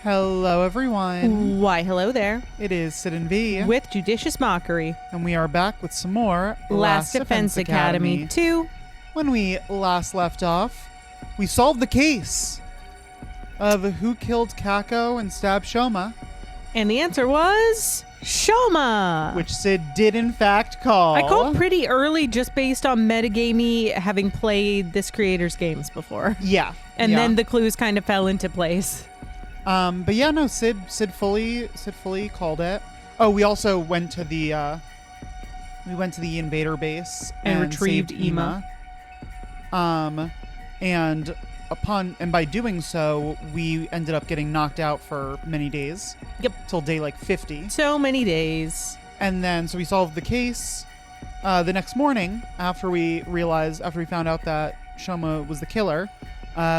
Hello, everyone. Why, hello there. It is Sid and V. With Judicious Mockery. And we are back with some more Last Defense Academy 2. When we last left off, we solved the case of who killed Kako and stabbed Shoma. And the answer was Shoma. Which Sid did, in fact, call. I called pretty early just based on metagamey having played this creator's games before. Yeah. And then the clues kind of fell into place. But yeah, no, Sid fully called it. Oh, we also went to the invader base and retrieved Ema. And by doing so, we ended up getting knocked out for many days. Yep. Till day like 50. So many days. And then so we solved the case. The next morning, after we found out that Shoma was the killer,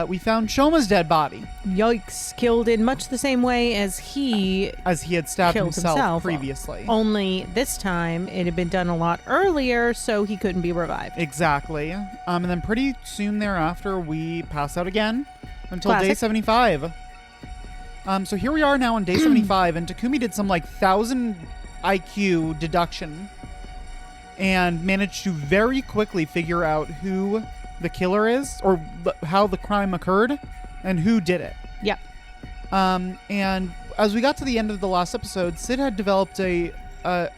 we found Shoma's dead body. Yikes. Killed in much the same way as he had stabbed himself previously. Only this time it had been done a lot earlier, so he couldn't be revived. Exactly. And then pretty soon thereafter, we passed out again until Classic. day 75. So here we are now on day 75, and Takumi did some 1,000 IQ deduction and managed to very quickly figure out who the killer is, or how the crime occurred, and who did it. Yep. And as we got to the end of the last episode, Sid had developed a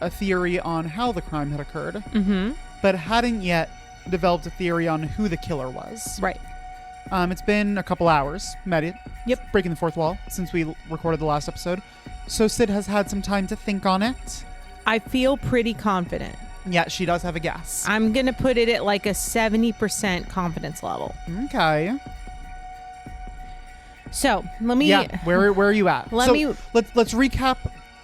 theory on how the crime had occurred, but hadn't yet developed a theory on who the killer was. Right. It's been a couple hours, Yep. breaking the fourth wall, since we recorded the last episode. So Sid has had some time to think on it. I feel pretty confident. Yeah, she does have a guess. I'm going to put it at like a 70% confidence level. Okay. So, let me... Yeah, where are you at? Let's recap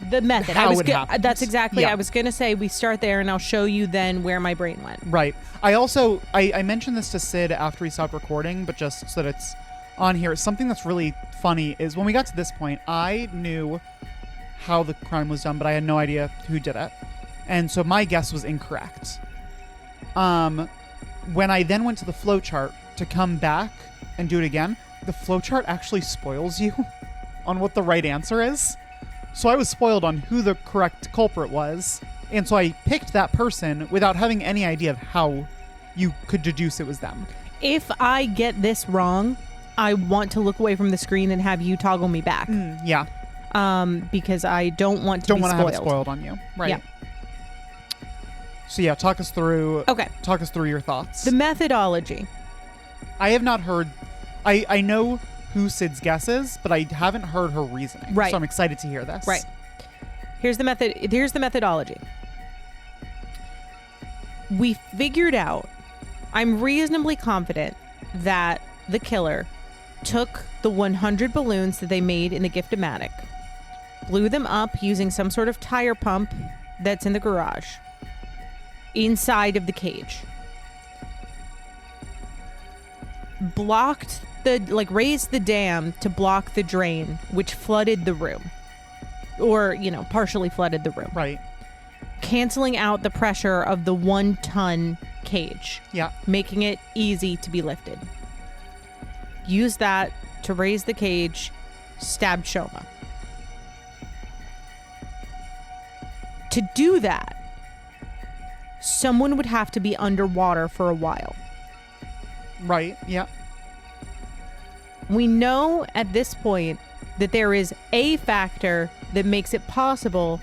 the method. How it happened. That's exactly... Yeah. I was going to say we start there and I'll show you then where my brain went. Right. I also... I mentioned this to Sid after we stopped recording, but just so that it's on here. Something that's really funny is when we got to this point, I knew how the crime was done, but I had no idea who did it. And so my guess was incorrect. When I then went to the flowchart to come back and do it again, the flowchart actually spoils you on what the right answer is. So I was spoiled on who the correct culprit was. And so I picked that person without having any idea of how you could deduce it was them. If I get this wrong, I want to look away from the screen and have you toggle me back. Yeah. Because I don't want to be spoiled. Don't want to have it spoiled on you. Right. Yeah. So yeah, talk us through your thoughts. The methodology. I have not heard... I know who Sid's guess is, but I haven't heard her reasoning. Right. So I'm excited to hear this. Right. Here's the methodology. We figured out, I'm reasonably confident that the killer took the 100 balloons that they made in the gift-o-matic, blew them up using some sort of tire pump that's in the garage, inside of the cage, raised the dam to block the drain, which flooded the room, or partially flooded the room, right, canceling out the pressure of the 1-ton cage, making it easy to be lifted. Use that to raise the cage, stabbed Shoma. To do that, someone would have to be underwater for a while. Right, yeah. We know at this point that there is a factor that makes it possible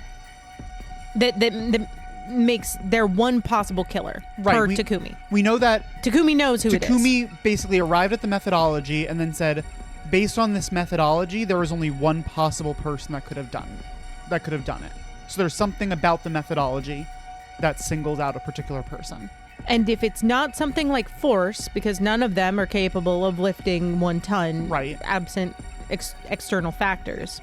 that makes there one possible killer per Takumi. We know that Takumi knows who it is. Takumi basically arrived at the methodology and then said, based on this methodology, there was only one possible person that could have done it. So there's something about the methodology that singles out a particular person. And if it's not something like force, because none of them are capable of lifting 1 ton, absent external factors,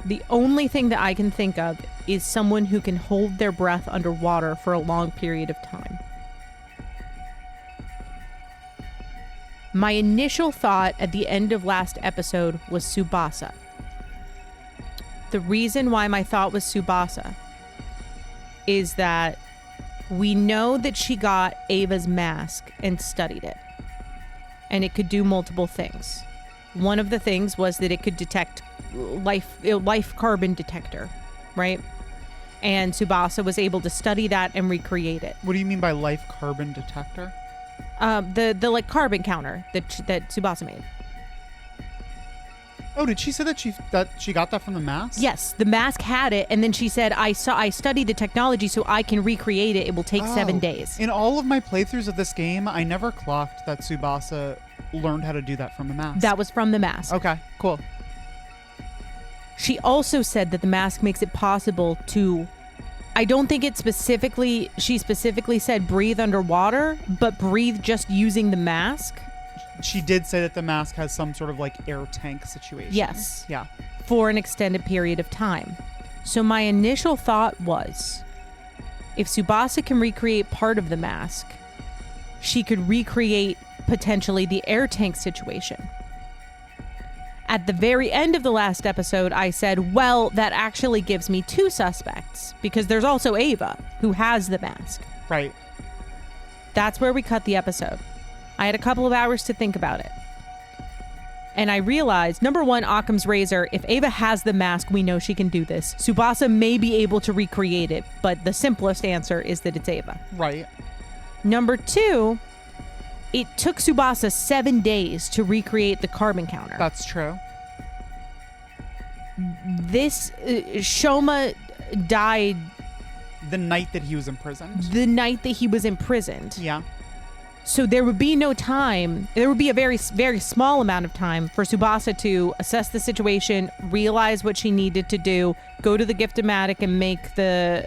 the only thing that I can think of is someone who can hold their breath underwater for a long period of time. My initial thought at the end of last episode was Tsubasa. The reason why my thought was Tsubasa is that we know that she got Ava's mask and studied it. And it could do multiple things. one of the things was that it could detect life carbon detector, right? And Tsubasa was able to study that and recreate it. What do you mean by life carbon detector? The like carbon counter that Tsubasa made. Oh, did she say that she got that from the mask? Yes, the mask had it, and then she said, I studied the technology so I can recreate it. It will take 7 days. In all of my playthroughs of this game, I never clocked that Tsubasa learned how to do that from the mask. That was from the mask. Okay, cool. She also said that the mask makes it possible to, I don't think she specifically said breathe underwater, but breathe just using the mask. She did say that the mask has some sort of like air tank situation. Yes. Yeah. For an extended period of time. So my initial thought was, if Tsubasa can recreate part of the mask, she could recreate potentially the air tank situation. At the very end of the last episode, I said, well, that actually gives me 2 suspects, because there's also Ava, who has the mask. Right. That's where we cut the episode. I had a couple of hours to think about it. And I realized, number one, Occam's razor, if Ava has the mask, we know she can do this. Tsubasa may be able to recreate it, but the simplest answer is that it's Ava. Right. Number 2, it took Tsubasa 7 days to recreate the carbon counter. That's true. This, Shoma died The night that he was imprisoned. the night that he was imprisoned. Yeah. So there would be no time. There would be a very, very small amount of time for Tsubasa to assess the situation, realize what she needed to do, go to the gift-o-matic and make the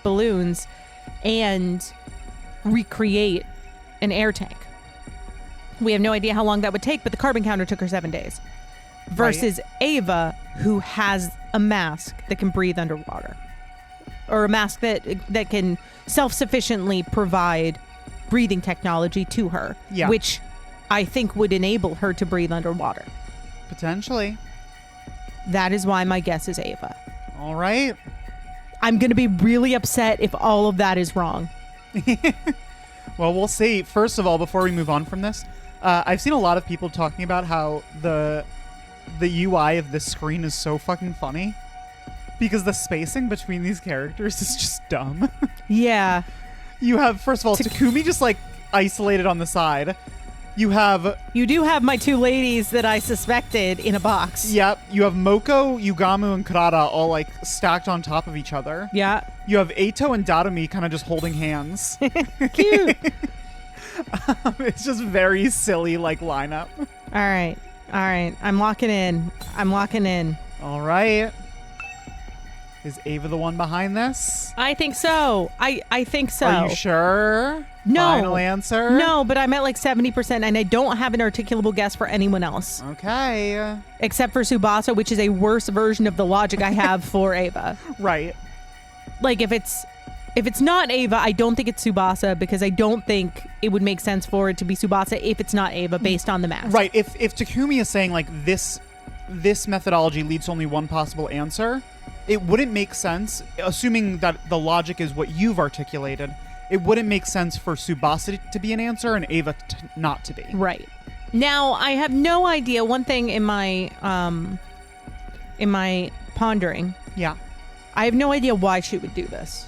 balloons, and recreate an air tank. We have no idea how long that would take, but the carbon counter took her 7 days. Versus Ava, who has a mask that can breathe underwater. Or a mask that can self-sufficiently provide breathing technology to her, which I think would enable her to breathe underwater. Potentially. That is why my guess is Ava. All right. I'm going to be really upset if all of that is wrong. Well, we'll see. First of all, before we move on from this, I've seen a lot of people talking about how the UI of this screen is so fucking funny because the spacing between these characters is just dumb. Yeah. You have, first of all, Takumi just like isolated on the side. You do have my 2 ladies that I suspected in a box. Yep. You have Moko, Yugamu, and Karada all like stacked on top of each other. Yeah. You have Eito and Darumi kind of just holding hands. Cute. It's just very silly like lineup. All right. I'm locking in. All right. Is Ava the one behind this? I think so. I think so. Are you sure? No. Final answer? No, but I'm at like 70% and I don't have an articulable guess for anyone else. Okay. Except for Tsubasa, which is a worse version of the logic I have for Ava. Right. Like if it's not Ava, I don't think it's Tsubasa because I don't think it would make sense for it to be Tsubasa if it's not Ava based on the mask. Right. If Takumi is saying like this methodology leads to only one possible answer, it wouldn't make sense, assuming that the logic is what you've articulated, it wouldn't make sense for Tsubasa to be an answer and Ava not to be. Right. Now, I have no idea. One thing in my pondering. Yeah. I have no idea why she would do this.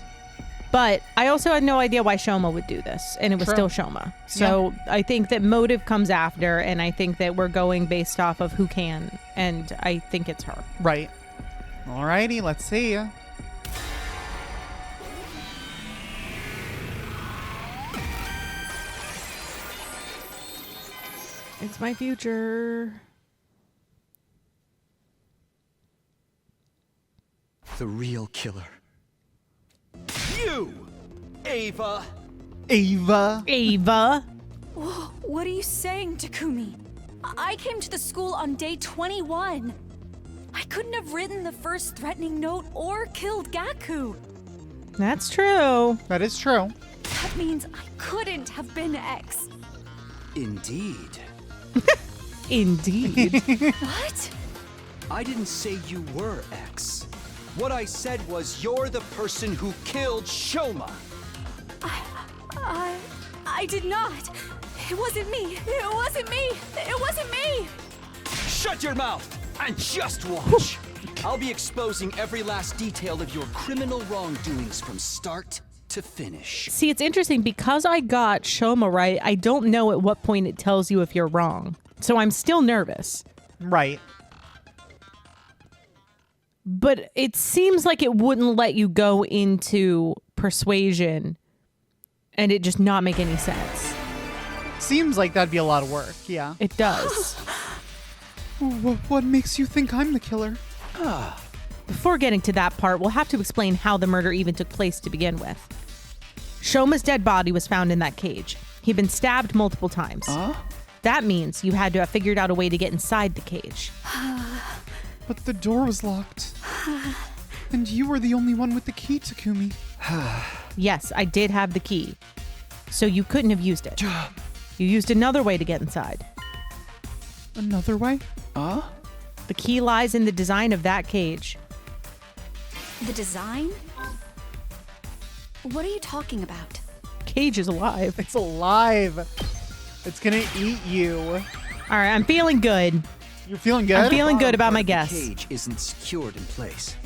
But I also had no idea why Shoma would do this, and it was still Shoma. So yeah. I think that motive comes after, and I think that we're going based off of who can, and I think it's her. Right. Alrighty, let's see. It's my future. The real killer. You! Ava! Ava? What are you saying, Takumi? I came to the school on day 21. I couldn't have written the first threatening note or killed Gaku. That's true. That is true. That means I couldn't have been X. Indeed. Indeed. What? I didn't say you were X. What I said was you're the person who killed Shoma. I did not. It wasn't me. It wasn't me. It wasn't me. Shut your mouth and just watch. I'll be exposing every last detail of your criminal wrongdoings from start to finish. See, it's interesting because I got Shoma right. I don't know at what point it tells you if you're wrong. So I'm still nervous. Right. But it seems like it wouldn't let you go into persuasion and it just not make any sense. Seems like that'd be a lot of work, yeah. It does. What makes you think I'm the killer? Before getting to that part, we'll have to explain how the murder even took place to begin with. Shoma's dead body was found in that cage. He'd been stabbed multiple times. That means you had to have figured out a way to get inside the cage. But the door was locked. And you were the only one with the key, Takumi. Yes, I did have the key. So you couldn't have used it. You used another way to get inside. Another way? The key lies in the design of that cage. The design? What are you talking about? Cage is alive. It's alive. It's gonna eat you. All right, I'm feeling good. You're feeling good? I'm feeling good about my The guess. cage isn't secured in place.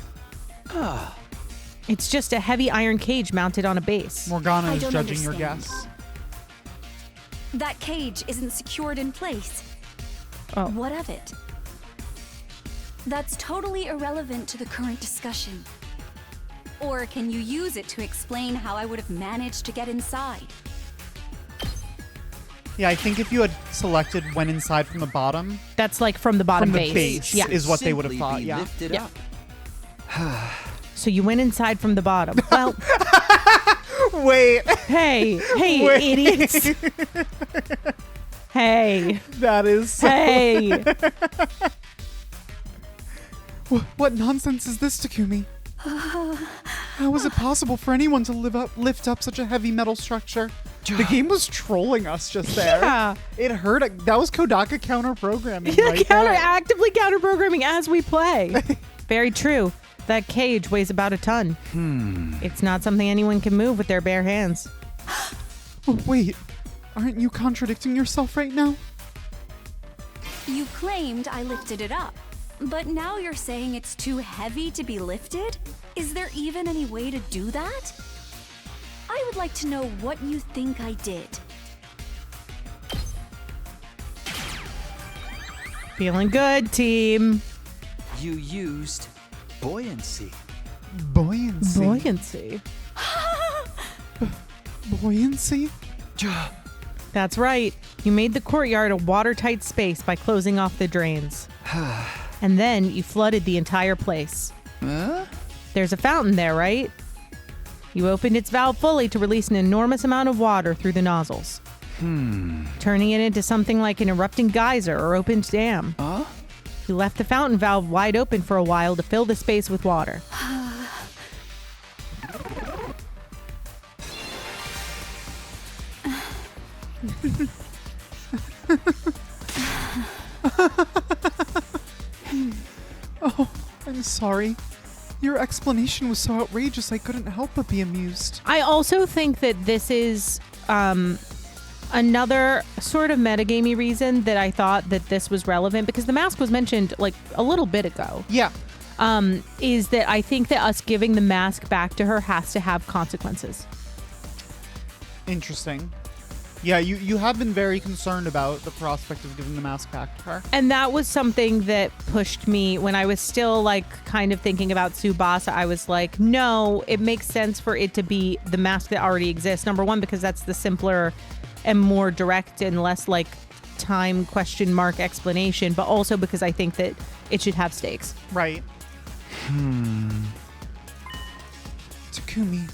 It's just a heavy iron cage mounted on a base. Morgana I is don't judging your understand. guess. That cage isn't secured in place. Oh. What of it? That's totally irrelevant to the current discussion. Or can you use it to explain how I would have managed to get inside? Yeah, I think if you had selected went inside from the bottom, That's like from the bottom from the base. base Yeah. is what they would have Simply thought, be yeah. lifted Yeah. up. So you went inside from the bottom. Well, Wait, hey, Wait. idiots. Hey, that is so... hey. What nonsense is this, Takumi? How is it possible for anyone to lift up such a heavy metal structure? The game was trolling us just there. Yeah. It hurt. That was Kodaka counter-programming right Actively counter-programming as we play. Very true. That cage weighs about a ton. It's not something anyone can move with their bare hands. there. Wait, aren't you contradicting yourself right now? You claimed I lifted it up, but now you're saying it's too heavy to be lifted? Is there even any way to do that? I would like to know what you think I did. Feeling good, team. You used buoyancy. Buoyancy. Buoyancy. Buoyancy? That's right. You made the courtyard a watertight space by closing off the drains. And then you flooded the entire place. There's a fountain there, right? You opened its valve fully to release an enormous amount of water through the nozzles. Turning it into something like an erupting geyser or opened dam. You left the fountain valve wide open for a while to fill the space with water. Oh, I'm sorry. Your explanation was so outrageous I couldn't help but be amused. I also think that this is another sort of metagamey reason that I thought that this was relevant, because the mask was mentioned like a little bit ago. Yeah. Is that I think that us giving the mask back to her has to have consequences. Interesting. Yeah, you have been very concerned about the prospect of giving the mask back to her. And that was something that pushed me when I was still like kind of thinking about Tsubasa. I was like, no, it makes sense for it to be the mask that already exists. Number one, because that's the simpler and more direct and less like time question mark explanation, but also because I think that it should have stakes. Right. Takumi,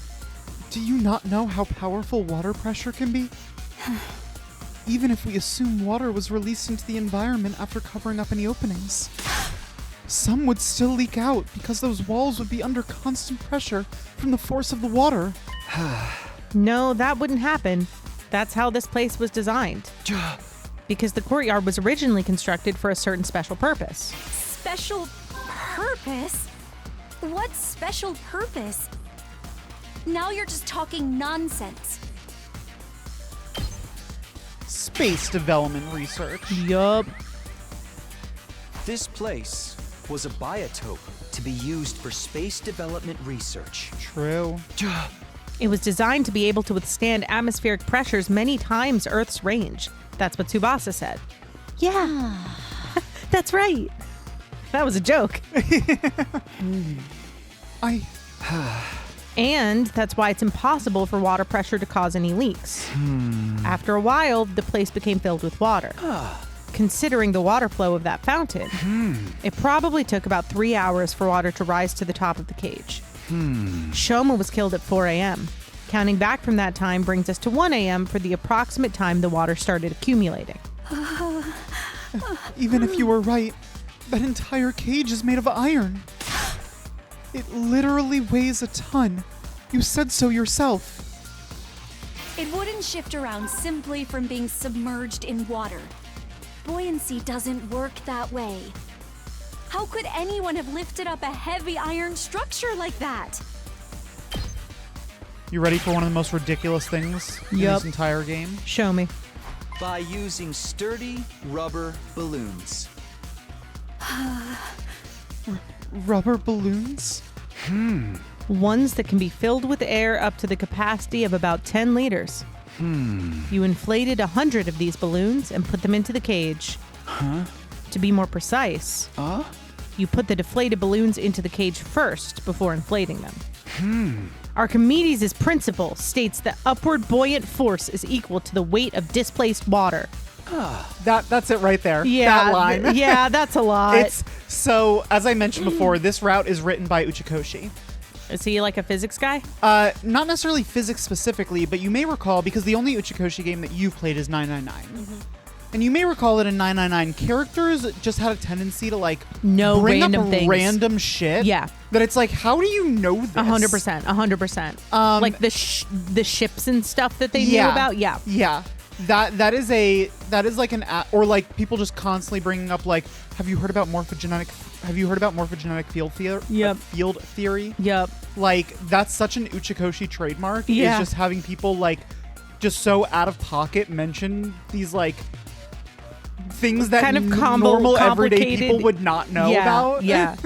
do you not know how powerful water pressure can be? Even if we assume water was released into the environment after covering up any openings, some would still leak out because those walls would be under constant pressure from the force of the water. No, that wouldn't happen. That's how this place was designed. Because the courtyard was originally constructed for a certain special purpose. Special purpose? What special purpose? Now you're just talking nonsense. Space development research. Yup. This place was a biotope to be used for space development research. True. It was designed to be able to withstand atmospheric pressures many times Earth's range. That's what Tsubasa said. Yeah, that's right. That was a joke. And that's why it's impossible for water pressure to cause any leaks. After a while, the place became filled with water. Considering the water flow of that fountain, it probably took about 3 hours for water to rise to the top of the cage. Shoma was killed at 4 a.m. Counting back from that time brings us to 1 a.m. for the approximate time the water started accumulating. Even if you were right, that entire cage is made of iron. It literally weighs a ton. You said so yourself. It wouldn't shift around simply from being submerged in water. Buoyancy doesn't work that way. How could anyone have lifted up a heavy iron structure like that? You ready for one of the most ridiculous things in Yup. this entire game? Show me. By using sturdy rubber balloons. Rubber balloons? Ones that can be filled with air up to the capacity of about 10 liters. You inflated 100 of these balloons and put them into the cage. To be more precise, you put the deflated balloons into the cage first before inflating them. Archimedes' principle states that upward buoyant force is equal to the weight of displaced water. That's it right there. Yeah, That line. yeah, that's a lot. It's so, as I mentioned before, this route is written by Uchikoshi. Is he like a physics guy? Not necessarily physics specifically, but you may recall, because the only Uchikoshi game that you've played is 999. And you may recall that in 999, characters just had a tendency to bring random up things. Random shit. Yeah. That it's like, how do you know this? 100%. Like the ships and stuff that they knew Yeah. about. Yeah. Yeah. That is like an or like people just constantly bringing up like, have you heard about morphogenetic field theory? Yep. Field theory. Yep. Like that's such an Uchikoshi trademark. Yeah. Is just having people like just so out of pocket mention these like things that Kind of normal everyday complicated- people would not know yeah. about. Yeah.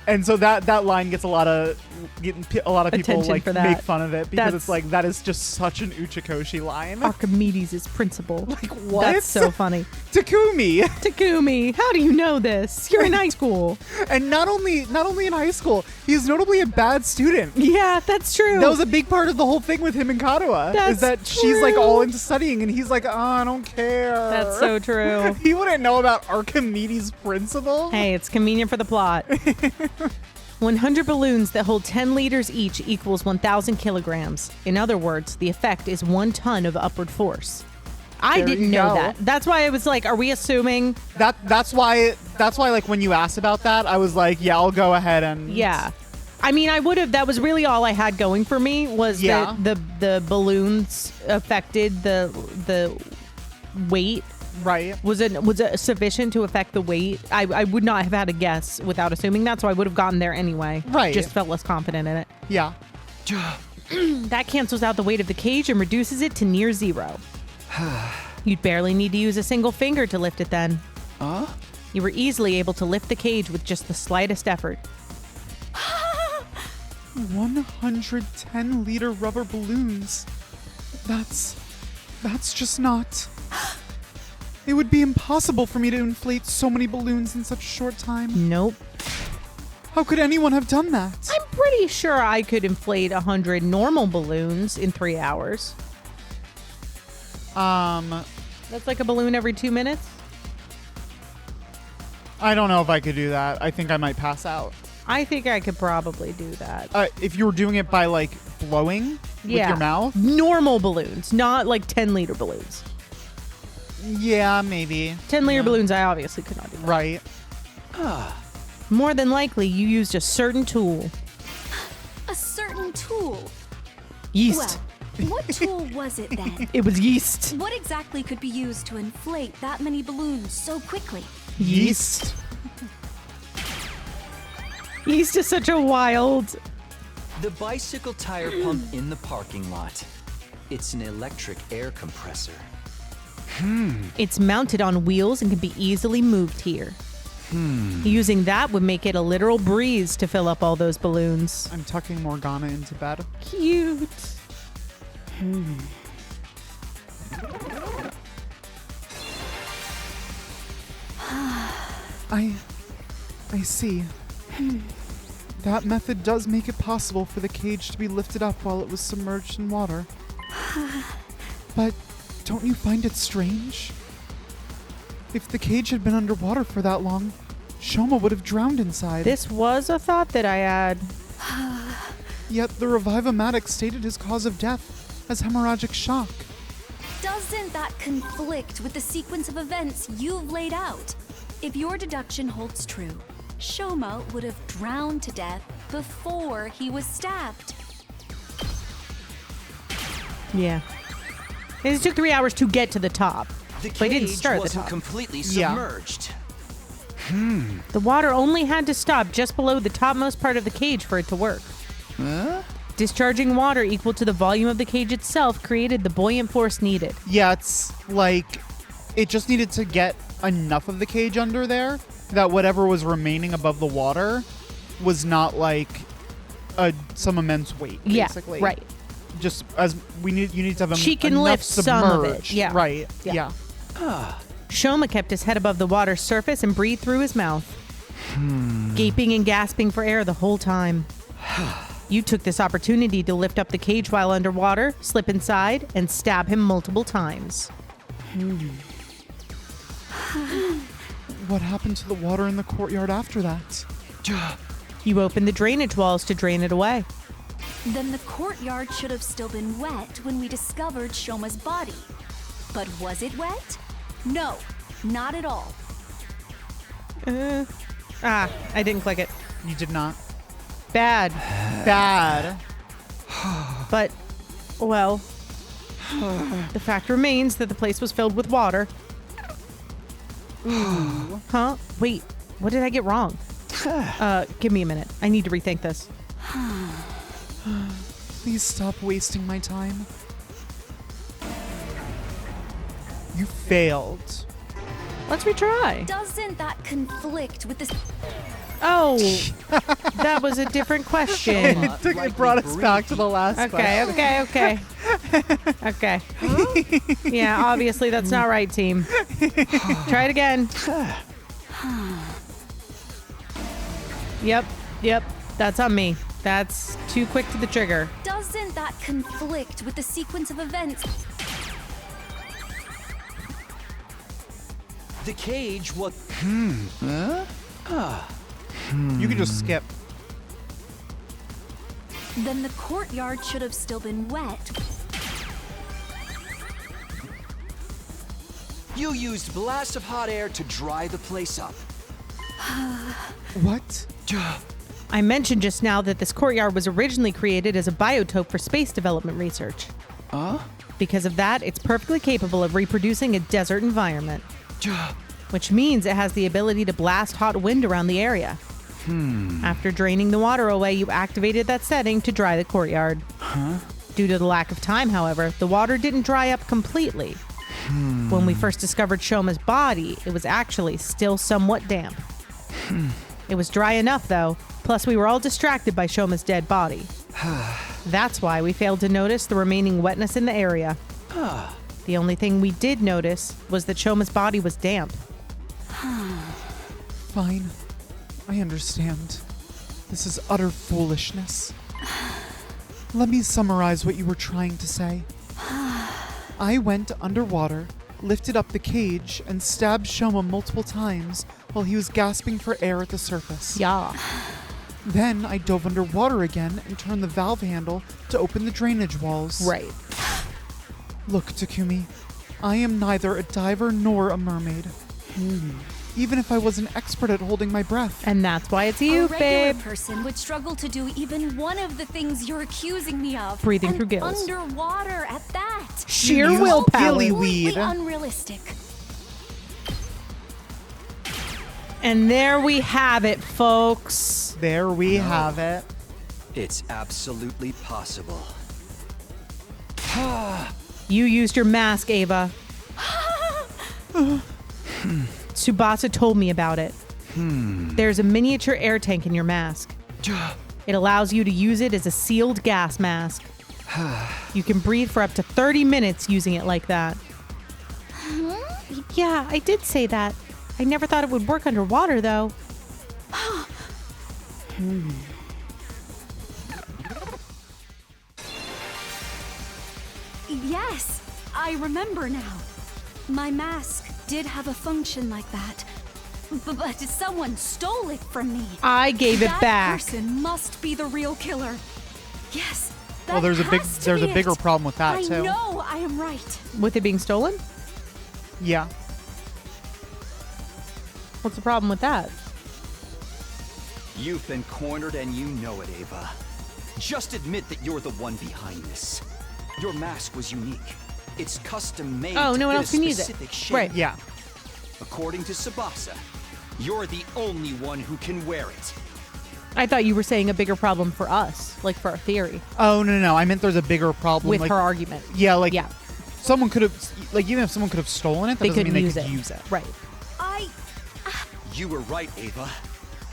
And so that line gets a lot of people Attention like for that. make fun of it because That's- it's like that is just such an Uchikoshi line. Archimedes' principle. Like what? That's so funny. Takumi. Takumi, how do you know this? You're in high school. And not only in high school, he's notably a bad student. Yeah, that's true. That was a big part of the whole thing with him and Kadoa. Is That's that she's like true. all into studying and he's like, oh, I don't care. That's so true. He wouldn't know about Archimedes' principle. Hey, it's convenient for the plot. 100 balloons that hold 10 liters each equals 1,000 kilograms. In other words, the effect is 1 ton of upward force. I There didn't you know go. that. That's why I was like, are we assuming? That's why like when you asked about that, I was like, yeah, I'll go ahead and Yeah. I mean, I would have. That was really all I had going for me was Yeah. that the balloons affected the weight. Right. Was it sufficient to affect the weight? I would not have had a guess without assuming that, so I would have gotten there anyway. Right. Just felt less confident in it. Yeah. That cancels out the weight of the cage and reduces it to near zero. You'd barely need to use a single finger to lift it then. You were easily able to lift the cage with just the slightest effort. 110-liter rubber balloons. That's just not. It would be impossible for me to inflate so many balloons in such a short time. Nope. How could anyone have done that? I'm pretty sure I could inflate 100 normal balloons in 3 hours. That's like a balloon every 2 minutes. I don't know if I could do that. I think I might pass out. I think I could probably do that. If you were doing it by like blowing with your mouth. Normal balloons, not like 10-liter balloons. Yeah, maybe. 10-liter balloons, I obviously could not do that. Right. More than likely, you used a certain tool. A certain tool. Yeast. Well, what tool was it then? It was yeast. What exactly could be used to inflate that many balloons so quickly? Yeast. Yeast is such a wild... The bicycle tire pump in the parking lot. It's an electric air compressor. It's mounted on wheels and can be easily moved here. Using that would make it a literal breeze to fill up all those balloons. I'm tucking Morgana into bed. Cute. I see. That method does make it possible for the cage to be lifted up while it was submerged in water. But don't you find it strange? If the cage had been underwater for that long, Shoma would have drowned inside. This was a thought that I had. Yet the Revive-O-Matic stated his cause of death as hemorrhagic shock. Doesn't that conflict with the sequence of events you've laid out? If your deduction holds true, Shoma would have drowned to death before he was stabbed. Yeah. It took 3 hours to get to the top. The But it didn't cage start at the wasn't top. completely Yeah. submerged. The water only had to stop just below the topmost part of the cage for it to work. Discharging water equal to the volume of the cage itself created the buoyant force needed. Yeah, it's like it just needed to get enough of the cage under there that whatever was remaining above the water was not like some immense weight, basically. Yeah, right. Just as you need to have She can enough lift some of it, submerged. yeah. Right. Yeah. Yeah. Shoma kept his head above the water's surface and breathed through his mouth, gaping and gasping for air the whole time. You took this opportunity to lift up the cage while underwater, slip inside, and stab him multiple times. What happened to the water in the courtyard after that? You opened the drainage walls to drain it away. Then the courtyard should have still been wet when we discovered Shoma's body. But was it wet? No, not at all. I didn't click it. You did not. Bad. Bad. But, well, the fact remains that the place was filled with water. Ooh. Huh? Wait, what did I get wrong? Give me a minute. I need to rethink this. Please stop wasting my time. You failed. Let's retry. Doesn't that conflict with the... Oh, that was a different question. It brought us back to the last question. Okay. Yeah, obviously that's not right, team. Try it again. Yep, that's on me. That's too quick to the trigger. Doesn't that conflict with the sequence of events? The cage was... You can just skip. Then the courtyard should have still been wet. You used blasts of hot air to dry the place up. What? I mentioned just now that this courtyard was originally created as a biotope for space development research. Because of that, it's perfectly capable of reproducing a desert environment. Which means it has the ability to blast hot wind around the area. After draining the water away, you activated that setting to dry the courtyard. Due to the lack of time, however, the water didn't dry up completely. When we first discovered Shoma's body, it was actually still somewhat damp. It was dry enough, though, plus we were all distracted by Shoma's dead body. That's why we failed to notice the remaining wetness in the area. The only thing we did notice was that Shoma's body was damp. Fine. I understand. This is utter foolishness. Let me summarize what you were trying to say. I went underwater, lifted up the cage, and stabbed Shoma multiple times while he was gasping for air at the surface. Yeah. Then I dove underwater again and turned the valve handle to open the drainage walls. Right. Look, Takumi, I am neither a diver nor a mermaid. Even if I was an expert at holding my breath. And that's why it's you, A regular babe. person would struggle to do even one of the things you're accusing me of. Breathing and through gills. Underwater at that. Sheer use willpower. gillyweed. Completely unrealistic. And there we have it, folks. There we have it. It's absolutely possible. You used your mask, Ava. Tsubasa told me about it. There's a miniature air tank in your mask. It allows you to use it as a sealed gas mask. You can breathe for up to 30 minutes using it like that. Yeah, I did say that. I never thought it would work underwater, though. Yes, I remember now. My mask did have a function like that. But someone stole it from me. I gave it That back. person must be the real killer. Yes. Well, there's a bigger problem with that too. I know I am right. With it being stolen? Yeah. What's the problem with that? You've been cornered and you know it, Ava. Just admit that you're the one behind this. Your mask was unique. It's custom made Oh, to no one fit else a can use it. specific shape. Right. Yeah. According to Tsubasa, you're the only one who can wear it. I thought you were saying a bigger problem for us, like for our theory, Oh no. I meant there's a bigger problem with like, her argument. Yeah, like Yeah. someone could have, like even if someone could have stolen it, that They doesn't couldn't mean use they it. could use it. Right. You were right, Ava.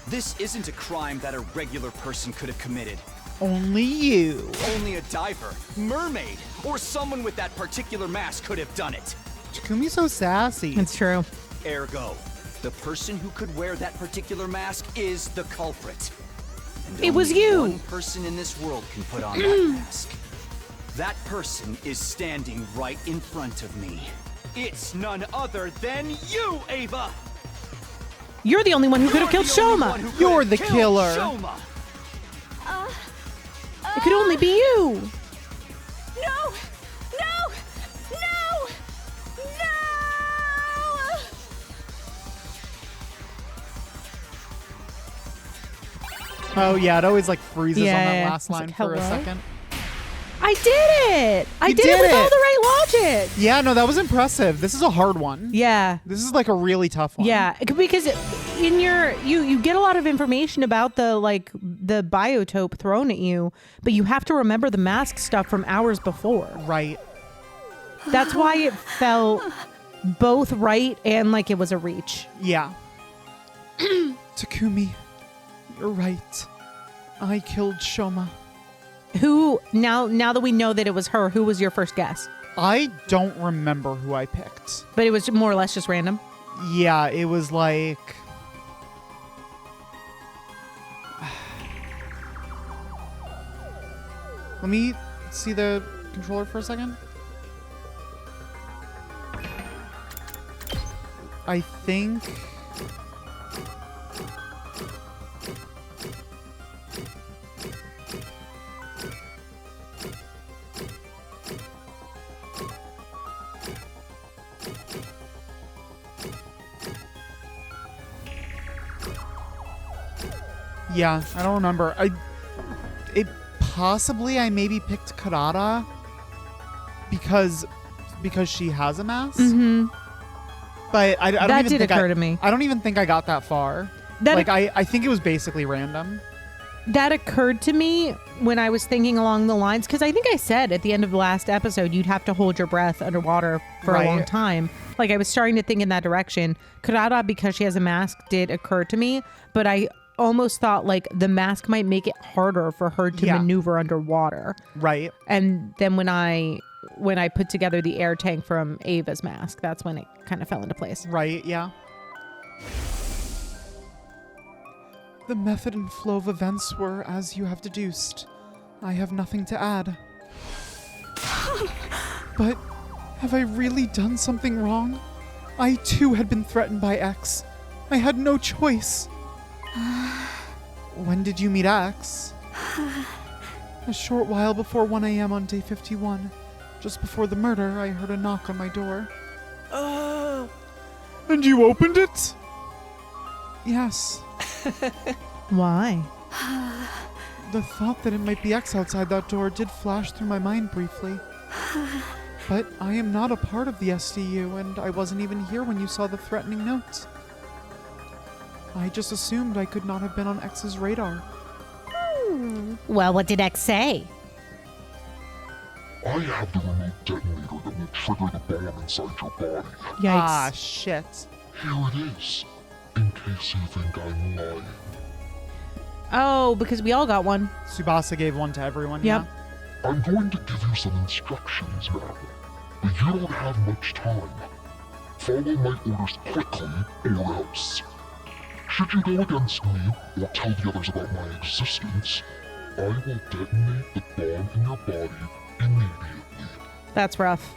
This isn't a crime that a regular person could have committed. Only you. Only a diver, mermaid, or someone with that particular mask could have done it. Takumi's so sassy. It's true. Ergo, the person who could wear that particular mask is the culprit. And It was only you. One person in this world can put on that mask. That person is standing right in front of me. It's none other than you, Ava. You're the only one who could have killed Shoma. You're the killer. Shoma. It could only be you. No! No! No! No! Oh yeah, it always like freezes on that Yeah. last It's line like, for a hello? second. I did it. I You did it did with it. all the right logic. Yeah, no, that was impressive. This is a hard one. Yeah. This is like a really tough one. Yeah, because in your you get a lot of information about the biotope thrown at you, but you have to remember the mask stuff from hours before. Right. That's why it felt both right and like it was a reach. Yeah. Takumi, you're right. I killed Shoma. Who now that we know that it was her, who was your first guess? I don't remember who I picked. But it was more or less just random. Yeah, it was like... Let me see the controller for a second. I think... Yeah, I don't remember. I maybe picked Karada because she has a mask. Mm-hmm. But I don't That even did think occur to me. I don't even think I got that far. I think it was basically random. That occurred to me when I was thinking along the lines, because I think I said at the end of the last episode, you'd have to hold your breath underwater for a long Right. time. Like I was starting to think in that direction. Karada, because she has a mask, did occur to me, but I almost thought like the mask might make it harder for her to Yeah. maneuver underwater. Right. And then when I put together the air tank from Ava's mask, that's when it kind of fell into place. Right, yeah. The method and flow of events were as you have deduced. I have nothing to add. But have I really done something wrong? I too had been threatened by X. I had no choice. When did you meet X? A short while before 1 a.m. on day 51. Just before the murder, I heard a knock on my door. And you opened it? Yes. Why? The thought that it might be X outside that door did flash through my mind briefly. But I am not a part of the SDU, and I wasn't even here when you saw the threatening note. I just assumed I could not have been on X's radar. Well, what did X say? I have the remote detonator that will trigger the bomb inside your body. Yikes. Ah, shit. Here it is, in case you think I'm lying. Oh, because we all got one. Tsubasa gave one to everyone. Yep. Yeah. I'm going to give you some instructions now, but you don't have much time. Follow my orders quickly, or else. Should you go against me, or tell the others about my existence, I will detonate the bomb in your body immediately. That's rough.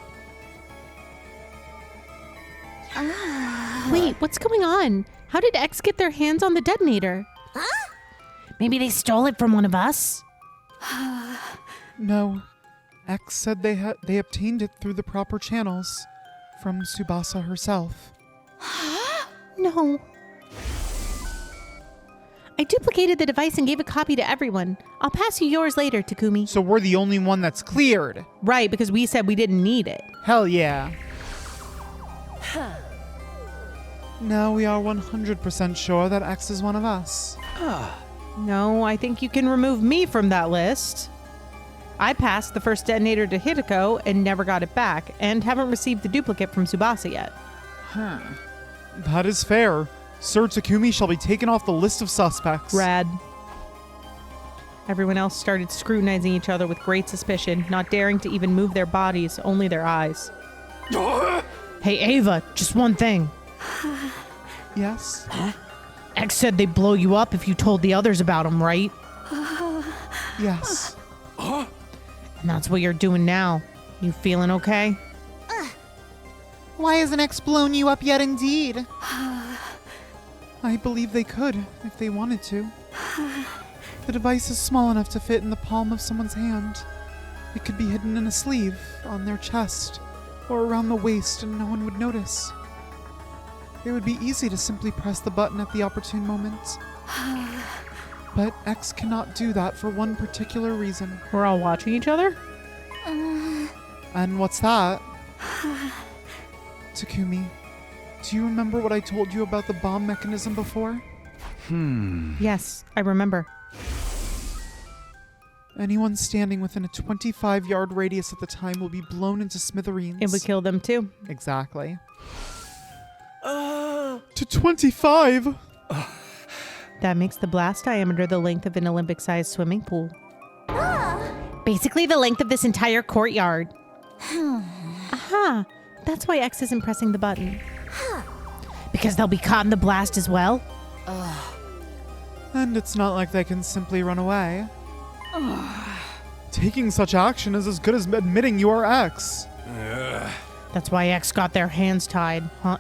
Wait, what's going on? How did X get their hands on the detonator? Maybe they stole it from one of us? No. X said they obtained it through the proper channels from Tsubasa herself. No. I duplicated the device and gave a copy to everyone. I'll pass you yours later, Takumi. So we're the only one that's cleared. Right, because we said we didn't need it. Hell yeah. Now we are 100% sure that X is one of us. No, I think you can remove me from that list. I passed the first detonator to Hideko and never got it back, and haven't received the duplicate from Tsubasa yet. That is fair. Sir Takumi shall be taken off the list of suspects. Rad. Everyone else started scrutinizing each other with great suspicion, not daring to even move their bodies, only their eyes. Hey, Ava, just one thing. Yes? X said they'd blow you up if you told the others about him, right? Yes. And that's what you're doing now. You feeling okay? Why hasn't X blown you up yet indeed? I believe they could, if they wanted to. The device is small enough to fit in the palm of someone's hand. It could be hidden in a sleeve, on their chest, or around the waist and no one would notice. It would be easy to simply press the button at the opportune moment. But X cannot do that for one particular reason. We're all watching each other? And what's that? Takumi, do you remember what I told you about the bomb mechanism before? Yes, I remember. Anyone standing within a 25-yard radius at the time will be blown into smithereens. It would kill them too. Exactly. To 25? That makes the blast diameter the length of an Olympic-sized swimming pool. Basically the length of this entire courtyard. Aha! That's why X isn't pressing the button. Because they'll be caught in the blast as well? And it's not like they can simply run away. Taking such action is as good as admitting you are X. That's why X got their hands tied, huh?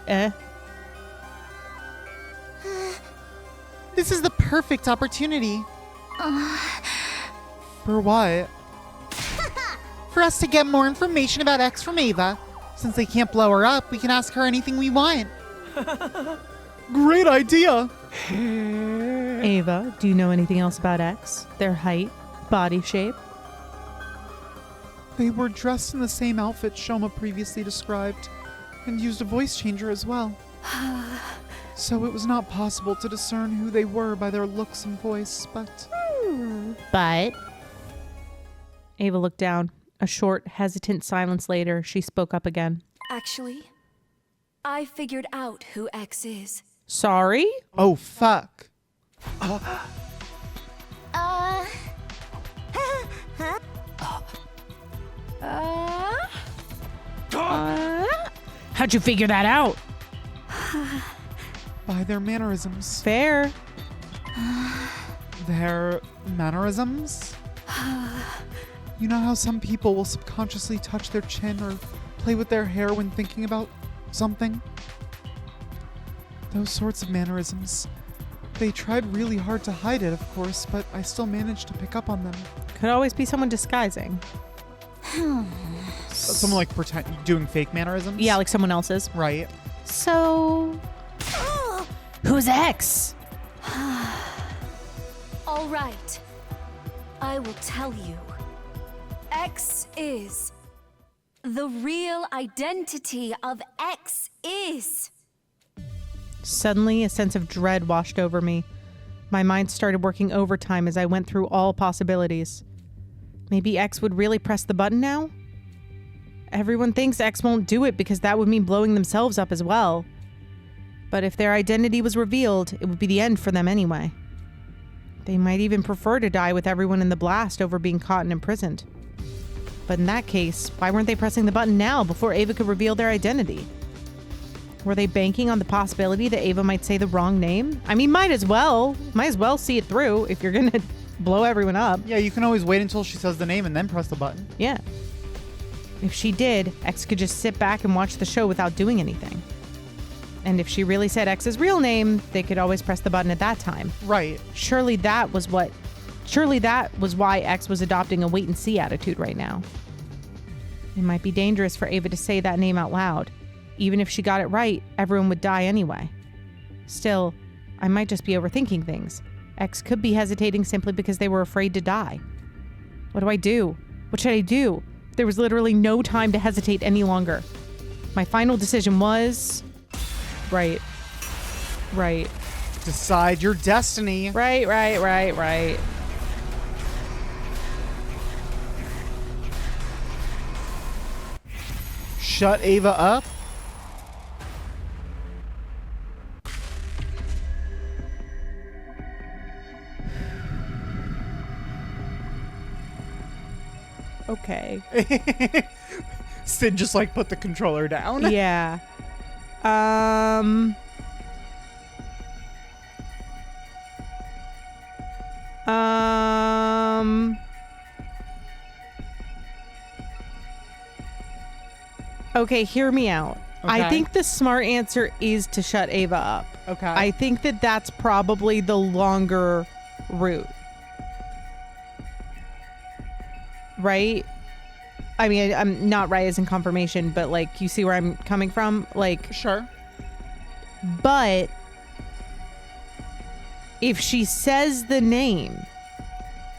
This is the perfect opportunity. For what? For us to get more information about X from Ava. Since they can't blow her up, we can ask her anything we want. Great idea! Ava, do you know anything else about X? Their height, body shape? They were dressed in the same outfit Shoma previously described, and used a voice changer as well. So it was not possible to discern who they were by their looks and voice, but... But... Ava looked down. A short, hesitant silence later, she spoke up again. Actually, I figured out who X is. Sorry? Oh, fuck. How'd you figure that out? By their mannerisms. Fair. Their mannerisms? You know how some people will subconsciously touch their chin or play with their hair when thinking about something? Those sorts of mannerisms. They tried really hard to hide it, of course, but I still managed to pick up on them. Could always be someone disguising. Someone like doing fake mannerisms? Yeah, like someone else's. Right. So... Who's X? All right. I will tell you. X is. The real identity of X is. Suddenly, a sense of dread washed over me. My mind started working overtime as I went through all possibilities. Maybe X would really press the button now? Everyone thinks X won't do it because that would mean blowing themselves up as well. But if their identity was revealed, it would be the end for them anyway. They might even prefer to die with everyone in the blast over being caught and imprisoned. But in that case, why weren't they pressing the button now before Ava could reveal their identity? Were they banking on the possibility that Ava might say the wrong name? I mean, might as well. Might as well see it through if you're going to blow everyone up. Yeah, you can always wait until she says the name and then press the button. Yeah. If she did, X could just sit back and watch the show without doing anything. And if she really said X's real name, they could always press the button at that time. Right. Surely that was why X was adopting a wait-and-see attitude right now. It might be dangerous for Ava to say that name out loud. Even if she got it right, everyone would die anyway. Still, I might just be overthinking things. X could be hesitating simply because they were afraid to die. What do I do? What should I do? There was literally no time to hesitate any longer. My final decision was... Right. Decide your destiny. Right. Shut Ava up. Okay. Sid just like put the controller down. Yeah. Okay, hear me out. I Okay. think the smart answer is to shut Ava up. Okay. I think that that's probably the longer route. Right? I mean, I'm not right as in confirmation, but like, you see where I'm coming from? Like, Sure. but if she says the name,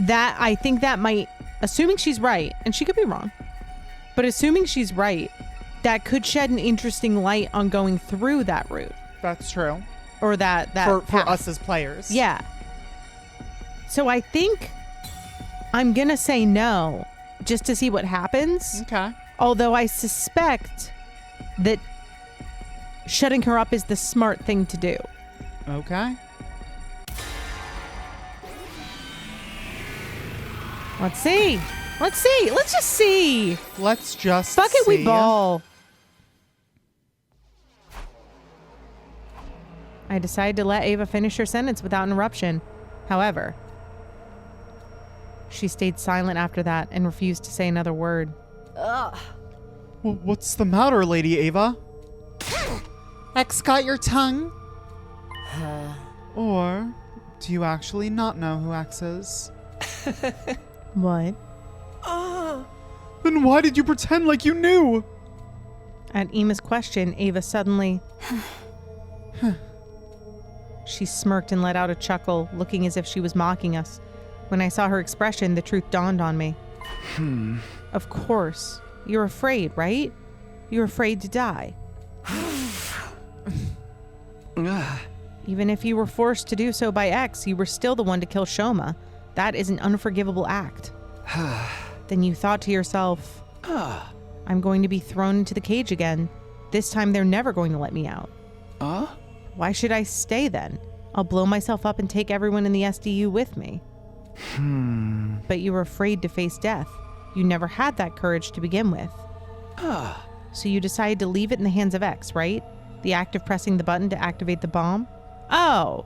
that I think that might, assuming she's right, and she could be wrong, but assuming she's right, that could shed an interesting light on going through that route. That's true. Or that For path. us as players. Yeah. So I think I'm going to say no, just to see what happens. Okay. Although I suspect that shutting her up is the smart thing to do. Okay. Let's see. Let's just see. Let's just Fuck it, we see. ball. I decided to let Ava finish her sentence without interruption. However, she stayed silent after that and refused to say another word. What's the matter, Lady Ava? X got your tongue? Or do you actually not know who X is? What? Then why did you pretend like you knew? At Ema's question, Ava suddenly... She smirked and let out a chuckle, looking as if she was mocking us. When I saw her expression, the truth dawned on me. Of course. You're afraid, right? You're afraid to die. Even if you were forced to do so by X, you were still the one to kill Shoma. That is an unforgivable act. Then you thought to yourself, I'm going to be thrown into the cage again. This time they're never going to let me out. Why should I stay then? I'll blow myself up and take everyone in the SDU with me. But you were afraid to face death. You never had that courage to begin with. So you decided to leave it in the hands of X, right? The act of pressing the button to activate the bomb? Oh.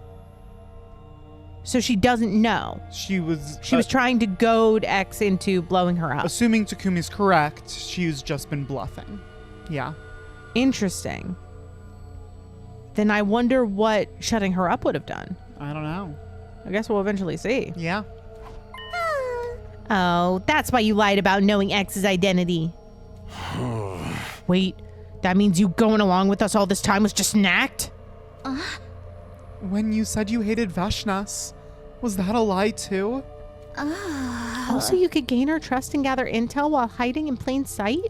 So she doesn't know. She was trying to goad X into blowing her up. assuming Takumi's correct. She's just been bluffing. Yeah. Interesting. Then I wonder what shutting her up would have done. I don't know. I guess we'll eventually see. Yeah. Oh, that's why you lied about knowing X's identity. Wait, that means you going along with us all this time was just an act? When you said you hated Vashnas, was that a lie too? Also, you could gain her trust and gather intel while hiding in plain sight?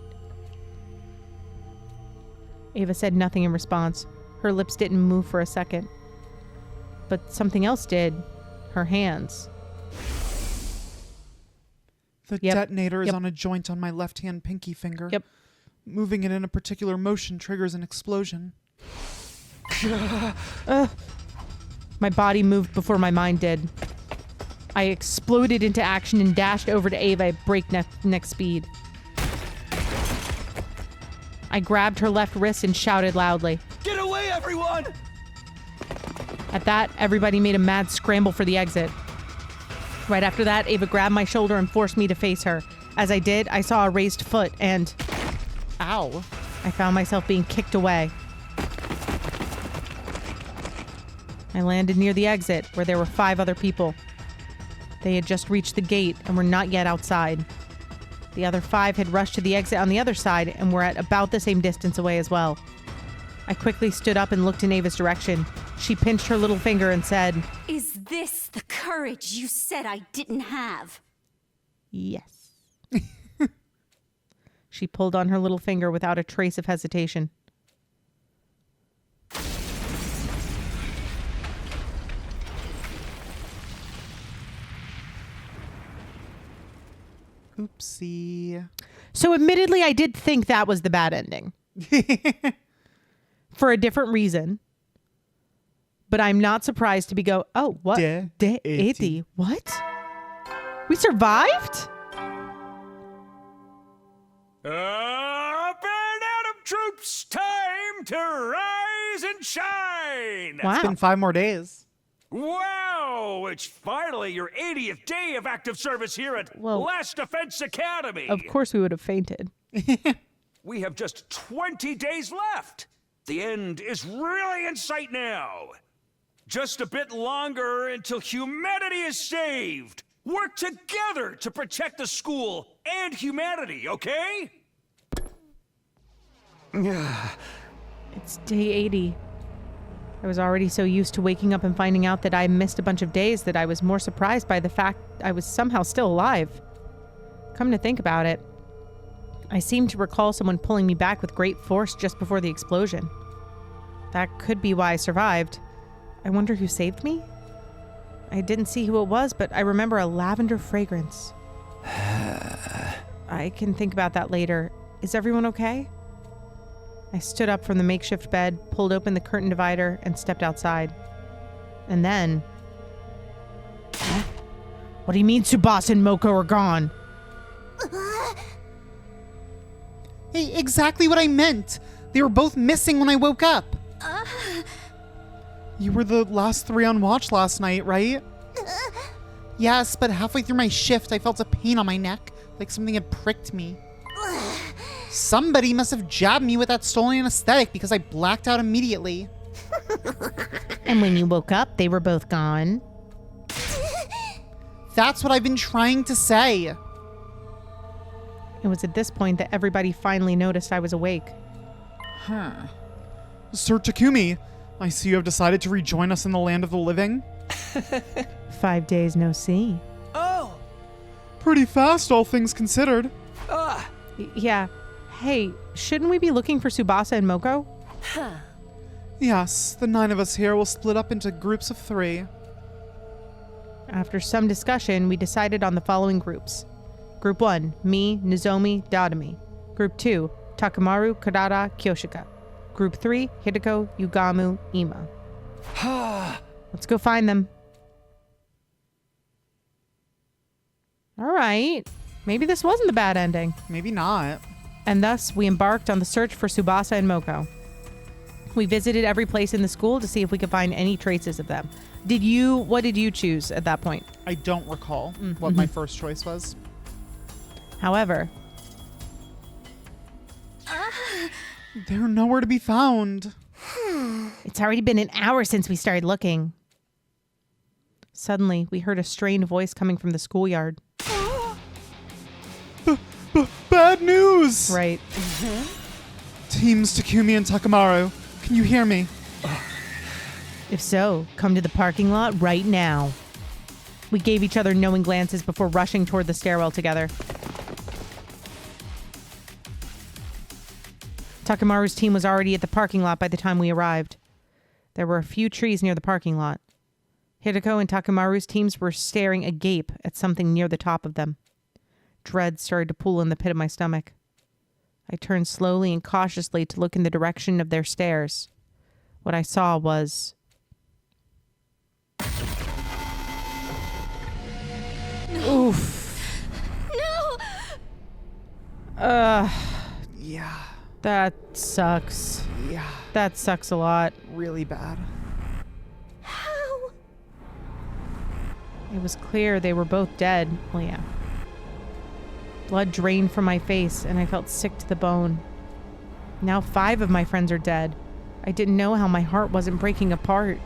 Ava said nothing in response. Her lips didn't move for a second. But something else did. Her hands. The Yep. detonator is Yep. on a joint on my left-hand pinky finger. Yep. Moving it in a particular motion triggers an explosion. My body moved before my mind did. I exploded into action and dashed over to Ava at breakneck speed. I grabbed her left wrist and shouted loudly. Get away, everyone! At that, everybody made a mad scramble for the exit. Right after that, Ava grabbed my shoulder and forced me to face her. As I did, I saw a raised foot and... Ow. I found myself being kicked away. I landed near the exit, where there were 5 other people. They had just reached the gate and were not yet outside. The other 5 had rushed to the exit on the other side and were at about the same distance away as well. I quickly stood up and looked in Ava's direction. She pinched her little finger and said, Is this the courage you said I didn't have? Yes. She pulled on her little finger without a trace of hesitation. Oopsie. So admittedly, I did think that was the bad ending. For a different reason. But I'm not surprised to be oh, what? De-ity. What? We survived? Up and Atom troops, time to rise and shine! Wow. It's been 5 more days. Wow! It's finally your 80th day of active service here at Well, Last Defense Academy! Of course we would have fainted. We have just 20 days left! The end is really in sight now! Just a bit longer until humanity is saved! Work together to protect the school and humanity, okay? It's day 80. I was already so used to waking up and finding out that I missed a bunch of days that I was more surprised by the fact I was somehow still alive. Come to think about it, I seem to recall someone pulling me back with great force just before the explosion. That could be why I survived. I wonder who saved me? I didn't see who it was, but I remember a lavender fragrance. I can think about that later. Is everyone okay? I stood up from the makeshift bed, pulled open the curtain divider, and stepped outside. And then... What do you mean Tsubasa and Moko are gone? Hey, exactly what I meant. They were both missing when I woke up. You were the last 3 on watch last night, right? Yes, but halfway through my shift, I felt a pain on my neck, like something had pricked me. Somebody must have jabbed me with that stolen anesthetic because I blacked out immediately. And when you woke up, they were both gone. That's what I've been trying to say. It was at this point that everybody finally noticed I was awake. Sir Takumi, I see you have decided to rejoin us in the land of the living. 5 days no see. Oh! Pretty fast, all things considered. Yeah. Hey, shouldn't we be looking for Tsubasa and Moko? Yes, the 9 of us here will split up into groups of 3. After some discussion, we decided on the following groups. Group 1, me, Nozomi, Dadami. Group 2, Takamaru, Kadada, Kyoshika. Group 3, Hideko, Yugamu, Ima. Let's go find them. All right. Maybe this wasn't the bad ending. Maybe not. And thus, we embarked on the search for Tsubasa and Moko. We visited every place in the school to see if we could find any traces of them. What did you choose at that point? I don't recall what my first choice was. However, They're nowhere to be found. it's already been an hour since we started looking. Suddenly, we heard a strained voice coming from the schoolyard. Bad news! Right. Teams Takumi and Takamaru, can you hear me? If so, come to the parking lot right now. We gave each other knowing glances before rushing toward the stairwell together. Takamaru's team was already at the parking lot by the time we arrived. There were a few trees near the parking lot. Hideko and Takamaru's teams were staring agape at something near the top of them. Dread started to pool in the pit of my stomach. I turned slowly and cautiously to look in the direction of their stares. What I saw was... Oof. No! Yeah. That sucks. Yeah. That sucks a lot. Really bad. How? It was clear they were both dead. Well, yeah. Blood drained from my face, and I felt sick to the bone. Now 5 of my friends are dead. I didn't know how my heart wasn't breaking apart.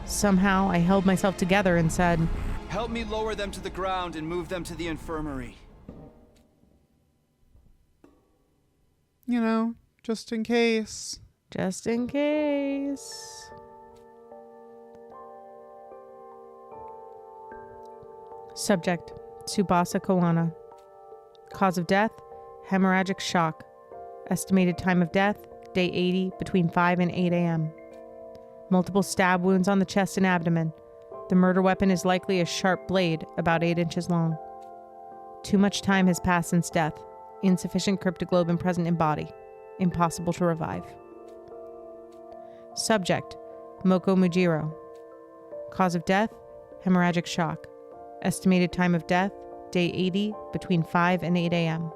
Somehow, I held myself together and said, Help me lower them to the ground and move them to the infirmary. You know, just in case. just in case. Subject, Tsubasa Kowana. Cause of death, hemorrhagic shock. Estimated time of death, day 80, between 5 and 8 a.m. Multiple stab wounds on the chest and abdomen. The murder weapon is likely a sharp blade, about 8 inches long. Too much time has passed since death. Insufficient cryptoglobin present in body. Impossible to revive. Subject, Moko Mujiro. Cause of death, hemorrhagic shock. Estimated time of death, day 80, between 5 and 8 a.m.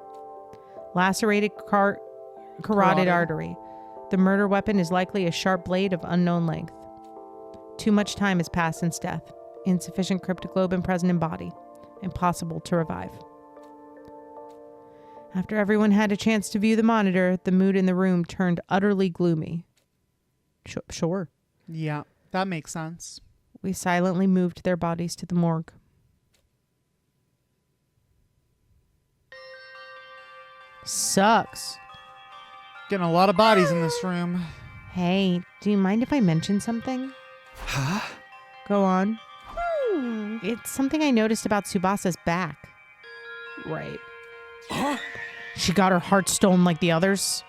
Lacerated carotid artery. The murder weapon is likely a sharp blade of unknown length. Too much time has passed since death. Insufficient cryptoglobin present in body. Impossible to revive. After everyone had a chance to view the monitor, the mood in the room turned utterly gloomy. Sure. Yeah, that makes sense. We silently moved their bodies to the morgue. Sucks. Getting a lot of bodies in this room. Hey, do you mind if I mention something? Huh? Go on. It's something I noticed about Tsubasa's back. Right. Huh? She got her heart stolen like the others?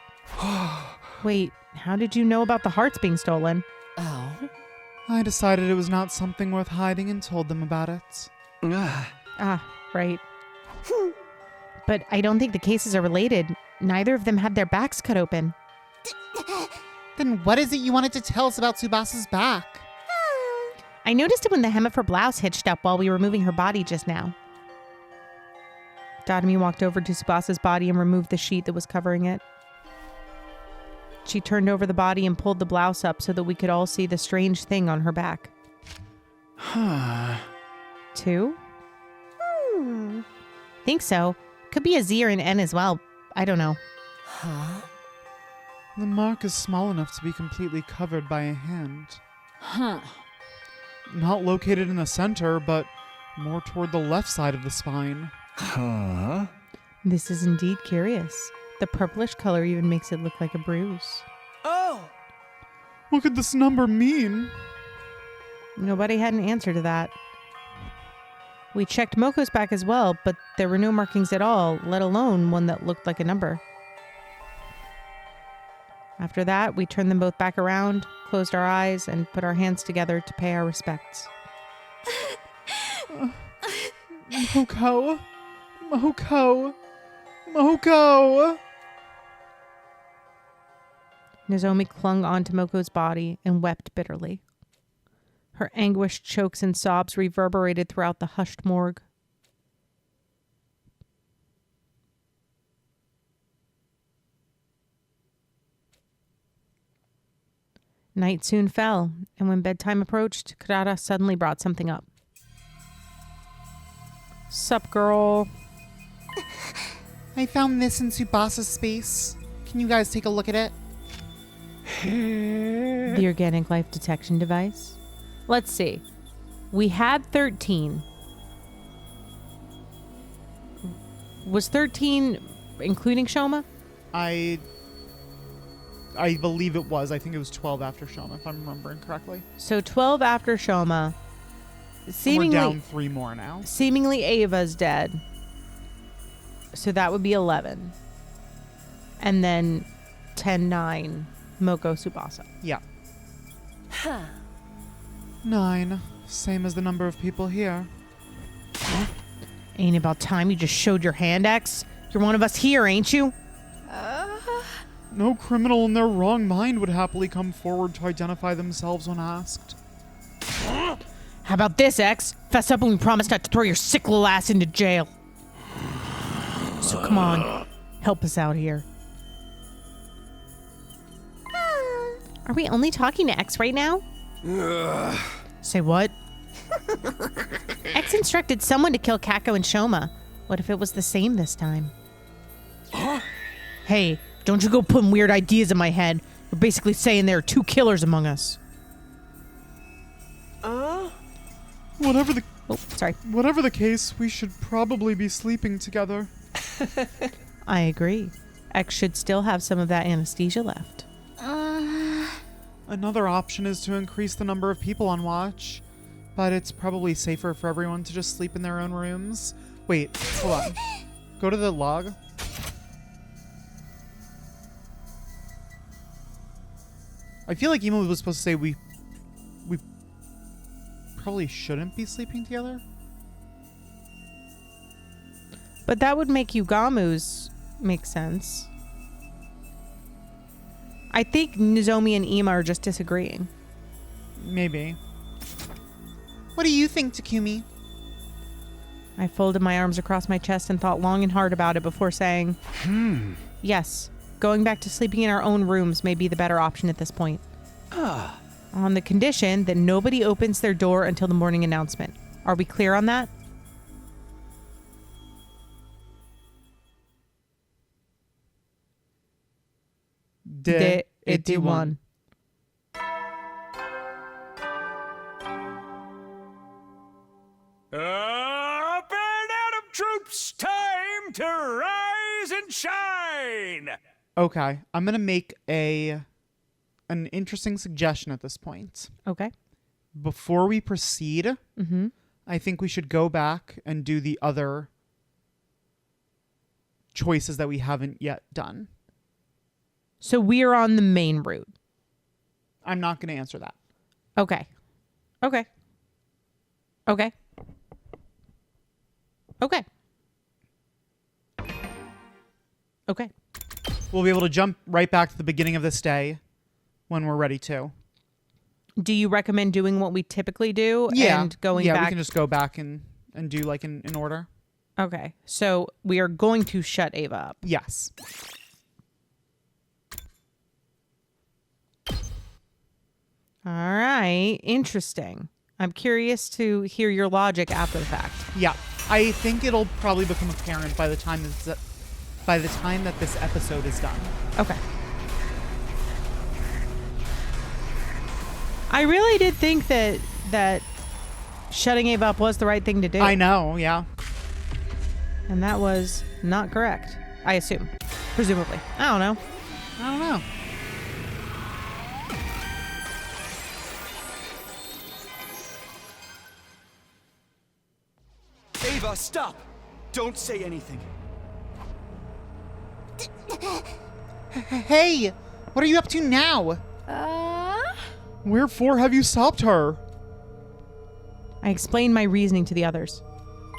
Wait, how did you know about the hearts being stolen? I decided it was not something worth hiding and told them about it. Ah, right. But I don't think the cases are related. Neither of them had their backs cut open. Then what is it you wanted to tell us about Tsubasa's back? I noticed it when the hem of her blouse hitched up while we were moving her body just now. Tatumi walked over to Tsubasa's body and removed the sheet that was covering it. She turned over the body and pulled the blouse up so that we could all see the strange thing on her back. Huh. 2? Think so. Could be a Z or an N as well. I don't know. The mark is small enough to be completely covered by a hand. Not located in the center, but more toward the left side of the spine. Huh? This is indeed curious. The purplish color even makes it look like a bruise. Oh! What could this number mean? Nobody had an answer to that. We checked Moko's back as well, but there were no markings at all, let alone one that looked like a number. After that, we turned them both back around, closed our eyes, and put our hands together to pay our respects. Moko? Moko? Moko! Nozomi clung onto Moko's body and wept bitterly. Her anguished chokes and sobs reverberated throughout the hushed morgue. Night soon fell, and when bedtime approached, Kurata suddenly brought something up. Sup, girl? I found this in Tsubasa's space. Can you guys take a look at it? The organic life detection device? Let's see. We had 13. Was 13 including Shoma? I believe it was. I think it was 12 after Shoma, if I'm remembering correctly. So 12 after Shoma. We're down 3 more now. Seemingly Ava's dead. So that would be 11. And then 10-9, Moko Tsubasa. Yeah. 9. Same as the number of people here. Ain't about time you just showed your hand, X. You're one of us here, ain't you? No criminal in their wrong mind would happily come forward to identify themselves when asked. How about this, X? Fess up and we promise not to throw your sick little ass into jail. So come on, help us out here. Are we only talking to X right now? Say what? X instructed someone to kill Kako and Shoma. What if it was the same this time? Hey, don't you go putting weird ideas in my head. We're basically saying there are 2 killers among us. Whatever the case, we should probably be sleeping together. I agree. X should still have some of that anesthesia left. Another option is to increase the number of people on watch, but it's probably safer for everyone to just sleep in their own rooms. Wait, hold on. Go to the log. I feel like Emo was supposed to say we probably shouldn't be sleeping together. But that would make Yugamu's make sense. I think Nozomi and Ima are just disagreeing. Maybe. What do you think, Takumi? I folded my arms across my chest and thought long and hard about it before saying, yes, going back to sleeping in our own rooms may be the better option at this point. On the condition that nobody opens their door until the morning announcement. Are we clear on that? De Itiwan. Up and Adam troops, time to rise and shine! Okay, I'm gonna make an interesting suggestion at this point. Okay. Before we proceed, I think we should go back and do the other choices that we haven't yet done. So we're on the main route. I'm not going to answer that. Okay. Okay. Okay. Okay. Okay. We'll be able to jump right back to the beginning of this day when we're ready to. Do you recommend doing what we typically do and going back? Yeah, we can just go back and do like in order. Okay. So we are going to shut Ava up. Yes. All right. Interesting. I'm curious to hear your logic after the fact. Yeah. I think it'll probably become apparent by the time that this episode is done. Okay. I really did think that shutting Ava up was the right thing to do. I know, yeah. And that was not correct. I assume. Presumably. I don't know. Ava, stop! Don't say anything. Hey, what are you up to now? Wherefore have you stopped her? I explained my reasoning to the others.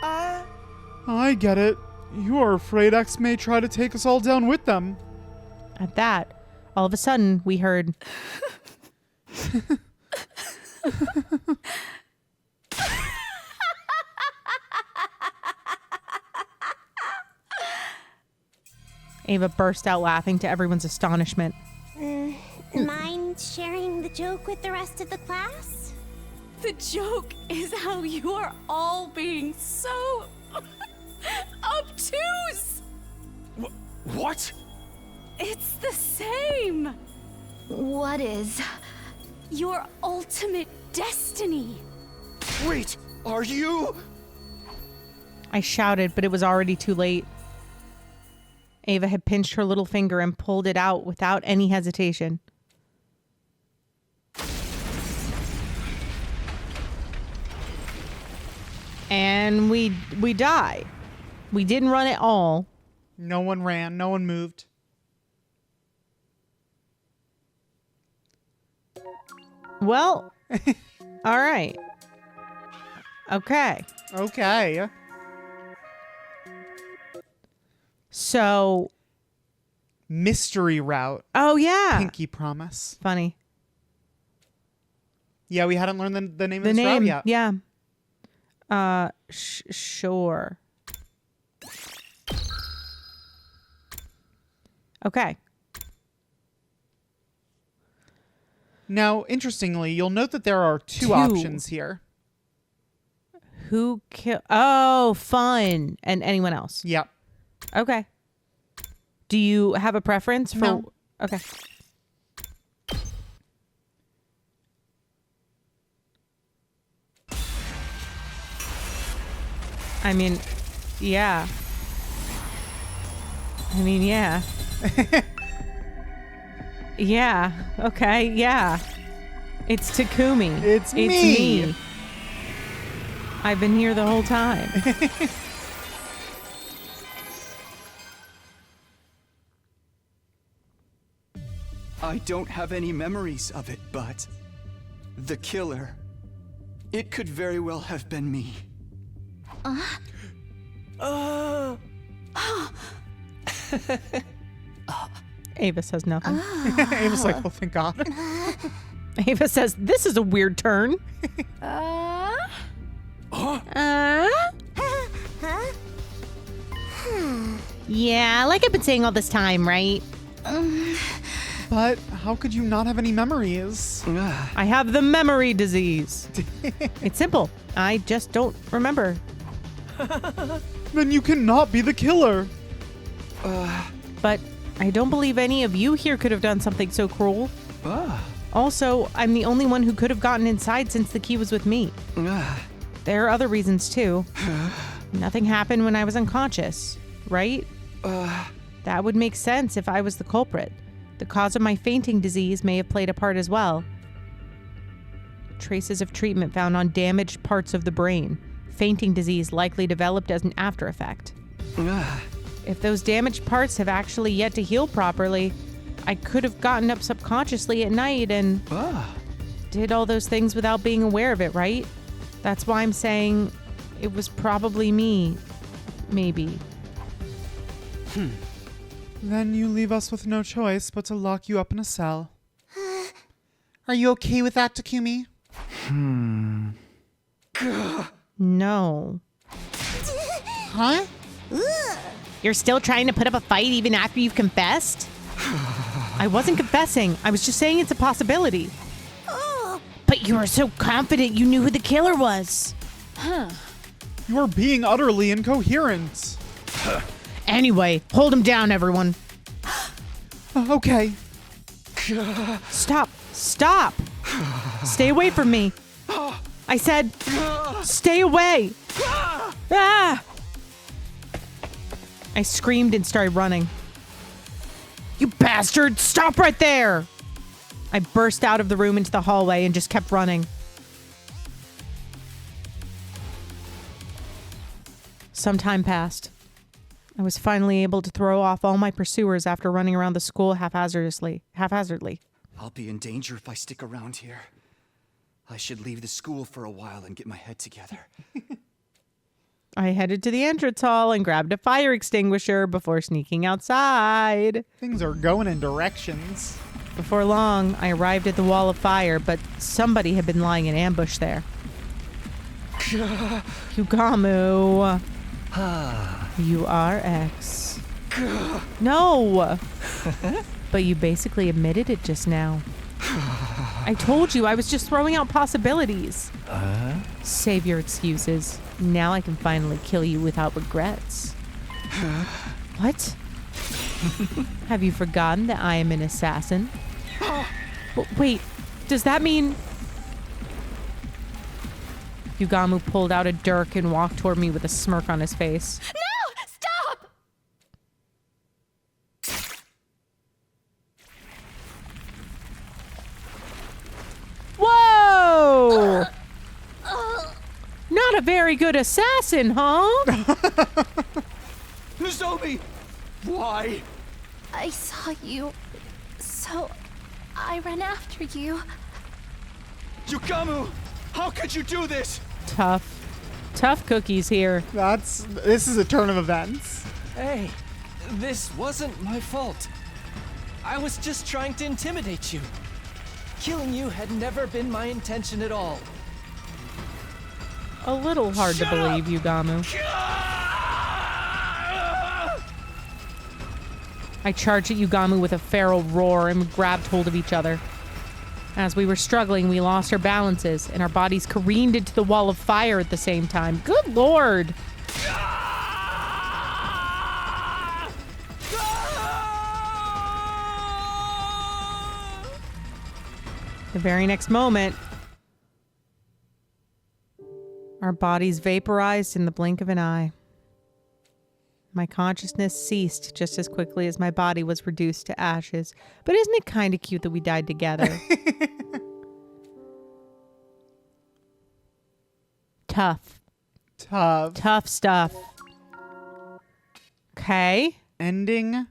I get it. You are afraid X may try to take us all down with them. At that, all of a sudden, we heard... Ava burst out laughing to everyone's astonishment. Mind sharing the joke with the rest of the class? The joke is how you are all being so obtuse. What? It's the same. What is your ultimate destiny? Wait, are you? I shouted, but it was already too late. Ava had pinched her little finger and pulled it out without any hesitation. And we die. We didn't run at all. No one ran. No one moved. Well, all right. Okay. Okay. So, Mystery route. oh yeah. Pinky promise. Funny. Yeah, we hadn't learned the name The of this route name, yet. yeah. Sure. Okay. Now, interestingly, you'll note that there are two options here. Who kill? Oh, fun. And anyone else? Yep. Okay. Do you have a preference for? No. Okay. I mean, yeah. Yeah. Yeah. Okay. Yeah. It's Takumi. It's me. I've been here the whole time. I don't have any memories of it, but the killer, it could very well have been me. Ava says nothing. Ava's like, oh, thank God. Ava says, this is a weird turn. Yeah, like I've been saying all this time, right? But how could you not have any memories? I have the memory disease. It's simple. I just don't remember. Then you cannot be the killer. But I don't believe any of you here could have done something so cruel. Also, I'm the only one who could have gotten inside since the key was with me. There are other reasons too. Nothing happened when I was unconscious, right? That would make sense if I was the culprit. The cause of my fainting disease may have played a part as well. Traces of treatment found on damaged parts of the brain. Fainting disease likely developed as an after effect. If those damaged parts have actually yet to heal properly, I could have gotten up subconsciously at night and did all those things without being aware of it, right? That's why I'm saying it was probably me. Maybe. Then you leave us with no choice but to lock you up in a cell. Are you okay with that, Takumi? No. Huh? You're still trying to put up a fight even after you've confessed? I wasn't confessing. I was just saying it's a possibility. But you were so confident you knew who the killer was. You are being utterly incoherent. Anyway, hold him down, everyone. Okay. Stop. Stop. Stay away from me. I said, stay away. Ah! I screamed and started running. You bastard! Stop right there! I burst out of the room into the hallway and just kept running. Some time passed. I was finally able to throw off all my pursuers after running around the school haphazardly. I'll be in danger if I stick around here. I should leave the school for a while and get my head together. I headed to the entrance hall and grabbed a fire extinguisher before sneaking outside. Things are going in directions. Before long, I arrived at the wall of fire, but somebody had been lying in ambush there. Yugamu. You are X. No! But you basically admitted it just now. I told you I was just throwing out possibilities. Save your excuses. Now I can finally kill you without regrets. What? Have you forgotten that I am an assassin? Wait, does that mean... Yugamu pulled out a dirk and walked toward me with a smirk on his face. No! Stop! Whoa! Not a very good assassin, huh? Nozomi! Why? I saw you, so I ran after you. Yugamu! How could you do this? Tough cookies here. This is a turn of events. Hey, This wasn't my fault. I was just trying to intimidate you. Killing you had never been my intention at all. A little hard to believe, Yugamu. I charged at Yugamu with a feral roar and we grabbed hold of each other. As we were struggling, we lost our balances and our bodies careened into the wall of fire at the same time. Good lord! The very next moment, our bodies vaporized in the blink of an eye. My consciousness ceased just as quickly as my body was reduced to ashes. But isn't it kind of cute that we died together? Tough. Tough stuff. Okay. Ending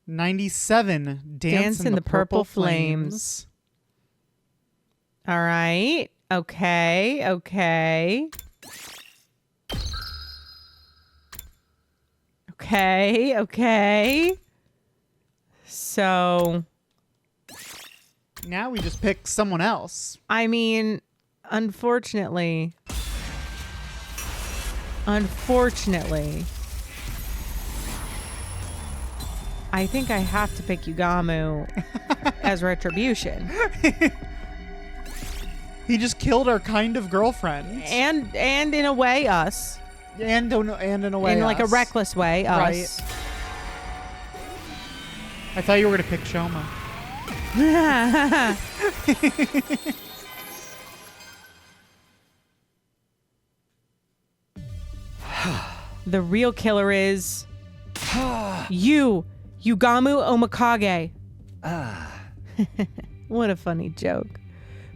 97. Dance in the Purple Flames. All right. Okay. Okay. Okay. Okay. So. Now we just pick someone else. I mean, unfortunately. I think I have to pick Yugamu as retribution. He just killed our kind of girlfriend. And in a way, us. And in a way, in like a us. reckless way, us. Right. I thought you were going to pick Shoma. The real killer is you, Yugamu Omakage. What a funny joke.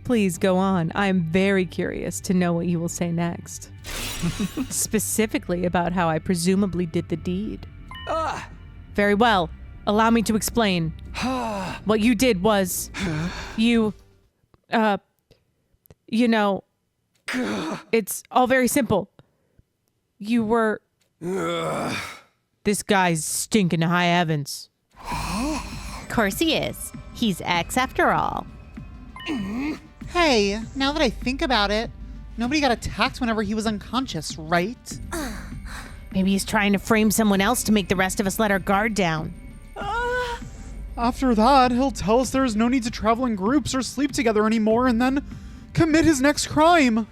Please go on. I am very curious to know what you will say next. Specifically about how I presumably did the deed. Very well. Allow me to explain. What you did was you know, it's all very simple. You were this guy's stinking high heavens. Of course he is. He's X after all. Hey, now that I think about it, nobody got attacked whenever he was unconscious, right? Maybe he's trying to frame someone else to make the rest of us let our guard down. After that, he'll tell us there is no need to travel in groups or sleep together anymore and then commit his next crime.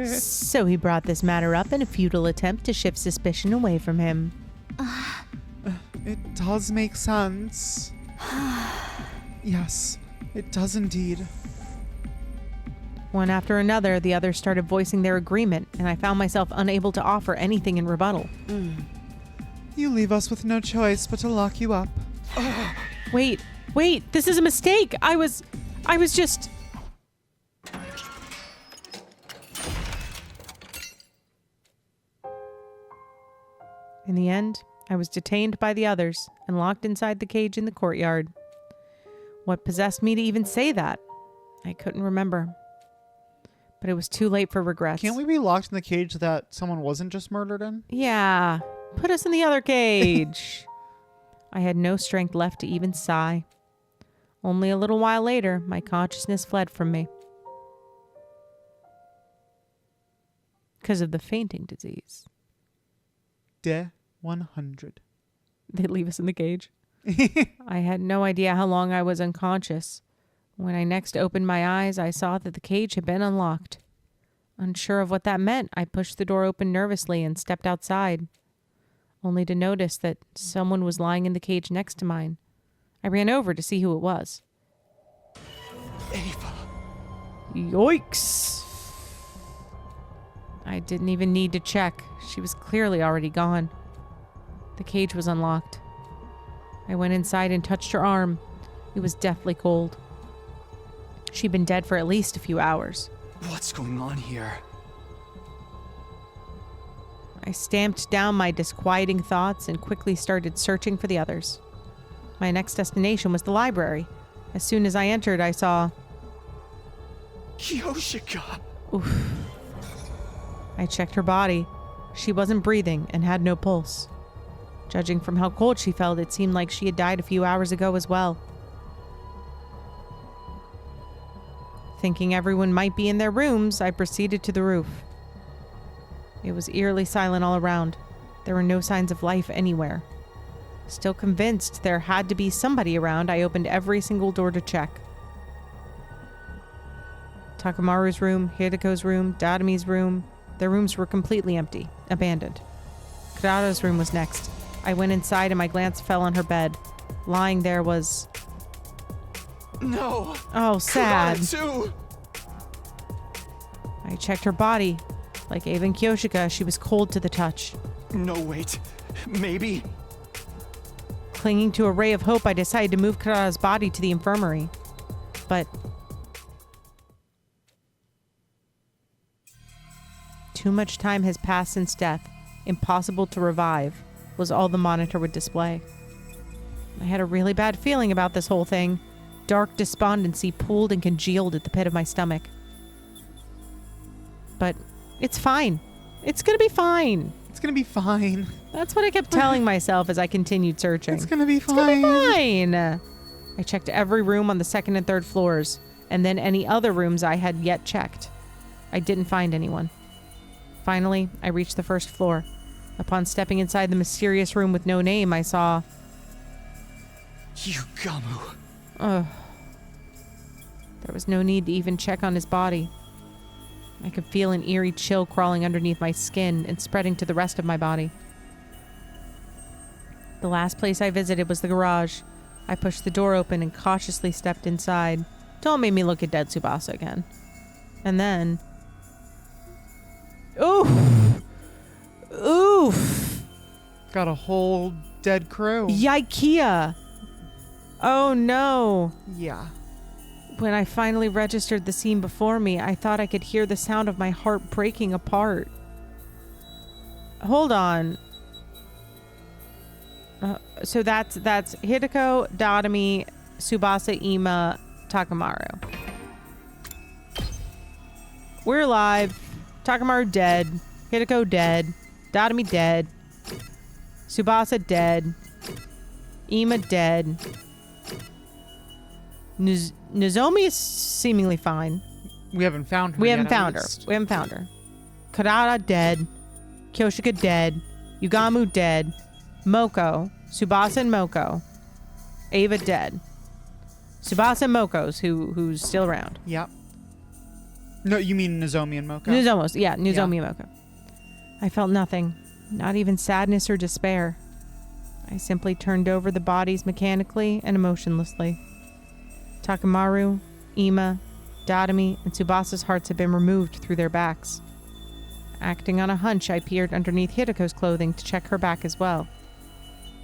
So he brought this matter up in a futile attempt to shift suspicion away from him. It does make sense. Yes, it does indeed. One after another, the others started voicing their agreement, and I found myself unable to offer anything in rebuttal. You leave us with no choice but to lock you up. Wait, this is a mistake. I was just... In the end, I was detained by the others and locked inside the cage in the courtyard. What possessed me to even say that? I couldn't remember. But it was too late for regrets. Can't we be locked in the cage that someone wasn't just murdered in? Yeah, put us in the other cage. I had no strength left to even sigh. Only a little while later, my consciousness fled from me. Because of the fainting disease. De 100. They leave us in the cage. I had no idea how long I was unconscious. When I next opened my eyes, I saw that the cage had been unlocked. Unsure of what that meant, I pushed the door open nervously and stepped outside, only to notice that someone was lying in the cage next to mine. I ran over to see who it was. Ava. Yikes! I didn't even need to check. She was clearly already gone. The cage was unlocked. I went inside and touched her arm. It was deathly cold. She'd been dead for at least a few hours. What's going on here? I stamped down my disquieting thoughts and quickly started searching for the others. My next destination was the library. As soon as I entered, I saw... Yoshika! Oof. I checked her body. She wasn't breathing and had no pulse. Judging from how cold she felt, it seemed like she had died a few hours ago as well. Thinking everyone might be in their rooms, I proceeded to the roof. It was eerily silent all around. There were no signs of life anywhere. Still convinced there had to be somebody around, I opened every single door to check. Takamaru's room, Hidiko's room, Datomi's room. Their rooms were completely empty, abandoned. Kurata's room was next. I went inside and my glance fell on her bed. Lying there was... No! Oh, sad. Kurata too! I checked her body. Like Ava and Kyoshika, she was cold to the touch. No, wait. Maybe? Clinging to a ray of hope, I decided to move Kurata's body to the infirmary. But... too much time has passed since death. Impossible to revive, was all the monitor would display. I had a really bad feeling about this whole thing. Dark despondency pooled and congealed at the pit of my stomach. But it's fine. It's gonna be fine. It's gonna be fine. That's what I kept telling myself as I continued searching. It's gonna be It's gonna be fine. fine. I checked every room on the second and third floors, and then any other rooms I had yet checked. I didn't find anyone. Finally, I reached the first floor. Upon stepping inside the mysterious room with no name, I saw... Yugamu. Ugh. There was no need to even check on his body. I could feel an eerie chill crawling underneath my skin and spreading to the rest of my body. The last place I visited was the garage. I pushed the door open and cautiously stepped inside. Don't make me look at dead Tsubasa again. And then... oof! Oof! Got a whole dead crew. Yikea! Oh no! Yeah. When I finally registered the scene before me, I thought I could hear the sound of my heart breaking apart. Hold on. So that's Hideko, Datomi, Tsubasa, Ima, Takamaru. We're alive. Takamaru dead. Hideko dead. Datomi dead. Tsubasa dead. Ima dead. Nozomi is seemingly fine. We haven't found her. We yet, haven't at found her. least. We haven't found her. Kurata dead. Kyoshika dead. Yugamu dead. Moko. Tsubasa and Moko. Ava dead. Tsubasa and Moko's who's still around. Yep. No, you mean Nozomi and Moko? Nozomi and Moko. I felt nothing. Not even sadness or despair. I simply turned over the bodies mechanically and emotionlessly. Takamaru, Ima, Datomi, and Tsubasa's hearts had been removed through their backs. Acting on a hunch, I peered underneath Hidiko's clothing to check her back as well.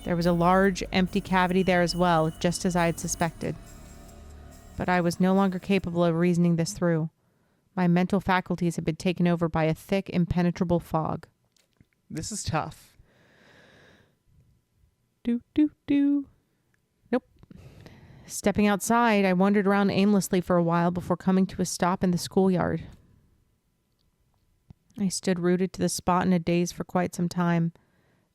There was a large, empty cavity there as well, just as I had suspected. But I was no longer capable of reasoning this through. My mental faculties had been taken over by a thick, impenetrable fog. This is tough. Nope. Stepping outside, I wandered around aimlessly for a while before coming to a stop in the schoolyard. I stood rooted to the spot in a daze for quite some time.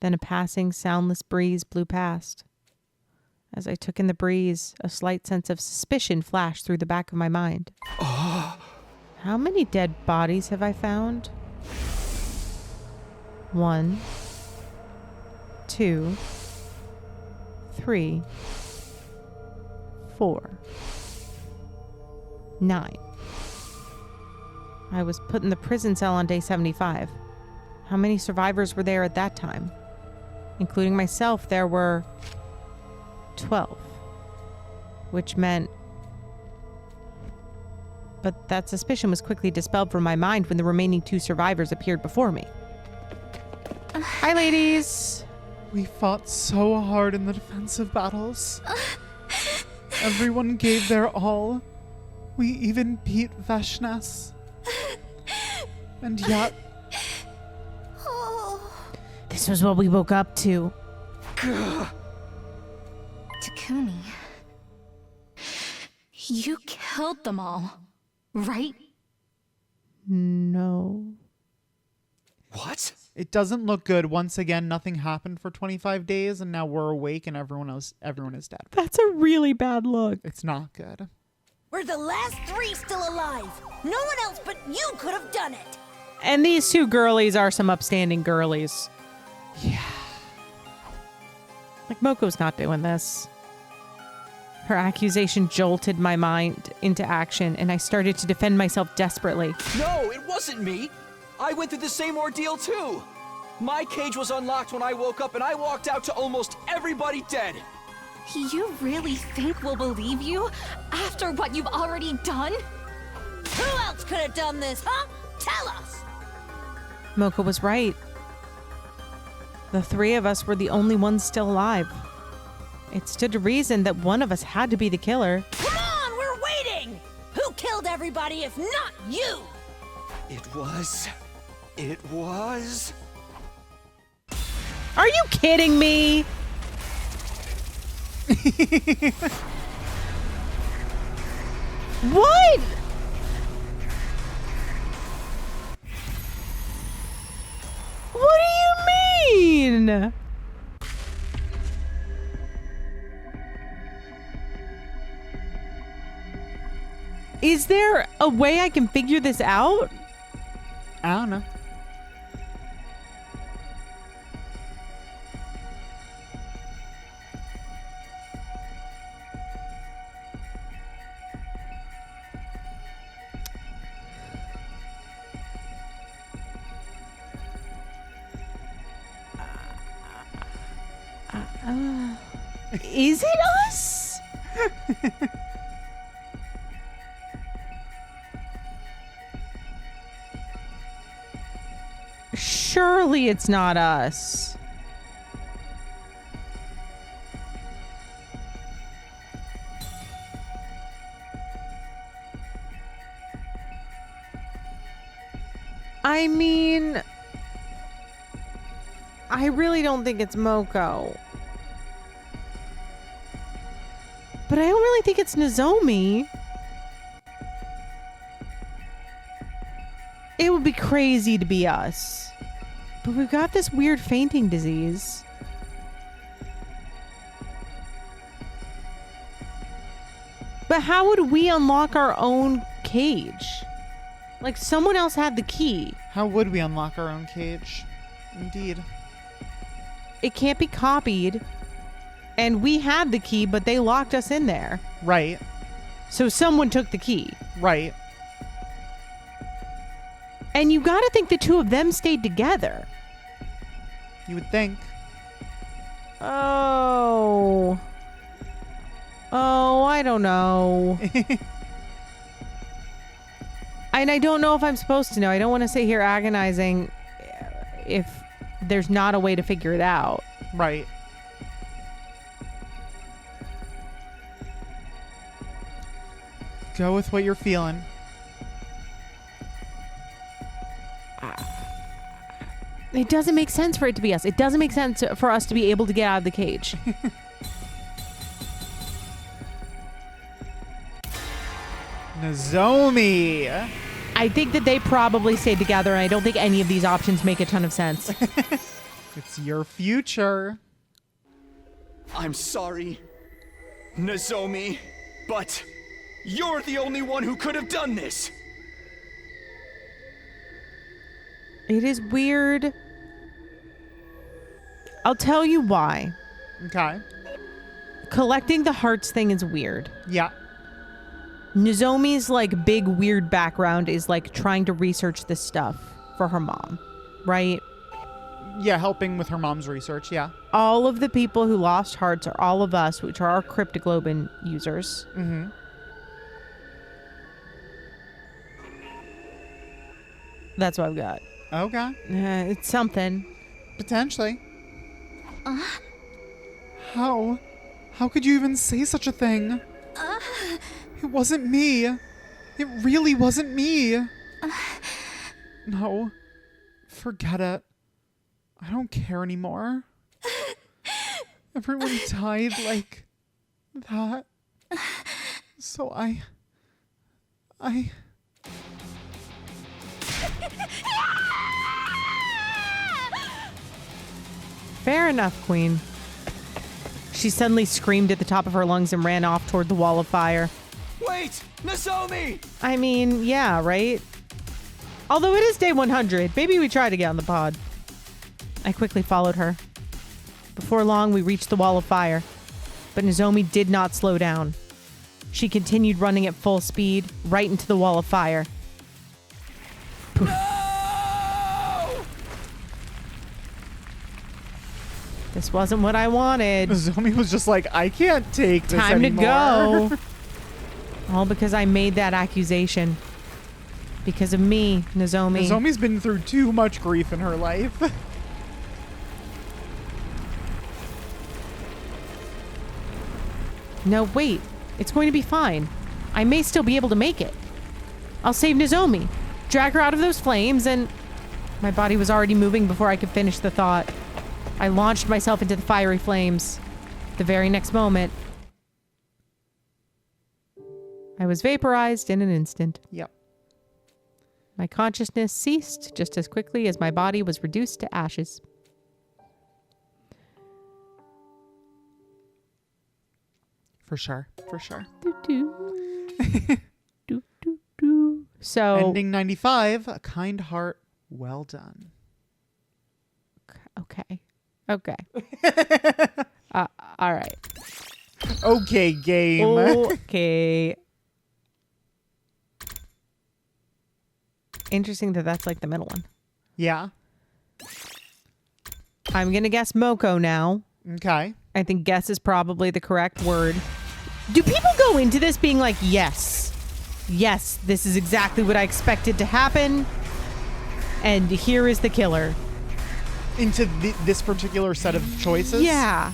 Then a passing, soundless breeze blew past. As I took in the breeze, a slight sense of suspicion flashed through the back of my mind. How many dead bodies have I found? 1, 2, 3, 4, 9. I was put in the prison cell on day 75. How many survivors were there at that time? Including myself, there were 12. Which meant... But that suspicion was quickly dispelled from my mind when the remaining 2 survivors appeared before me. Hi, ladies! We fought so hard in the defensive battles. Everyone gave their all. We even beat Vashnas. And yet... This was what we woke up to. Takumi. You killed them all, right? No. What? It doesn't look good. Once again, nothing happened for 25 days, and now we're awake and everyone is dead. That's a really bad look. It's not good. We're the last 3 still alive. No one else but you could have done it. And these 2 girlies are some upstanding girlies. Yeah. Like, Moko's not doing this. Her accusation jolted my mind into action, and I started to defend myself desperately. No, it wasn't me. I went through the same ordeal too. My cage was unlocked when I woke up and I walked out to almost everybody dead. You really think we'll believe you after what you've already done? Who else could have done this, huh? Tell us! Moko was right. The 3 of us were the only ones still alive. It stood to reason that one of us had to be the killer. Come on, we're waiting! Who killed everybody if not you? It was... Are you kidding me? What? What do you mean? Is there a way I can figure this out? I don't know. Is it us? Surely it's not us. I mean, I really don't think it's Moko. But I don't really think it's Nozomi. It would be crazy to be us. But we've got this weird fainting disease. But how would we unlock our own cage? Like, someone else had the key. How would we unlock our own cage? Indeed. It can't be copied. And we had the key, but they locked us in there. Right. So someone took the key. Right. And you gotta think the 2 of them stayed together. You would think. Oh, I don't know. And I don't know if I'm supposed to know. I don't want to sit here agonizing if there's not a way to figure it out. Right. Go with what you're feeling. It doesn't make sense for it to be us. It doesn't make sense for us to be able to get out of the cage. Nozomi! I think that they probably stayed together, and I don't think any of these options make a ton of sense. It's your future. I'm sorry, Nozomi, but you're the only one who could have done this. It is weird. I'll tell you why. Okay. Collecting the hearts thing is weird. Yeah. Nozomi's like big weird background is like trying to research this stuff for her mom, right? Yeah, helping with her mom's research, yeah. All of the people who lost hearts are all of us, which are our cryptoglobin users. Mm-hmm. That's what I've got. Okay. It's something. Potentially. How could you even say such a thing? It wasn't me. It really wasn't me. No. Forget it. I don't care anymore. Everyone died like that. So I... Fair enough, Queen. She suddenly screamed at the top of her lungs and ran off toward the wall of fire. Wait! Nozomi! I mean, yeah, right? Although it is day 100, maybe we try to get on the pod. I quickly followed her. Before long, we reached the wall of fire. But Nozomi did not slow down. She continued running at full speed, right into the wall of fire. Poof. No! This wasn't what I wanted. Nozomi was just like, I can't take this Time anymore. to go. All because I made that accusation. Because of me, Nozomi. Nozomi's been through too much grief in her life. No, wait. It's going to be fine. I may still be able to make it. I'll save Nozomi. Drag her out of those flames and... My body was already moving before I could finish the thought. I launched myself into the fiery flames. The very next moment, I was vaporized in an instant. Yep. My consciousness ceased just as quickly as my body was reduced to ashes. For sure. For sure. So Ending 95, a kind heart, well done. okay. All right. Okay, game. Okay. Interesting that that's like the middle one. Yeah. I'm gonna guess Moko now. Okay. I think guess is probably the correct word. Do people go into this being like, yes, this is exactly what I expected to happen, and here is the killer? Into this particular set of choices? Yeah.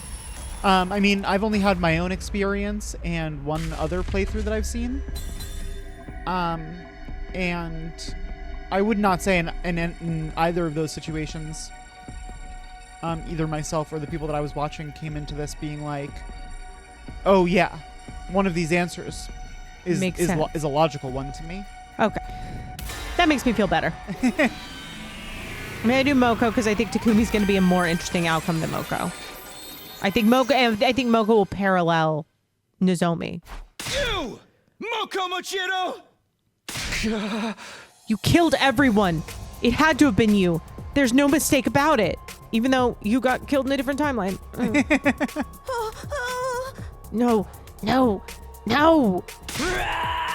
I mean, I've only had my own experience and one other playthrough that I've seen. And I would not say in either of those situations, either myself or the people that I was watching came into this being like, oh yeah, one of these answers is a logical one to me. Okay. That makes me feel better. I'm going to do Moko because I think Takumi's going to be a more interesting outcome than Moko. I think Moko will parallel Nozomi. You! Moko Mochiro! You killed everyone. It had to have been you. There's no mistake about it. Even though you got killed in a different timeline. No. No. No.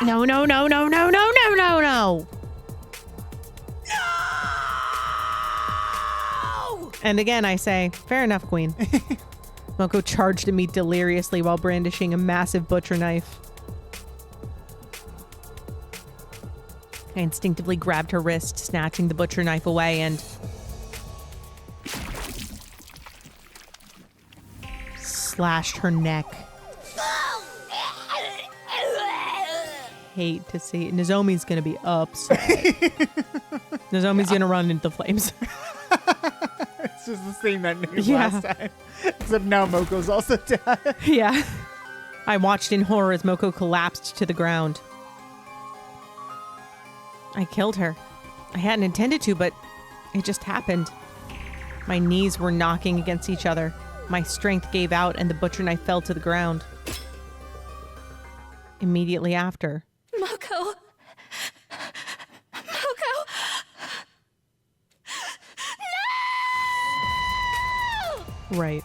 No, no, no, no, no, no, no, no, no. And again, I say, fair enough, Queen. Moko charged at me deliriously while brandishing a massive butcher knife. I instinctively grabbed her wrist, snatching the butcher knife away, and slashed her neck. Hate to see it. Nozomi's gonna be upset. Nozomi's gonna run into the flames. It's just the same that news last time. Except now Moko's also dead. Yeah. I watched in horror as Moko collapsed to the ground. I killed her. I hadn't intended to, but it just happened. My knees were knocking against each other. My strength gave out and the butcher knife fell to the ground. Immediately after. Moko. Moko. No! Right.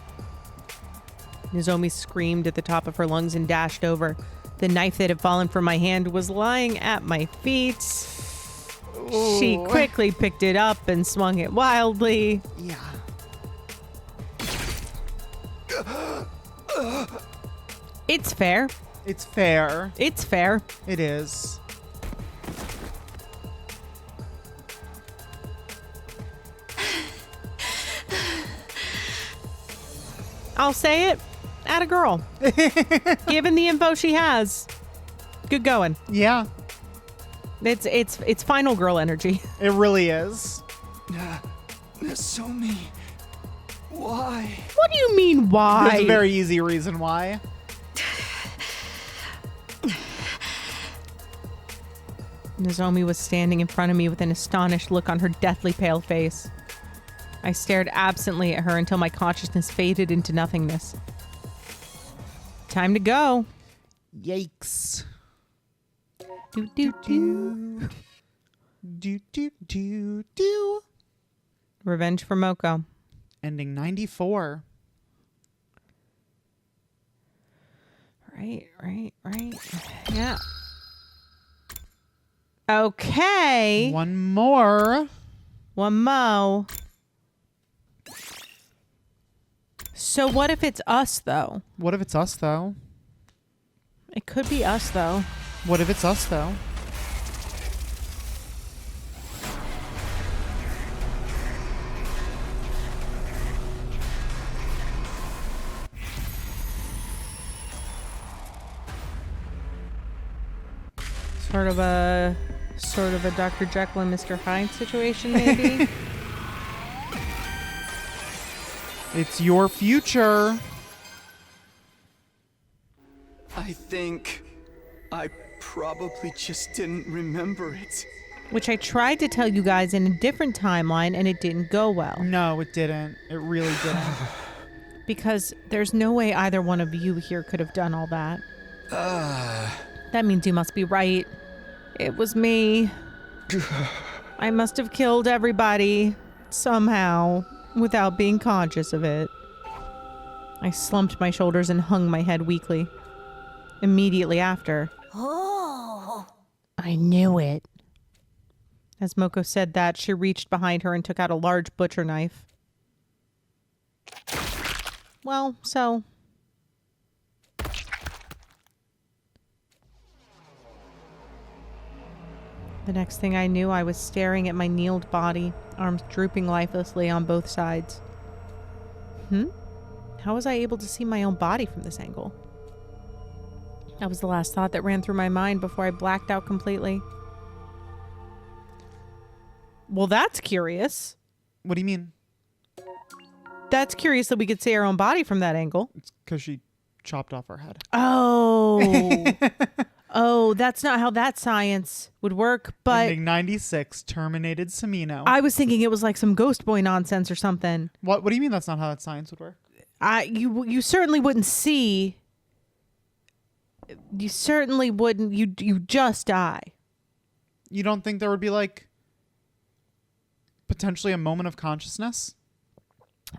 Nozomi screamed at the top of her lungs and dashed over. The knife that had fallen from my hand was lying at my feet. Ooh. She quickly picked it up and swung it wildly. Yeah. It's fair. It's fair. It's fair. It is. I'll say it. Atta girl. Given the info she has. Good going. Yeah. It's final girl energy. It really is. Nozomi, why? What do you mean, why? There's a very easy reason why. Nozomi was standing in front of me with an astonished look on her deathly pale face. I stared absently at her until my consciousness faded into nothingness. Time to go. Yikes. Do, do, do. Do, do, do, do. Revenge for Moko. Ending 94. Right. Yeah. Okay. One more. One mo. So what if it's us, though? What if it's us, though? It could be us, though. What if it's us, though? Sort of a Dr. Jekyll and Mr. Hyde situation, maybe. It's your future. I think I probably just didn't remember it. Which I tried to tell you guys in a different timeline, and it didn't go well. No, it didn't. It really didn't. Because there's no way either one of you here could have done all that. That means you must be right. It was me. I must have killed everybody somehow without being conscious of it. I slumped my shoulders and hung my head weakly. Immediately after, Oh. I knew it. As Moko said that, she reached behind her and took out a large butcher knife. Well, so... The next thing I knew, I was staring at my kneeled body, arms drooping lifelessly on both sides. How was I able to see my own body from this angle? That was the last thought that ran through my mind before I blacked out completely. Well, that's curious. What do you mean? That's curious that we could see our own body from that angle. It's because she chopped off her head. Oh. Oh, that's not how that science would work, but... Ending 96, terminated Sumino. I was thinking it was like some ghost boy nonsense or something. What do you mean that's not how that science would work? You certainly wouldn't see... You certainly wouldn't... You just die. You don't think there would be like... potentially a moment of consciousness?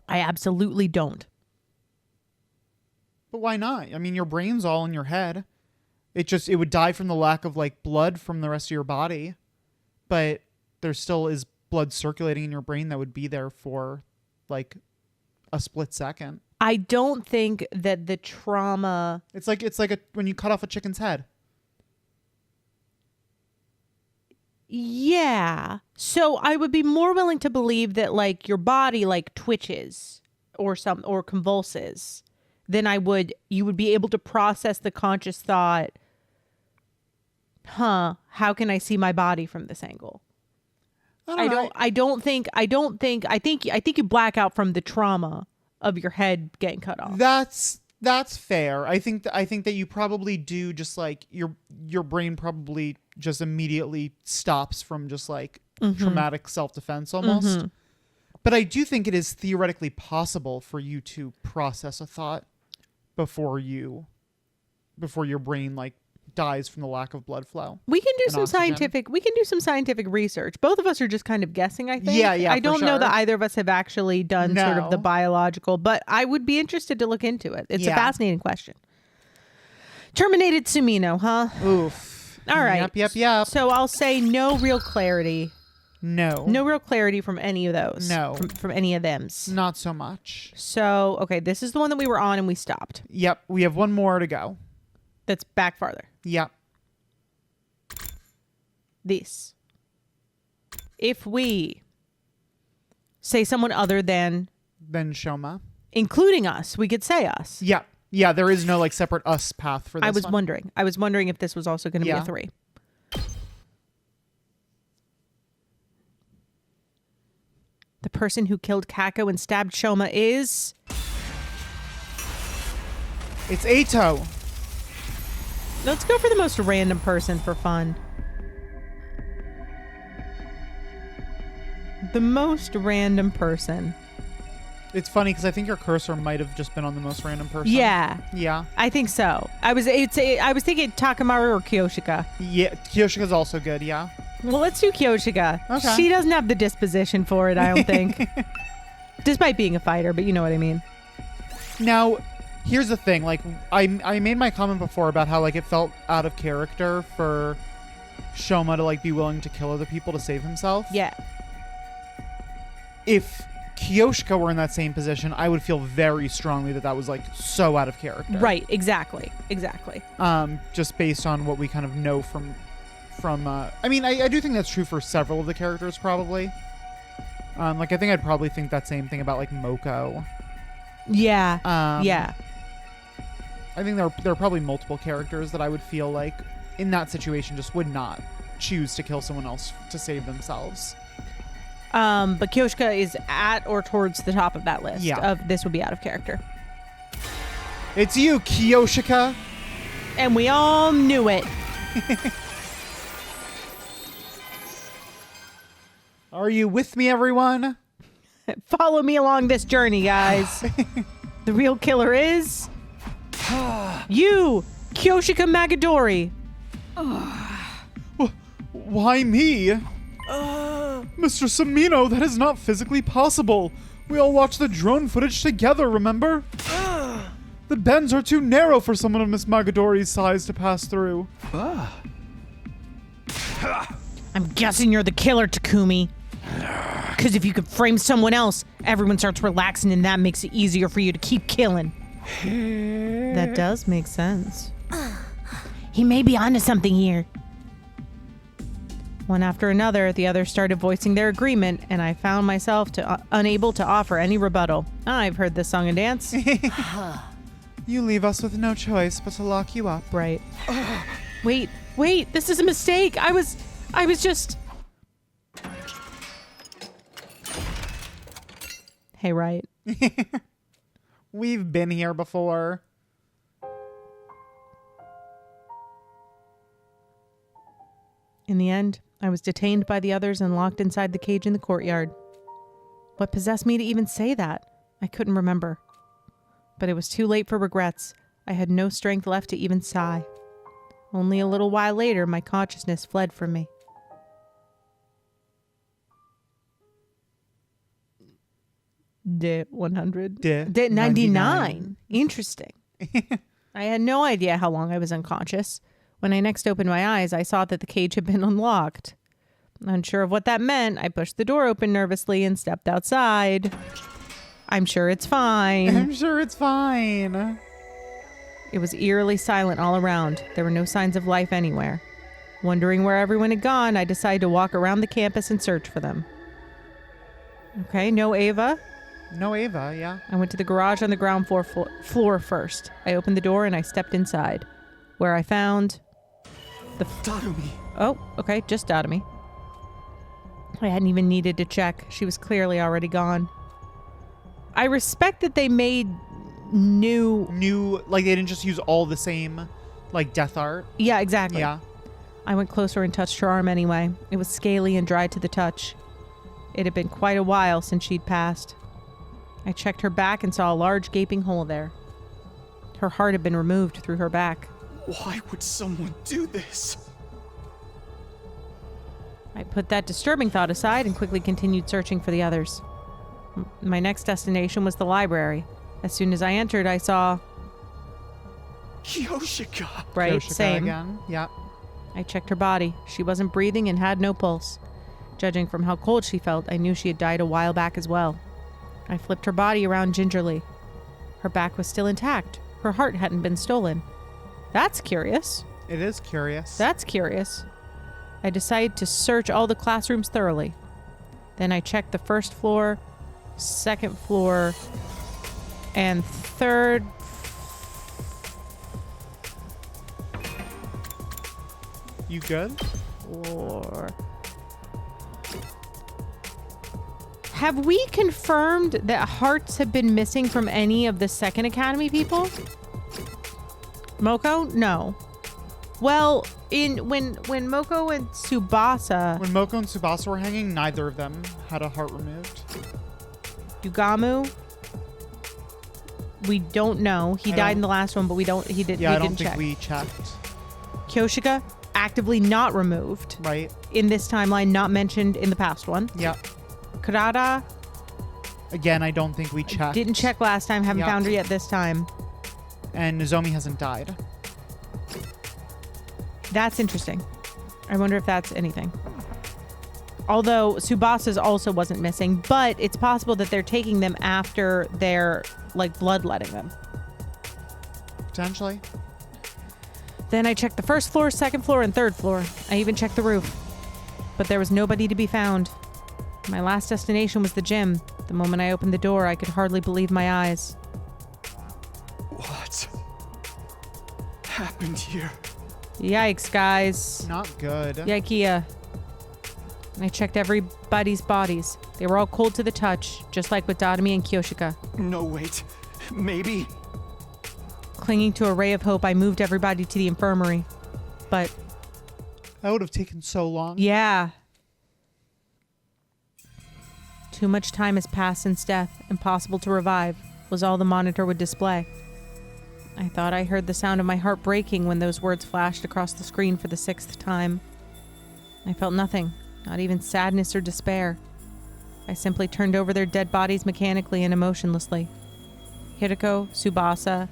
I absolutely don't. But why not? I mean, your brain's all in your head. It would die from the lack of like blood from the rest of your body. But there still is blood circulating in your brain that would be there for like a split second. I don't think that the trauma... It's like when you cut off a chicken's head. Yeah. So I would be more willing to believe that like your body like twitches or convulses than you would be able to process the conscious thought, how can I see my body from this angle? I think you black out from the trauma of your head getting cut off. That's fair. I think that you probably do just like your brain probably just immediately stops from just like traumatic self-defense almost. But I do think it is theoretically possible for you to process a thought before your brain like dies from the lack of blood flow. We can do some scientific research. Both of us are just kind of guessing, I think. Yeah, I don't know sure. that either of us have actually done sort of the biological, but I would be interested to look into it. It's a fascinating question. Terminated Sumino, huh? Oof. All right. Yep. So I'll say no real clarity. No real clarity from any of those. No. From any of them. Not so much. So, okay, this is the one that we were on and we stopped. Yep. We have one more to go. That's back farther. Yep. This. If we say someone other than Shoma, including us, we could say us. Yeah. Yeah, there is no like separate us path for this one. I was wondering if this was also going to be a 3. The person who killed Kako and stabbed Shoma is... It's Ato. Let's go for the most random person for fun. The most random person. It's funny because I think your cursor might have just been on the most random person. Yeah. Yeah. I think so. I was thinking Takamaru or Kyoshika. Yeah, Kyoshika's also good, yeah. Well, let's do Kyoshika. Okay. She doesn't have the disposition for it, I don't think. Despite being a fighter, but you know what I mean. Now, here's the thing. Like, I made my comment before about how, like, it felt out of character for Shoma to, like, be willing to kill other people to save himself. Yeah. If Kyoshika were in that same position, I would feel very strongly that was, like, so out of character. Right, exactly. Just based on what we kind of know from I mean, I do think that's true for several of the characters, probably. Like, I think I'd probably think that same thing about, like, Moko. Yeah. Yeah. I think there are probably multiple characters that I would feel like, in that situation, just would not choose to kill someone else to save themselves. But Kyoshika is at or towards the top of that list. Yeah. Of this would be out of character. It's you, Kyoshika! And we all knew it. Are you with me, everyone? Follow me along this journey, guys. The real killer is... you, Kyoshika Magadori. Why me? Mr. Sumino, that is not physically possible. We all watched the drone footage together, remember? The bends are too narrow for someone of Miss Magadori's size to pass through. I'm guessing you're the killer, Takumi. Because if you could frame someone else, everyone starts relaxing and that makes it easier for you to keep killing. That does make sense. He may be onto something here. One after another, the others started voicing their agreement, and I found myself unable to offer any rebuttal. I've heard this song and dance. You leave us with no choice but to lock you up. Right. Wait, this is a mistake. I was just... Hey, right. We've been here before. In the end, I was detained by the others and locked inside the cage in the courtyard. What possessed me to even say that? I couldn't remember. But it was too late for regrets. I had no strength left to even sigh. Only a little while later, my consciousness fled from me. Day 100? Day 99. Interesting. I had no idea how long I was unconscious. When I next opened my eyes, I saw that the cage had been unlocked. Unsure of what that meant, I pushed the door open nervously and stepped outside. I'm sure it's fine. I'm sure it's fine. It was eerily silent all around. There were no signs of life anywhere. Wondering where everyone had gone, I decided to walk around the campus and search for them. Okay, no Ava. No Ava, yeah. I went to the garage on the ground floor first. I opened the door and I stepped inside, where I found the... Takumi. Oh, okay, just Takumi. I hadn't even needed to check. She was clearly already gone. I respect that they made new, like they didn't just use all the same, like, death art. Yeah, exactly. Yeah. I went closer and touched her arm anyway. It was scaly and dry to the touch. It had been quite a while since she'd passed. I checked her back and saw a large gaping hole there. Her heart had been removed through her back. Why would someone do this? I put that disturbing thought aside and quickly continued searching for the others. My next destination was the library. As soon as I entered, I saw... Kyoshika! Right, Kyoshika same. Again. Yeah. I checked her body. She wasn't breathing and had no pulse. Judging from how cold she felt, I knew she had died a while back as well. I flipped her body around gingerly. Her back was still intact. Her heart hadn't been stolen. That's curious. It is curious. That's curious. I decided to search all the classrooms thoroughly. Then I checked the first floor, second floor, and third. You good? Floor. Have we confirmed that hearts have been missing from any of the second Academy people? Moko? No. Well, when Moko and Tsubasa, When Moko and Tsubasa were hanging, neither of them had a heart removed. Yugamu, we don't know. He I died don't- in the last one, but we don't. He did. Yeah, we I don't didn't think check. we checked. Kyoshika, actively not removed Right? in this timeline, not mentioned in the past one. Yeah. Karada, Again, I don't think we checked. didn't check last time. Haven't Yeah. found her yet this time. And Nozomi hasn't died. That's interesting. I wonder if that's anything. Although Tsubasa's also wasn't missing, but it's possible that they're taking them after they're like bloodletting them. Potentially. Then I checked the first floor, second floor, and third floor. I even checked the roof. But there was nobody to be found. My last destination was the gym. The moment I opened the door, I could hardly believe my eyes. What happened here? Yikes, guys. Not good. Yikea. I checked everybody's bodies. They were all cold to the touch, just like with Dadami and Kyoshika. No, wait. Maybe. Clinging to a ray of hope, I moved everybody to the infirmary. But, That would have taken so long. yeah. Too much time has passed since death, impossible to revive, was all the monitor would display. I thought I heard the sound of my heart breaking when those words flashed across the screen for the 6th time. I felt nothing, not even sadness or despair. I simply turned over their dead bodies mechanically and emotionlessly. Hiriko, Tsubasa,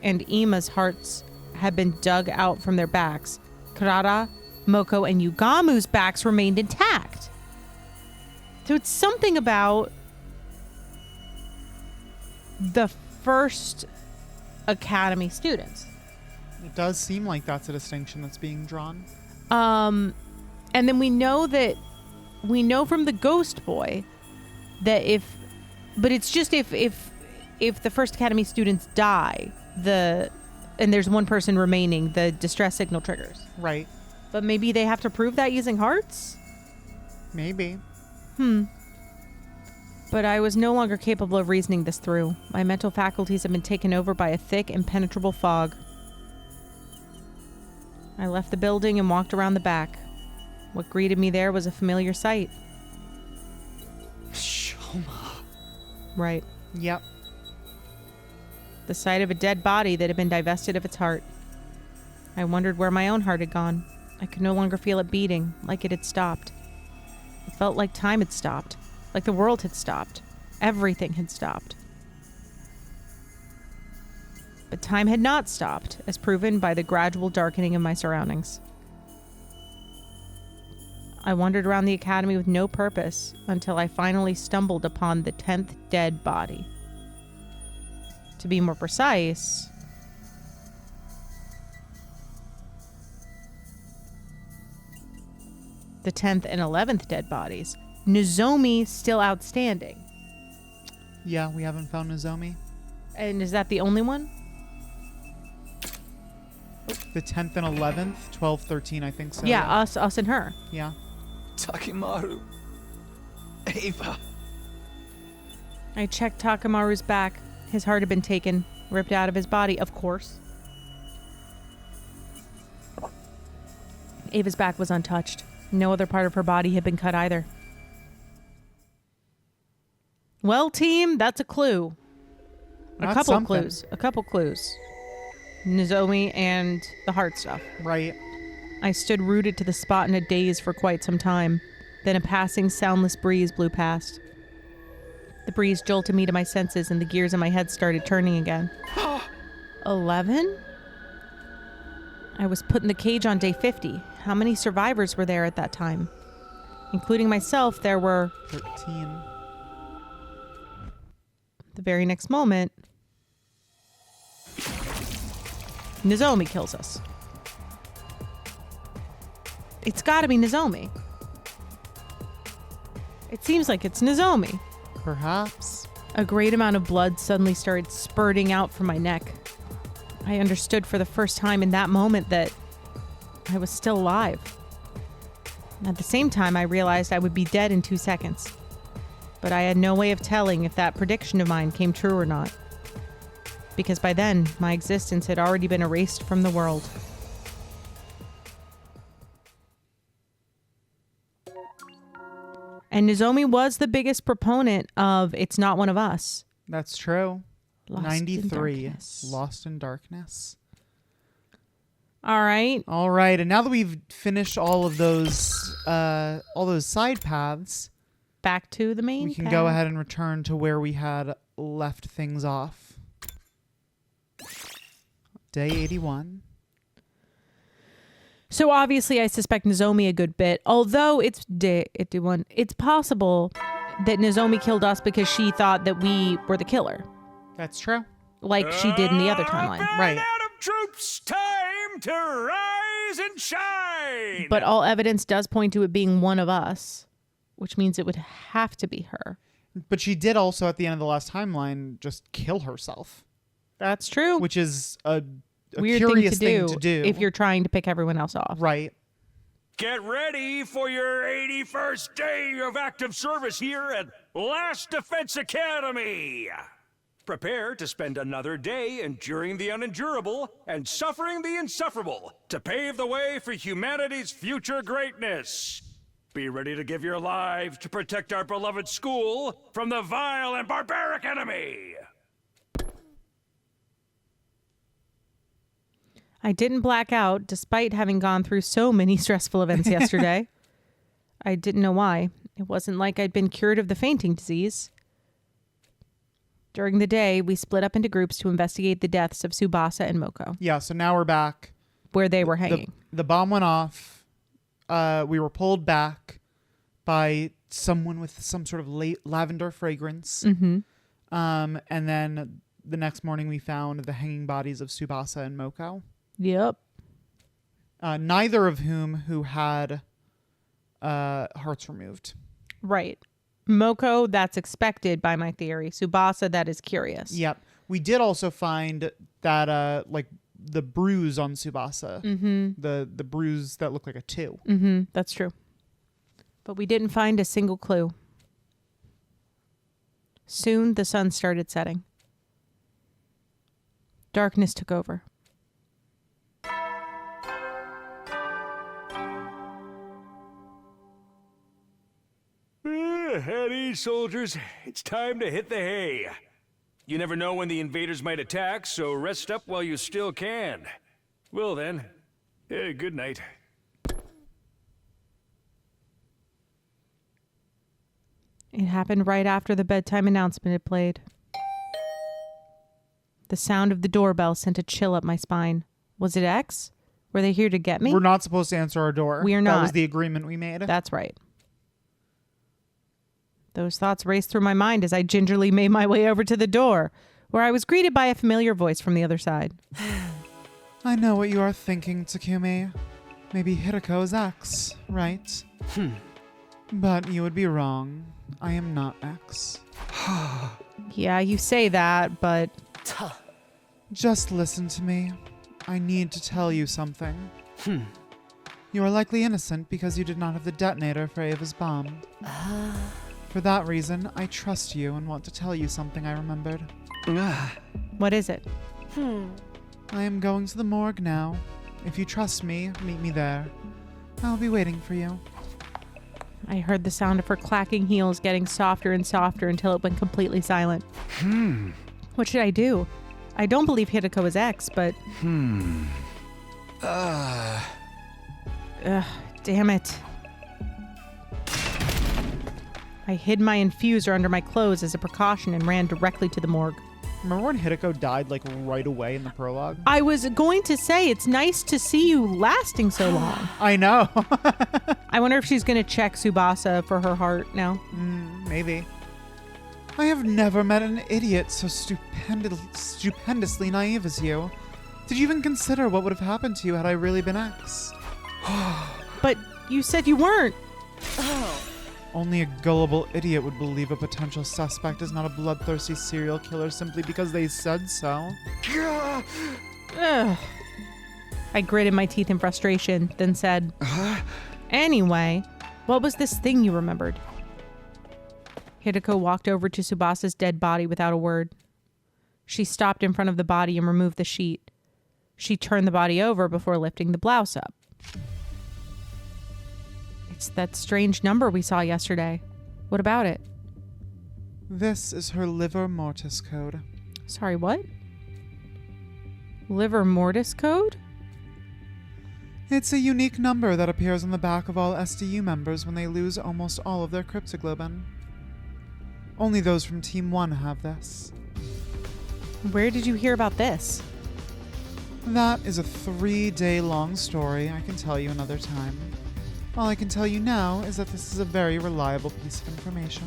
and Ima's hearts had been dug out from their backs. Karada, Moko, and Yugamu's backs remained intact. So it's something about the first Academy students. It does seem like that's a distinction that's being drawn. And then we know from the Ghost Boy that but it's just if the first Academy students die, and there's one person remaining, the distress signal triggers. Right. But maybe they have to prove that using hearts? Maybe. But I was no longer capable of reasoning this through. My mental faculties had been taken over by a thick, impenetrable fog. I left the building and walked around the back. What greeted me there was a familiar sight. Shoma. Right. Yep. The sight of a dead body that had been divested of its heart. I wondered where my own heart had gone. I could no longer feel it beating, like it had stopped. It felt like time had stopped, like the world had stopped. Everything had stopped. But time had not stopped, as proven by the gradual darkening of my surroundings. I wandered around the academy with no purpose until I finally stumbled upon the 10th dead body. To be more precise, the 10th and 11th dead bodies. Nozomi still outstanding. Yeah, we haven't found Nozomi. And is that the only one? The 10th and 11th, 12, 13, I think so. Yeah, us and her. Yeah. Takimaru. Ava. I checked Takamaru's back. His heart had been taken, ripped out of his body, of course. Ava's back was untouched. No other part of her body had been cut either. Well, team, that's a clue. That's a couple something. clues. A couple clues. Nozomi and the heart stuff. Right. I stood rooted to the spot in a daze for quite some time. Then a passing, soundless breeze blew past. The breeze jolted me to my senses and the gears in my head started turning again. 11? I was put in the cage on day 50. How many survivors were there at that time? Including myself, there were... 13. The very next moment, Nozomi kills us. It's gotta be Nozomi. It seems like it's Nozomi. Perhaps. A great amount of blood suddenly started spurting out from my neck. I understood for the first time in that moment that I was still alive. At the same time, I realized I would be dead in 2 seconds. But I had no way of telling if that prediction of mine came true or not. Because by then, my existence had already been erased from the world. And Nozomi was the biggest proponent of it's not one of us. That's true. Lost 93. in darkness. Lost in Darkness. All right. All right, and now that we've finished all those side paths, Back to the main we can path. go ahead and return to where we had left things off. Day 81. So obviously I suspect Nozomi a good bit. Although it's day 81, it's possible that Nozomi killed us because she thought that we were the killer. That's true. Like she did in the other timeline. Right. Adam troops, time to rise and shine. But all evidence does point to it being one of us, which means it would have to be her. But she did also, at the end of the last timeline, just kill herself. That's true. Which is a Weird curious thing to do if you're trying to pick everyone else off. Right. Get ready for your 81st day of active service here at Last Defense Academy. Prepare to spend another day enduring the unendurable and suffering the insufferable to pave the way for humanity's future greatness. Be ready to give your lives to protect our beloved school from the vile and barbaric enemy. I didn't black out despite having gone through so many stressful events yesterday. I didn't know why. It wasn't like I'd been cured of the fainting disease. During the day, we split up into groups to investigate the deaths of Tsubasa and Moko, Yeah, so now we're back. where they were hanging. The bomb went off. We were pulled back by someone with some sort of lavender fragrance. Mm-hmm. And then the next morning we found the hanging bodies of Tsubasa and Moko. Yep. Neither of who had hearts removed. Right. Moko, that's expected by my theory. Tsubasa, that is curious. Yep. We did also find that the bruise on Tsubasa. Mm-hmm. The bruise that looked like a 2. Mm-hmm. That's true. But we didn't find a single clue. Soon the sun started setting. Darkness took over. At ease, soldiers. It's time to hit the hay. You never know when the invaders might attack, so rest up while you still can. Well then, good night. It happened right after the bedtime announcement had played. The sound of the doorbell sent a chill up my spine. Was it X? Were they here to get me? We're not supposed to answer our door. We are That not. was the agreement we made. That's right. Those thoughts raced through my mind as I gingerly made my way over to the door, where I was greeted by a familiar voice from the other side. I know what you are thinking, Takumi. Maybe Hideko's X, right? But you would be wrong. I am not X. Yeah, you say that, but... Just listen to me. I need to tell you something. You are likely innocent because you did not have the detonator for Ava's bomb. For that reason, I trust you and want to tell you something I remembered. What is it? I am going to the morgue now. If you trust me, meet me there. I'll be waiting for you. I heard the sound of her clacking heels getting softer and softer until it went completely silent. What should I do? I don't believe Hideko is X, but... Ugh, damn it. I hid my infuser under my clothes as a precaution and ran directly to the morgue. Remember when Hideko died like right away in the prologue? I was going to say, it's nice to see you lasting so long. I know. I wonder if she's going to check Tsubasa for her heart now. Maybe. I have never met an idiot so stupendously naive as you. Did you even consider what would have happened to you had I really been X? But you said you weren't. Only a gullible idiot would believe a potential suspect is not a bloodthirsty serial killer simply because they said so. Ugh. I gritted my teeth in frustration, then said, Anyway, what was this thing you remembered? Hideko walked over to Tsubasa's dead body without a word. She stopped in front of the body and removed the sheet. She turned the body over before lifting the blouse up. It's that strange number we saw yesterday. What about it? This is her liver mortis code. Sorry, what? Liver mortis code? It's a unique number that appears on the back of all SDU members when they lose almost all of their cryptoglobin. Only those from Team 1 have this. Where did you hear about this? That is a 3-day-long story I can tell you another time. All I can tell you now is that this is a very reliable piece of information.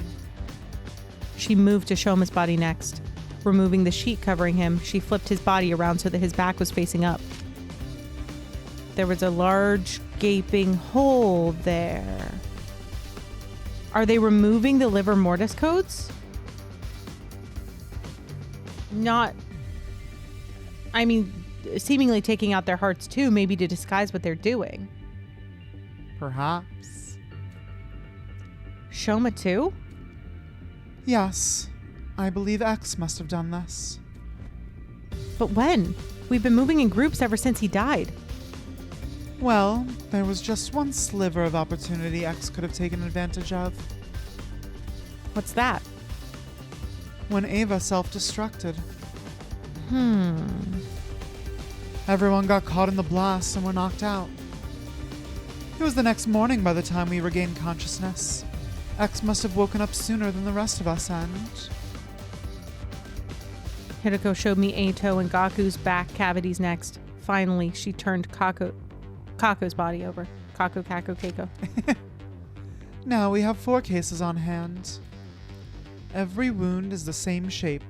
She moved to Shoma's body next. Removing the sheet covering him, she flipped his body around so that his back was facing up. There was a large, gaping hole there. Are they removing the liver mortis codes? Seemingly taking out their hearts too, maybe to disguise what they're doing. Perhaps. Shoma too? Yes. I believe X must have done this. But when? We've been moving in groups ever since he died. Well, there was just one sliver of opportunity X could have taken advantage of. What's that? When Ava self-destructed. Everyone got caught in the blast and were knocked out. It was the next morning by the time we regained consciousness. X must have woken up sooner than the rest of us, and... Hideko showed me Eito and Gaku's back cavities next. Finally, she turned Kako's body over. Kako, Kako, Keiko. Now we have 4 cases on hand. Every wound is the same shape.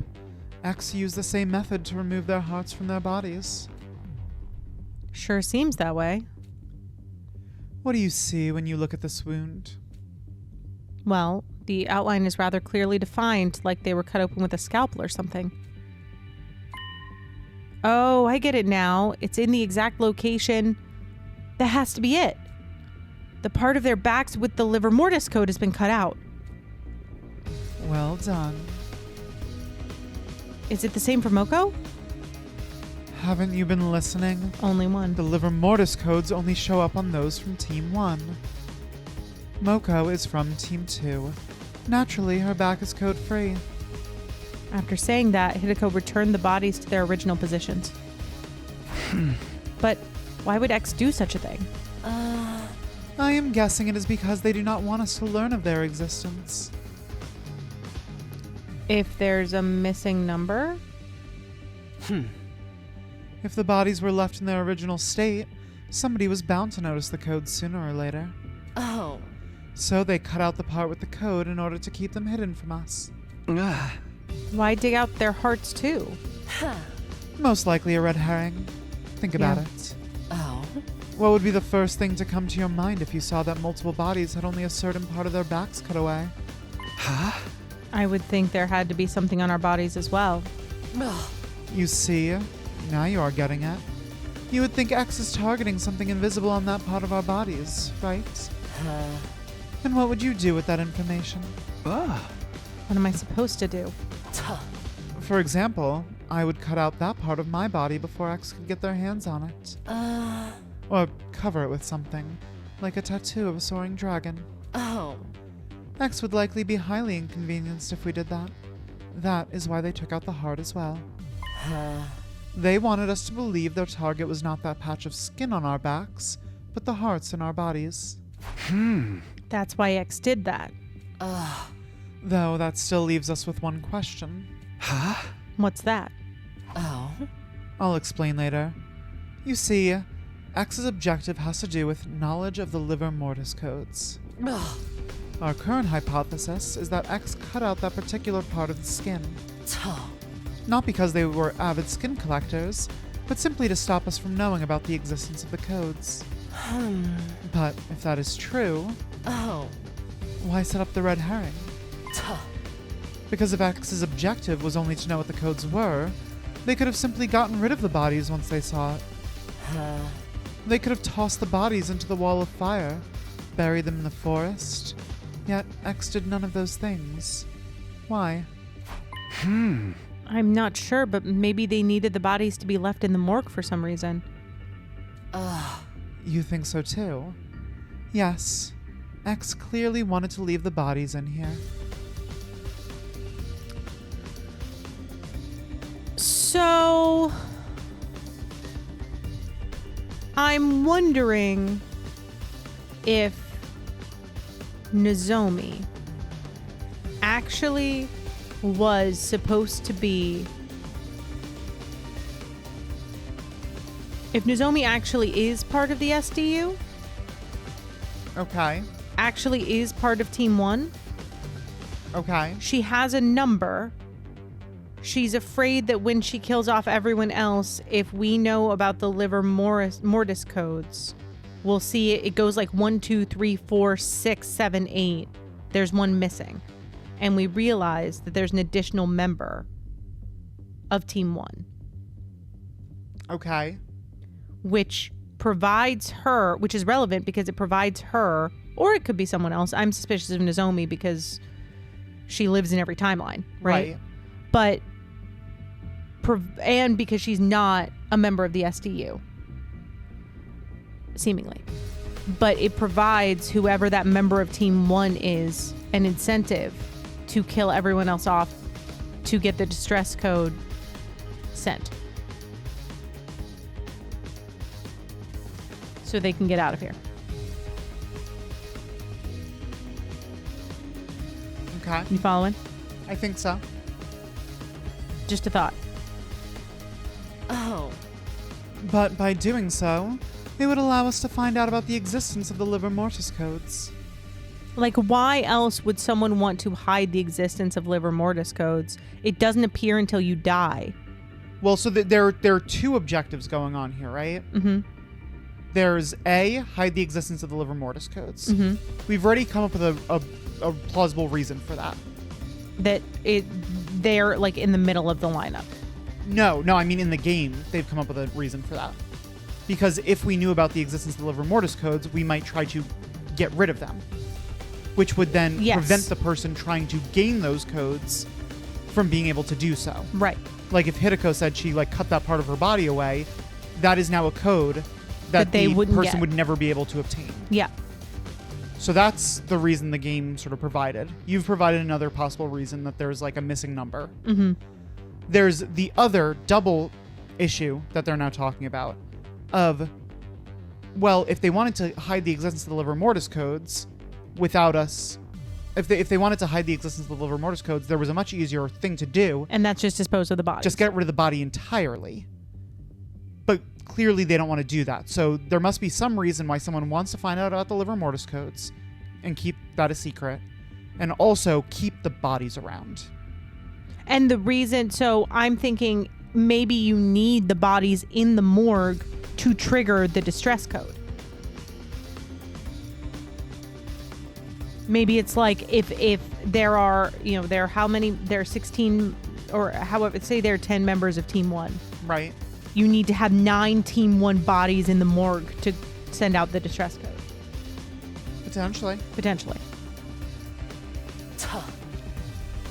X used the same method to remove their hearts from their bodies. Sure seems that way. What do you see when you look at this wound? Well, the outline is rather clearly defined, like they were cut open with a scalpel or something. Oh, I get it now. It's in the exact location. That has to be it. The part of their backs with the liver mortis code has been cut out. Well done. Is it the same for Moko? Haven't you been listening? Only one. The liver mortis codes only show up on those from Team 1. Moko is from Team 2. Naturally, her back is code-free. After saying that, Hideko returned the bodies to their original positions. But why would X do such a thing? I am guessing it is because they do not want us to learn of their existence. If there's a missing number? If the bodies were left in their original state, somebody was bound to notice the code sooner or later. Oh. So they cut out the part with the code in order to keep them hidden from us. Why dig out their hearts too? Most likely a red herring. Think about it. Oh. What would be the first thing to come to your mind if you saw that multiple bodies had only a certain part of their backs cut away? I would think there had to be something on our bodies as well. You see, now you are getting it. You would think X is targeting something invisible on that part of our bodies, right? And what would you do with that information? What am I supposed to do? For example, I would cut out that part of my body before X could get their hands on it. Or cover it with something, like a tattoo of a soaring dragon. Oh. X would likely be highly inconvenienced if we did that. That is why they took out the heart as well. They wanted us to believe their target was not that patch of skin on our backs, but the hearts in our bodies. That's why X did that. Though that still leaves us with one question. What's that? Oh. I'll explain later. You see, X's objective has to do with knowledge of the liver mortis codes. Our current hypothesis is that X cut out that particular part of the skin. Not because they were avid skin collectors, but simply to stop us from knowing about the existence of the codes. But if that is true, why set up the red herring? Because if X's objective was only to know what the codes were, they could have simply gotten rid of the bodies once they saw it. They could have tossed the bodies into the wall of fire, buried them in the forest, yet X did none of those things. Why? I'm not sure, but maybe they needed the bodies to be left in the morgue for some reason. You think so too? Yes. X clearly wanted to leave the bodies in here. So, I'm wondering if Nozomi actually was supposed to be... If Nozomi actually is part of the SDU, Okay. actually is part of Team 1, Okay. she has a number. She's afraid that when she kills off everyone else, if we know about the liver mortis codes, we'll see it goes like 1, 2, 3, 4, 6, 7, 8. There's one missing. And we realize that there's an additional member of Team 1. Okay. Which provides her, which is relevant because it provides her, or it could be someone else. I'm suspicious of Nozomi because she lives in every timeline, right? But, and because she's not a member of the SDU, seemingly. But it provides whoever that member of Team 1 is an incentive to kill everyone else off to get the distress code sent. So they can get out of here. Okay. You following? I think so. Just a thought. Oh. But by doing so, it would allow us to find out about the existence of the liver mortis codes. Like, why else would someone want to hide the existence of liver mortis codes? It doesn't appear until you die. Well, so there are two objectives going on here, right? Mm-hmm. There's A, hide the existence of the liver mortis codes. Mm-hmm. We've already come up with a plausible reason for that. That they're like in the middle of the lineup. No, I mean in the game, they've come up with a reason for that. Because if we knew about the existence of the liver mortis codes, we might try to get rid of them. Which would then prevent the person trying to gain those codes from being able to do so. Right. Like if Hideko said she cut that part of her body away, that is now a code that they the wouldn't person get. would never be able to obtain. Yeah. So that's the reason the game sort of provided. You've provided another possible reason that there's a missing number. Mm-hmm. There's the other double issue that they're now talking about of, well, if they wanted to hide the existence of the liver mortis codes without us, if they wanted to hide the existence of the liver mortis codes, there was a much easier thing to do. And that's just dispose of the body. Just get rid of the body entirely. But clearly they don't want to do that. So there must be some reason why someone wants to find out about the liver mortis codes and keep that a secret. And also keep the bodies around. And the reason, so I'm thinking maybe you need the bodies in the morgue to trigger the distress code. Maybe it's like if there are, there are how many, there are 16 or however, say there are 10 members of Team 1. Right. You need to have 9 Team 1 bodies in the morgue to send out the distress code. Potentially.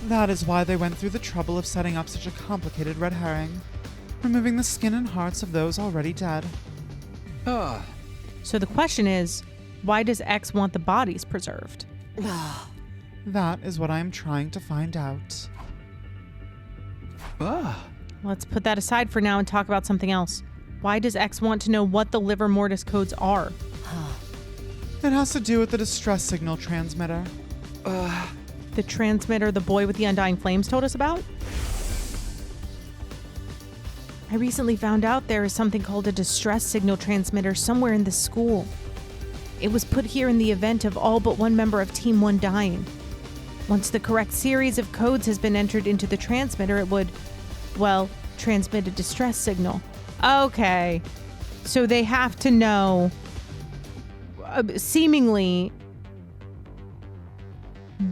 That is why they went through the trouble of setting up such a complicated red herring, removing the skin and hearts of those already dead. So the question is, why does X want the bodies preserved? That is what I am trying to find out. Let's put that aside for now and talk about something else. Why does X want to know what the liver mortis codes are? It has to do with the distress signal transmitter. The transmitter the boy with the undying flames told us about? I recently found out there is something called a distress signal transmitter somewhere in the school. It was put here in the event of all but one member of Team 1 dying. Once the correct series of codes has been entered into the transmitter, it would, transmit a distress signal. Okay. So they have to know, seemingly,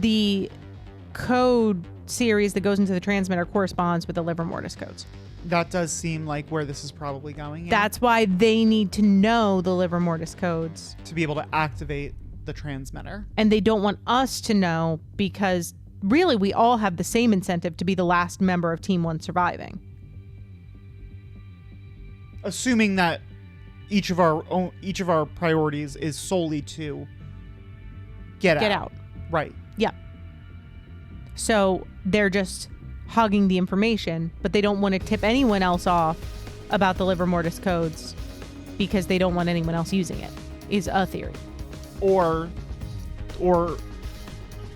the code series that goes into the transmitter corresponds with the liver mortis codes. That does seem like where this is probably going. Yeah. That's why they need to know the liver mortis codes. To be able to activate the transmitter. And they don't want us to know because really we all have the same incentive to be the last member of Team 1 surviving. Assuming that each of our priorities is solely to get get out. out. Right. Yeah. So they're just hogging the information, but they don't want to tip anyone else off about the livor mortis codes because they don't want anyone else using it, is a theory. Or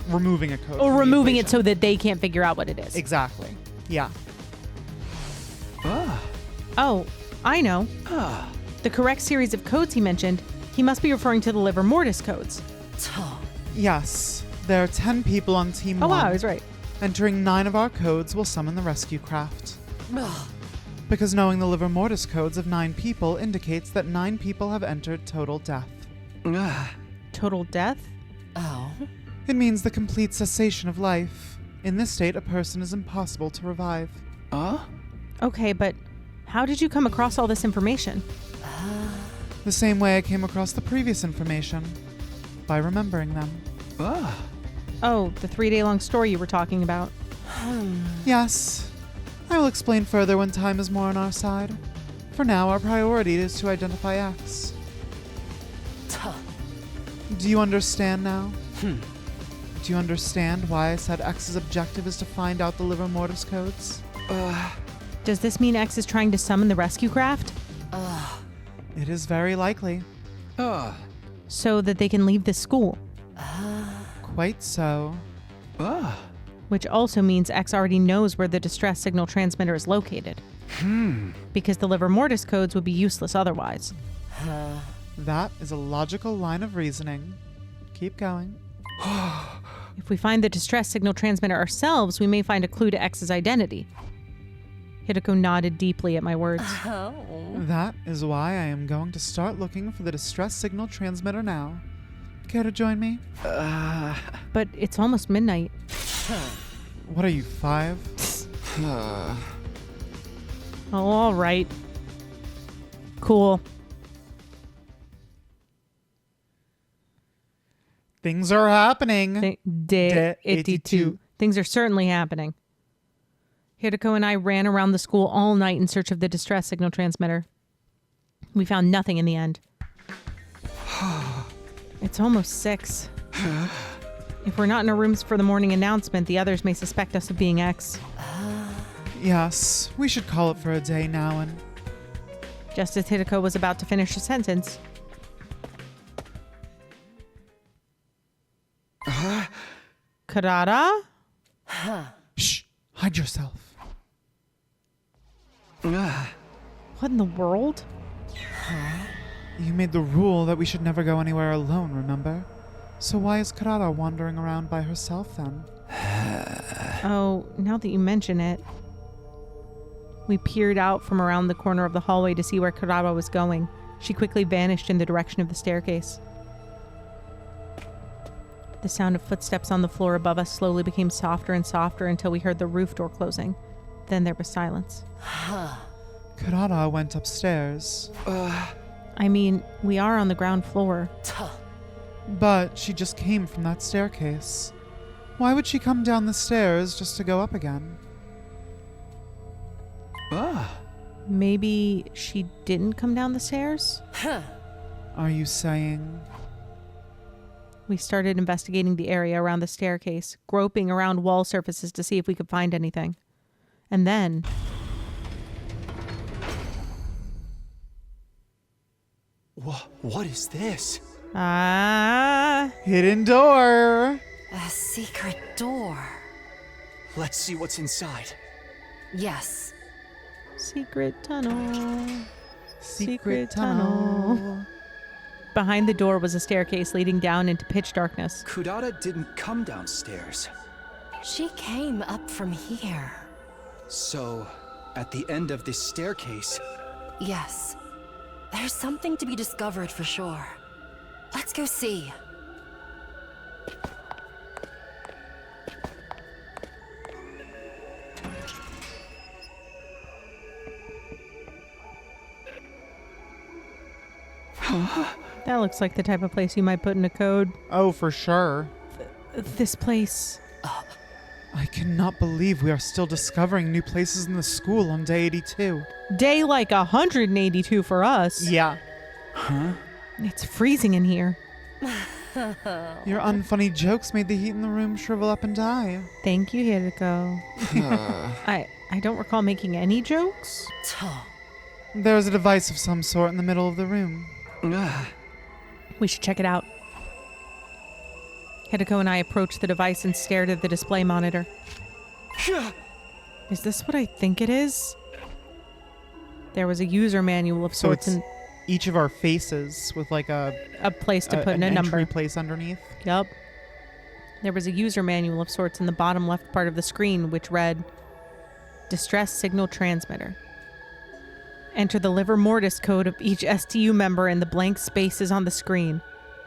removing a code. Or from the removing it equation. so that they can't figure out what it is. Exactly. Yeah. Oh, I know. The correct series of codes he mentioned, he must be referring to the livor mortis codes. Yes. There are 10 people on Team Oh, 1. wow, I was right. Entering 9 of our codes will summon the rescue craft. Because knowing the livor mortis codes of 9 people indicates that 9 people have entered total death. Total death? It means the complete cessation of life. In this state, a person is impossible to revive. Okay, but how did you come across all this information? The same way I came across the previous information. By remembering them. Oh, the 3-day-long story you were talking about. Yes. I will explain further when time is more on our side. For now, our priority is to identify X. Do you understand now? Do you understand why I said X's objective is to find out the livor mortis codes? Does this mean X is trying to summon the rescue craft? It is very likely. So that they can leave the school? Quite so. Which also means X already knows where the distress signal transmitter is located. Because the livor mortis codes would be useless otherwise. That is a logical line of reasoning. Keep going. If we find the distress signal transmitter ourselves, we may find a clue to X's identity. Hideko nodded deeply at my words. That is why I am going to start looking for the distress signal transmitter now. Care to join me? But it's almost midnight. What are you, 5? Oh, all right. Cool. Things are happening. Day 82. Things are certainly happening. Hideko and I ran around the school all night in search of the distress signal transmitter. We found nothing in the end. It's almost 6. If we're not in our rooms for the morning announcement, the others may suspect us of being X. Yes, we should call it for a day now and... Just as Hideko was about to finish a sentence. Karada? Shh! Hide yourself. What in the world? You made the rule that we should never go anywhere alone, remember? So why is Karada wandering around by herself then? Oh, now that you mention it. We peered out from around the corner of the hallway to see where Karada was going. She quickly vanished in the direction of the staircase. The sound of footsteps on the floor above us slowly became softer and softer until we heard the roof door closing. Then there was silence. Karada went upstairs. I mean, we are on the ground floor. But she just came from that staircase. Why would she come down the stairs just to go up again? Maybe she didn't come down the stairs? Are you saying... We started investigating the area around the staircase, groping around wall surfaces to see if we could find anything. And then... What is this? Hidden door! A secret door. Let's see what's inside. Yes. Secret tunnel. Secret tunnel. Behind the door was a staircase leading down into pitch darkness. Kudada didn't come downstairs. She came up from here. So, at the end of this staircase... Yes. There's something to be discovered for sure. Let's go see. That looks like the type of place you might put in a code. Oh, for sure. This place... I cannot believe we are still discovering new places in the school on day 82. Day like 182 for us. Yeah. It's freezing in here. Your unfunny jokes made the heat in the room shrivel up and die. Thank you, Hideko. I don't recall making any jokes. There was a device of some sort in the middle of the room. We should check it out. Hideko and I approached the device and stared at the display monitor. Is this what I think it is? There was a user manual of sorts and each of our faces with like a place to put in a number. Entry place underneath. Yup. There was a user manual of sorts in the bottom left part of the screen, which read, Distress Signal Transmitter. Enter the liver mortis code of each STU member in the blank spaces on the screen.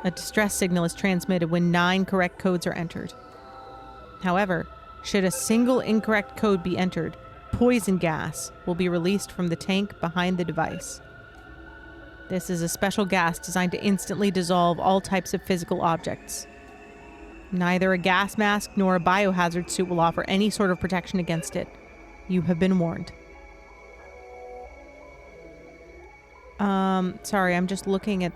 A distress signal is transmitted when 9 correct codes are entered. However, should a single incorrect code be entered, poison gas will be released from the tank behind the device. This is a special gas designed to instantly dissolve all types of physical objects. Neither a gas mask nor a biohazard suit will offer any sort of protection against it. You have been warned. Sorry, I'm just looking at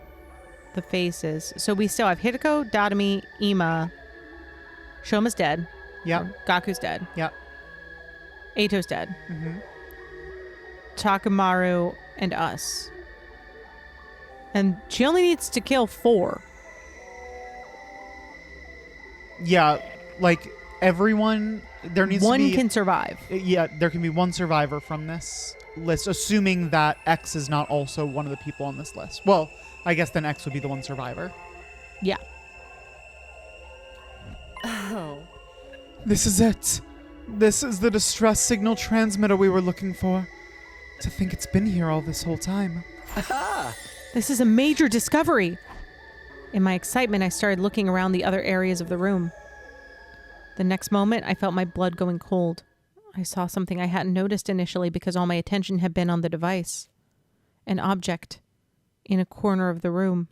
the faces. So we still have Hideko, Dadami, Ima. Shoma's dead. Yep. Gaku's dead. Yep. Eito's dead. Mm-hmm. Takamaru and us. And she only needs to kill 4. Yeah, like everyone, there needs one to be... can survive. Yeah, there can be one survivor from this list, assuming that X is not also one of the people on this list. Well, I guess then X would be the one survivor. Yeah. Oh. This is it. This is the distress signal transmitter we were looking for. To think it's been here all this whole time. This is a major discovery. In my excitement, I started looking around the other areas of the room. The next moment, I felt my blood going cold. I saw something I hadn't noticed initially because all my attention had been on the device. An object in a corner of the room.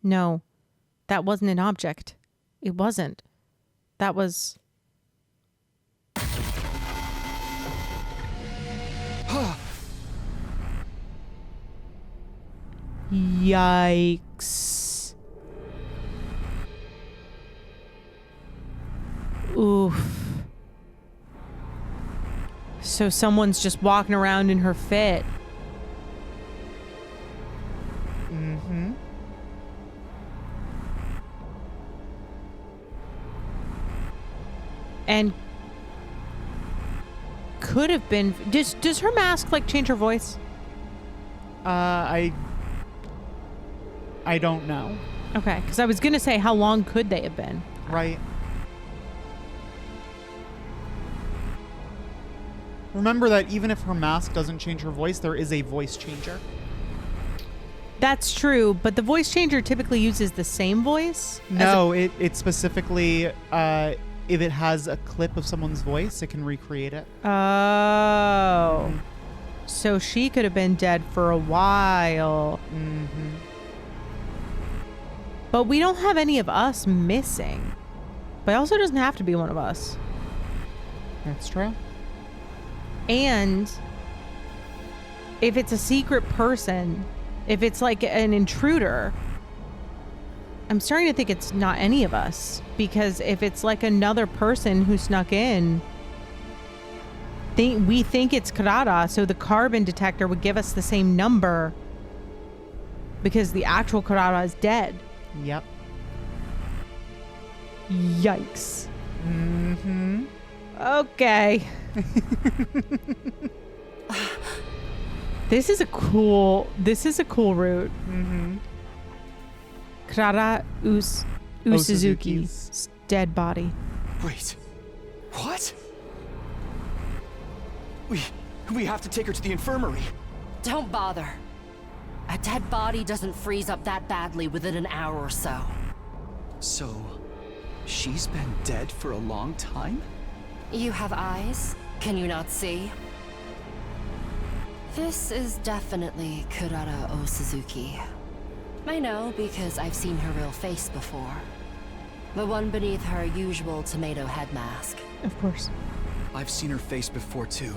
No, that wasn't an object. It wasn't. That was... Yikes. Oof. So someone's just walking around in her fit. Mm-hmm. And could have been... Does her mask, like, change her voice? I don't know. Okay, because I was going to say, how long could they have been? Right. Remember that even if her mask doesn't change her voice, there is a voice changer. That's true, but the voice changer typically uses the same voice? No, it specifically, if it has a clip of someone's voice, it can recreate it. Oh. So she could have been dead for a while. Mm-hmm. But we don't have any of us missing. But it also doesn't have to be one of us. That's true. And if it's a secret person, if it's like an intruder, I'm starting to think it's not any of us. Because if it's like another person who snuck in, we think it's Karada, so the carbon detector would give us the same number because the actual Karada is dead. Yep. Yikes. Mm-hmm. Okay. This is a cool route. Mm-hmm. Karada Usuzuki's dead body. Wait. What? We have to take her to the infirmary. Don't bother. A dead body doesn't freeze up that badly within an hour or so. So, she's been dead for a long time? You have eyes? Can you not see? This is definitely Kurara Osuzuki. I know because I've seen her real face before. The one beneath her usual tomato head mask. Of course. I've seen her face before too.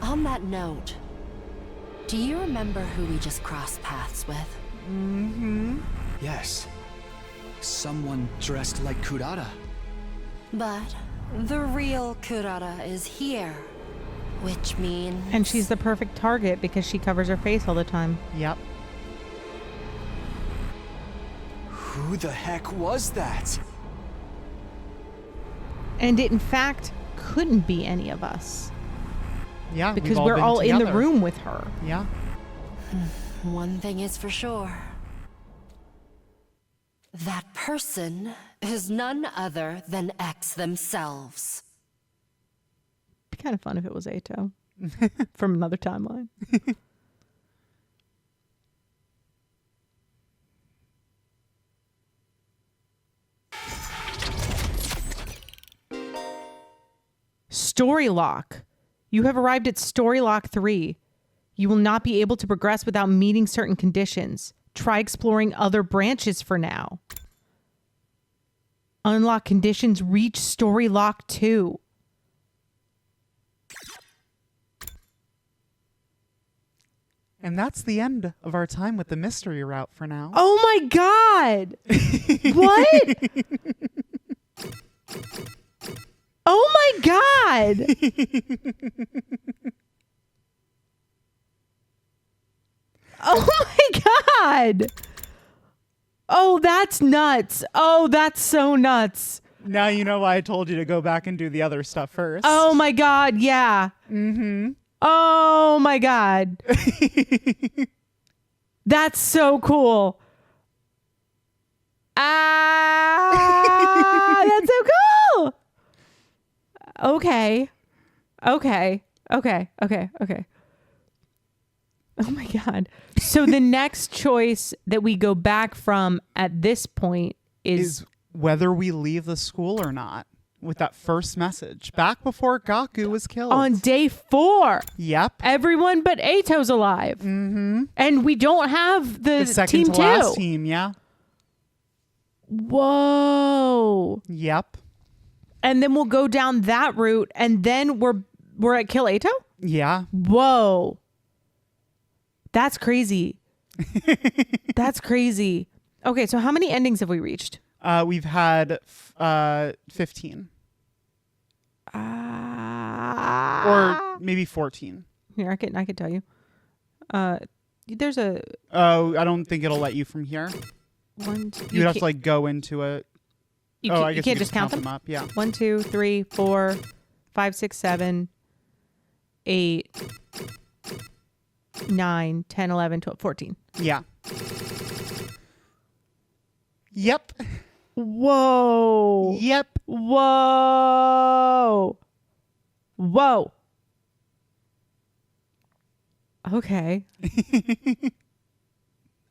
On that note, do you remember who we just crossed paths with? Mm-hmm. Yes. someone dressed like Kurata. But the real Kurata is here, which means... And she's the perfect target because she covers her face all the time. Yep. Who the heck was that? And it, in fact, couldn't be any of us. Yeah, Because we've we're been all in the together. room with her. Yeah. One thing is for sure. That person is none other than X themselves. Be kind of fun if it was Ato from another timeline. Story lock. You have arrived at Story Lock 3. You will not be able to progress without meeting certain conditions. Try exploring other branches for now. Unlock conditions. Reach Story Lock 2. And that's the end of our time with the mystery route for now. Oh my god! What? Oh my god! Oh my god! Oh, that's nuts. Oh, that's so nuts. Now you know why I told you to go back and do the other stuff first. Oh my god, yeah. Mm-hmm. Oh my god. That's so cool. Ah, that's so cool. Okay. Oh my god. So the next choice that we go back from at this point is whether we leave the school or not. With that first message back before Gaku was killed on day 4. Yep. Everyone but Ato's alive. Mm-hmm. And we don't have the second team to 2. last team. Yeah. Whoa. Yep. And then we'll go down that route, and then we're at Kill Ato? Yeah. Whoa. That's crazy. That's crazy. Okay, so how many endings have we reached? We've had 15. Or maybe 14. Here, I can tell you. There's a... Oh, I don't think it'll let you from here. One, two, You'd have to like go into it. I guess you can't just count them up. Yeah. 1, 2, 3, 4, 5, 6, 7, 8, 9, 10, 11, 12, 14. Yeah. Yep. Whoa. Yep. Whoa. Whoa. Okay.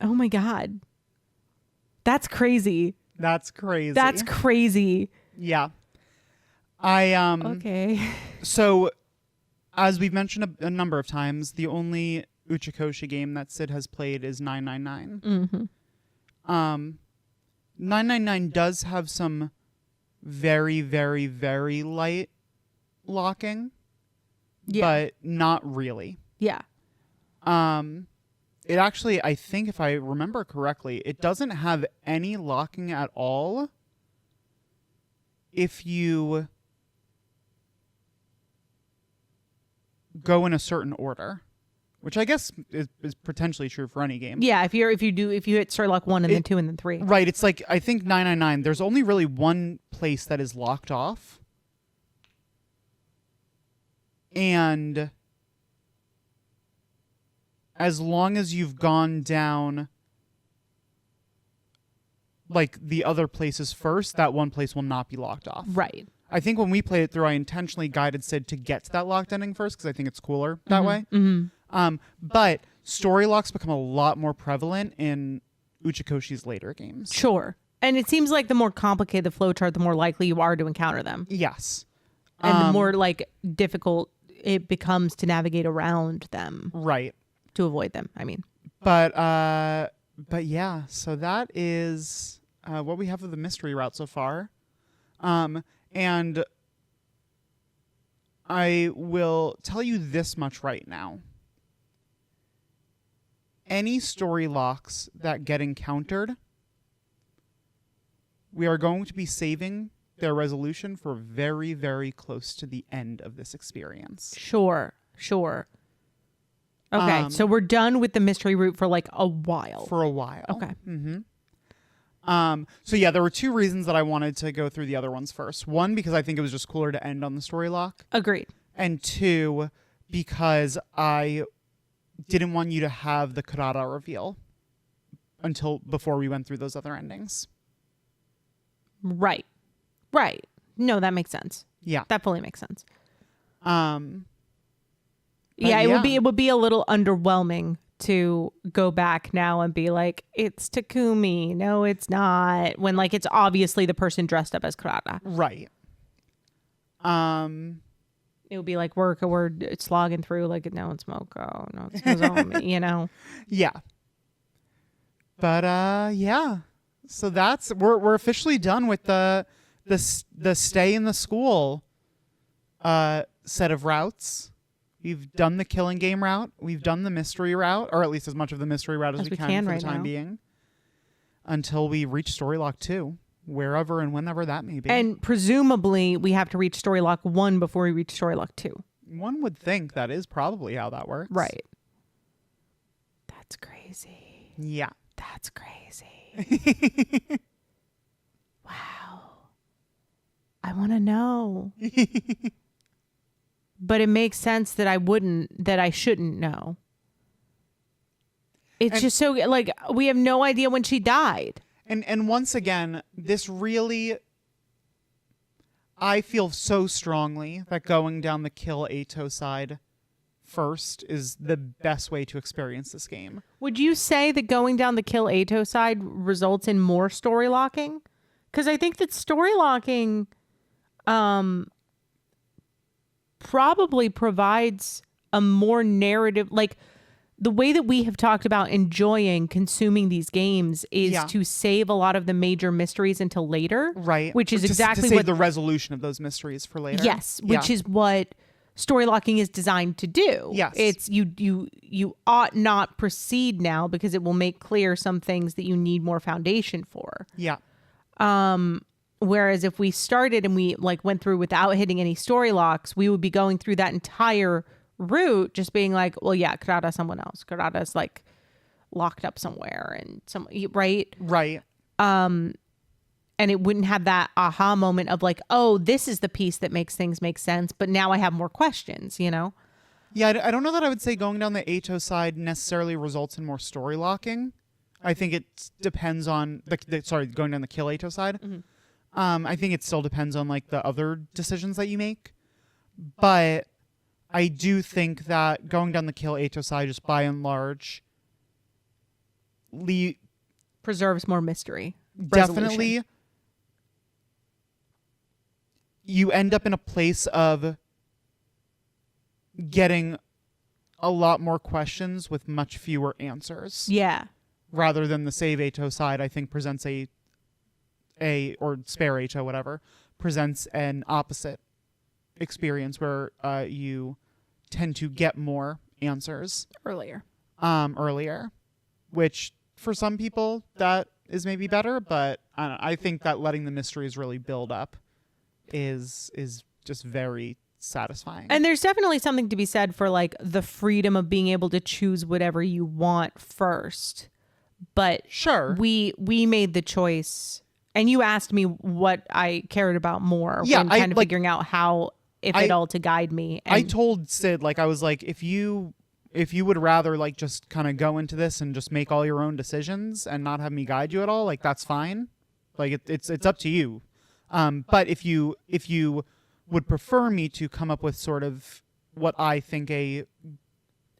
Oh my god. That's crazy. That's crazy. That's crazy. Yeah. Okay. So, as we've mentioned a number of times, the only Uchikoshi game that Sid has played is 999. Mm-hmm. 999 does have some very, very, very light locking, but not really. Yeah. It actually, I think if I remember correctly, it doesn't have any locking at all if you go in a certain order, which I guess is potentially true for any game. Yeah, if you hit Story Lock 1 and then 2 and then 3. Right, it's like, I think 999, there's only really one place that is locked off. And as long as you've gone down like the other places first, that one place will not be locked off. Right. I think when we played it through, I intentionally guided Sid to get to that locked ending first because I think it's cooler that way. Mm-hmm. But story locks become a lot more prevalent in Uchikoshi's later games. Sure. And it seems like the more complicated the flowchart, the more likely you are to encounter them. Yes. And the more like difficult it becomes to navigate around them. Right. To avoid them, I mean. But yeah, so that is what we have of the mystery route so far. And I will tell you this much right now. Any story locks that get encountered we are going to be saving their resolution for very, very close to the end of this experience. Sure. Okay, so we're done with the mystery route for like a while. Okay. So yeah, there were 2 reasons that I wanted to go through the other ones first. 1, because I think it was just cooler to end on the story lock. Agreed. And 2, because I didn't want you to have the Karada reveal before we went through those other endings. Right. No, that makes sense. Yeah. That fully makes sense. Yeah, it would be a little underwhelming to go back now and be like, it's Takumi. No, it's not. When like it's obviously the person dressed up as Karada. Right. It would be like we're slogging through like no, it's Moko. No, it's Nozomi, you know? Yeah. But yeah. So we're officially done with the stay in the school set of routes. We've done the killing game route. We've done the mystery route, or at least as much of the mystery route as we can for right the time now. being, until we reach Story Lock 2, wherever and whenever that may be. And presumably we have to reach Story Lock 1 before we reach Story Lock 2. One would think that is probably how that works. Right. That's crazy. Yeah. That's crazy. Wow. I want to know. But it makes sense that I shouldn't know. It's just so, like, we have no idea when she died. And once again, this really, I feel so strongly that going down the kill Eito side first is the best way to experience this game. Would you say that going down the kill Eito side results in more story locking? Because I think that story locking probably provides a more narrative, like the way that we have talked about enjoying consuming these games is to save a lot of the major mysteries until later. Right. Which is to exactly save what the resolution of those mysteries for later. Yes, which is what story locking is designed to do. Yes. It's you ought not proceed now because it will make clear some things that you need more foundation for. Yeah. Whereas if we started and we like went through without hitting any story locks, we would be going through that entire route just being like, well, yeah, Karada's someone else. Karada's like locked up somewhere and right? Right. And it wouldn't have that aha moment of like, oh, this is the piece that makes things make sense, but now I have more questions, you know? Yeah, I don't know that I would say going down the Eito side necessarily results in more story locking. I think it depends on going down the kill Eito side. Mm-hmm. I think it still depends on like the other decisions that you make. But I do think that going down the kill Eito side just by and large preserves more mystery. Definitely. Resolution. You end up in a place of getting a lot more questions with much fewer answers. Yeah. Rather than the save Eito side, I think presents or spare Eito, whatever, presents an opposite experience where you tend to get more answers earlier, which for some people that is maybe better, but I don't know, I think that letting the mysteries really build up is just very satisfying. And there's definitely something to be said for like the freedom of being able to choose whatever you want first. But sure, we made the choice. And you asked me what I cared about more when kind of figuring out how, if at all, to guide me. And I told Sid, like, I was like, if you would rather like just kind of go into this and just make all your own decisions and not have me guide you at all, like that's fine. Like it's up to you. But if you would prefer me to come up with sort of what I think an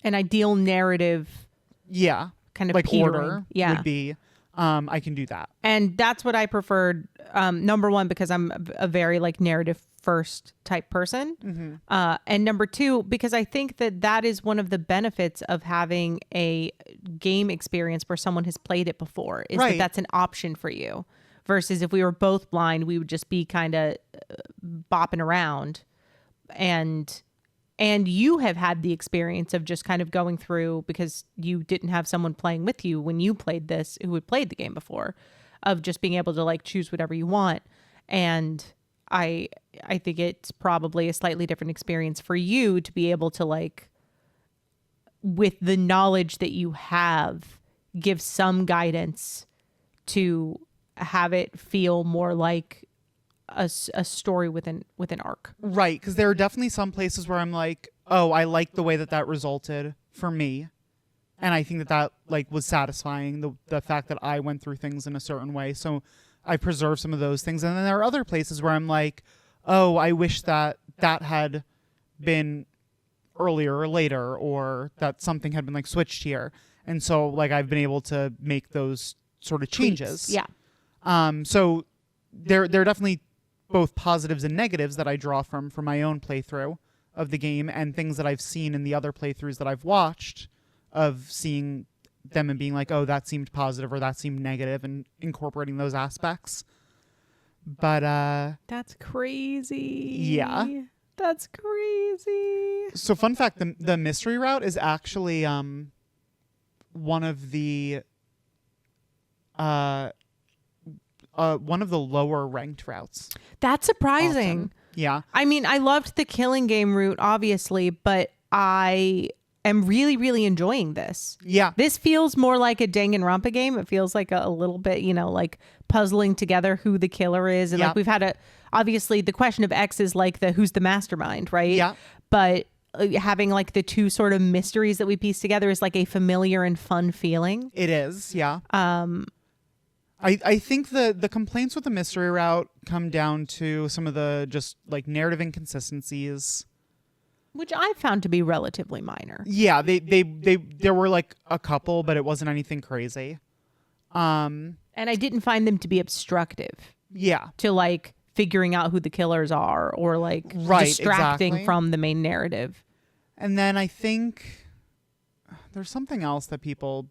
ideal narrative, kind of like petering. order would be. I can do that. And that's what I preferred. Number one, because I'm a very like narrative first type person. Mm-hmm. And number two, because I think that is one of the benefits of having a game experience where someone has played it before is that that's an option for you versus if we were both blind, we would just be kind of bopping around and you have had the experience of just kind of going through because you didn't have someone playing with you when you played this who had played the game before. of just being able to like choose whatever you want. And I think it's probably a slightly different experience for you to be able to like, with the knowledge that you have, give some guidance to have it feel more like a story with an arc. Right, because there are definitely some places where I'm like, oh, I like the way that resulted for me. And I think that like was satisfying, the fact that I went through things in a certain way. So I preserve some of those things. And then there are other places where I'm like, oh, I wish that had been earlier or later, or that something had been like switched here. And so like I've been able to make those sort of changes. Yeah. So there are definitely both positives and negatives that I draw from my own playthrough of the game, and things that I've seen in the other playthroughs that I've watched, of seeing them and being like, oh, that seemed positive or that seemed negative, and incorporating those aspects. But that's crazy. Yeah. That's crazy. So fun fact, the mystery route is actually one of the lower ranked routes. That's surprising. Often. Yeah. I mean, I loved the killing game route, obviously, but I am really, really enjoying this. Yeah. This feels more like a Danganronpa game. It feels like a little bit, like puzzling together who the killer is. And like we've had obviously the question of X is like who's the mastermind, right? Yeah. But having like the two sort of mysteries that we piece together is like a familiar and fun feeling. It is, yeah. I think the complaints with the mystery route come down to some of the just like narrative inconsistencies, which I found to be relatively minor. Yeah, they there were like a couple, but it wasn't anything crazy. And I didn't find them to be obstructive. Yeah. To like figuring out who the killers are, or like distracting from the main narrative. And then I think there's something else that people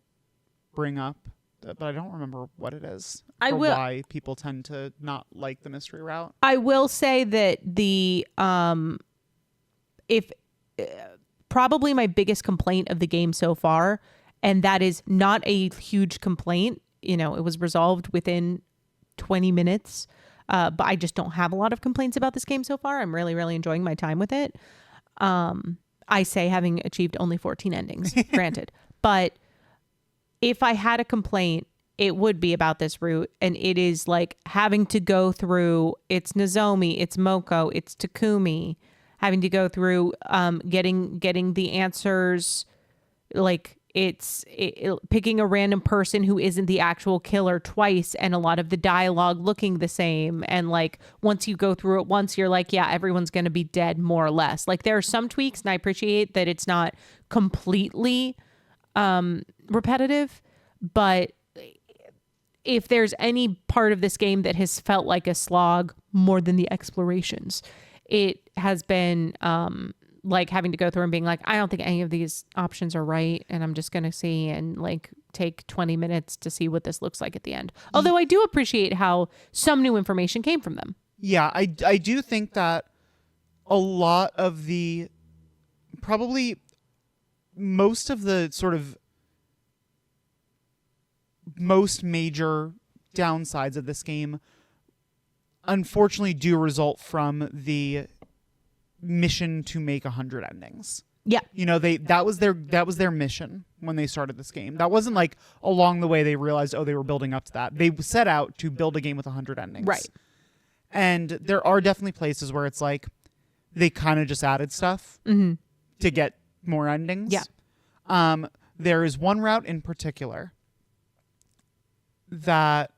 bring up, but I don't remember what it is. Why people tend to not like the mystery route. I will say that probably my biggest complaint of the game so far, and that is not a huge complaint. It was resolved within 20 minutes. But I just don't have a lot of complaints about this game so far. I'm really, really enjoying my time with it. I say having achieved only 14 endings, granted. But if I had a complaint, it would be about this route. And it is like having to go through, it's Nozomi, it's Moko, it's Takumi, having to go through getting the answers, like it's picking a random person who isn't the actual killer twice, and a lot of the dialogue looking the same. And like once you go through it once, you're like, yeah, everyone's going to be dead more or less. Like there are some tweaks, and I appreciate that it's not completely repetitive, but if there's any part of this game that has felt like a slog more than the explorations, it has been like having to go through and being like, I don't think any of these options are right, and I'm just going to see and like take 20 minutes to see what this looks like at the end. Although I do appreciate how some new information came from them. Yeah, I do think that a lot of probably most of the sort of most major downsides of this game unfortunately do result from the mission to make 100 endings. Yeah. That was their mission when they started this game. That wasn't like along the way they realized, they were building up to that. They set out to build a game with 100 endings. Right. And there are definitely places where it's like they kind of just added stuff to get more endings. Yeah. There is one route in particular that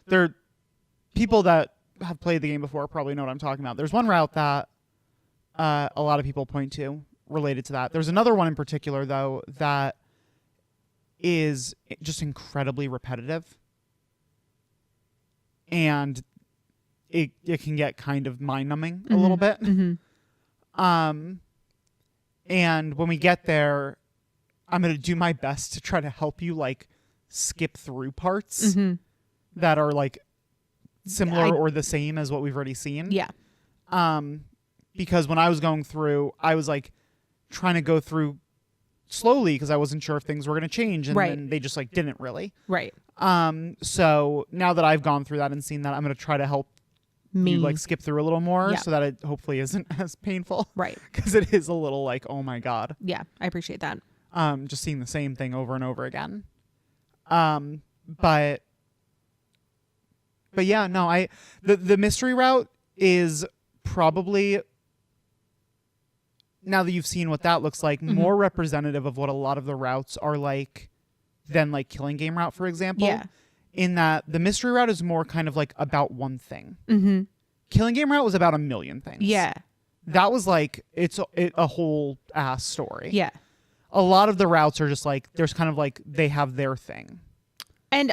there people that have played the game before probably know what I'm talking about. There's one route that a lot of people point to related to that. There's another one in particular, though, that is just incredibly repetitive. And it can get kind of mind-numbing a little bit. And when we get there, I'm going to do my best to try to help you, like, skip through parts that are, like, similar or the same as what we've already seen. Yeah. Because when I was going through, I was like trying to go through slowly because I wasn't sure if things were going to change, and Right. then they just like didn't really. Right. So now that I've gone through that and seen that, I'm going to try to help Me. you like skip through a little more Yeah. so that it hopefully isn't as painful. Right. Because it is a little like, oh my God. Yeah, I appreciate that. Just seeing the same thing over and over again. But yeah, no, the mystery route is probably, now that you've seen what that looks like, more representative of what a lot of the routes are like than like Killing Game route, for example. Yeah. In that the mystery route is more kind of like about one thing. Mm-hmm. Killing Game route was about a million things. Yeah. That was like, it's a whole ass story. Yeah. A lot of the routes are just like, there's kind of like, they have their thing. And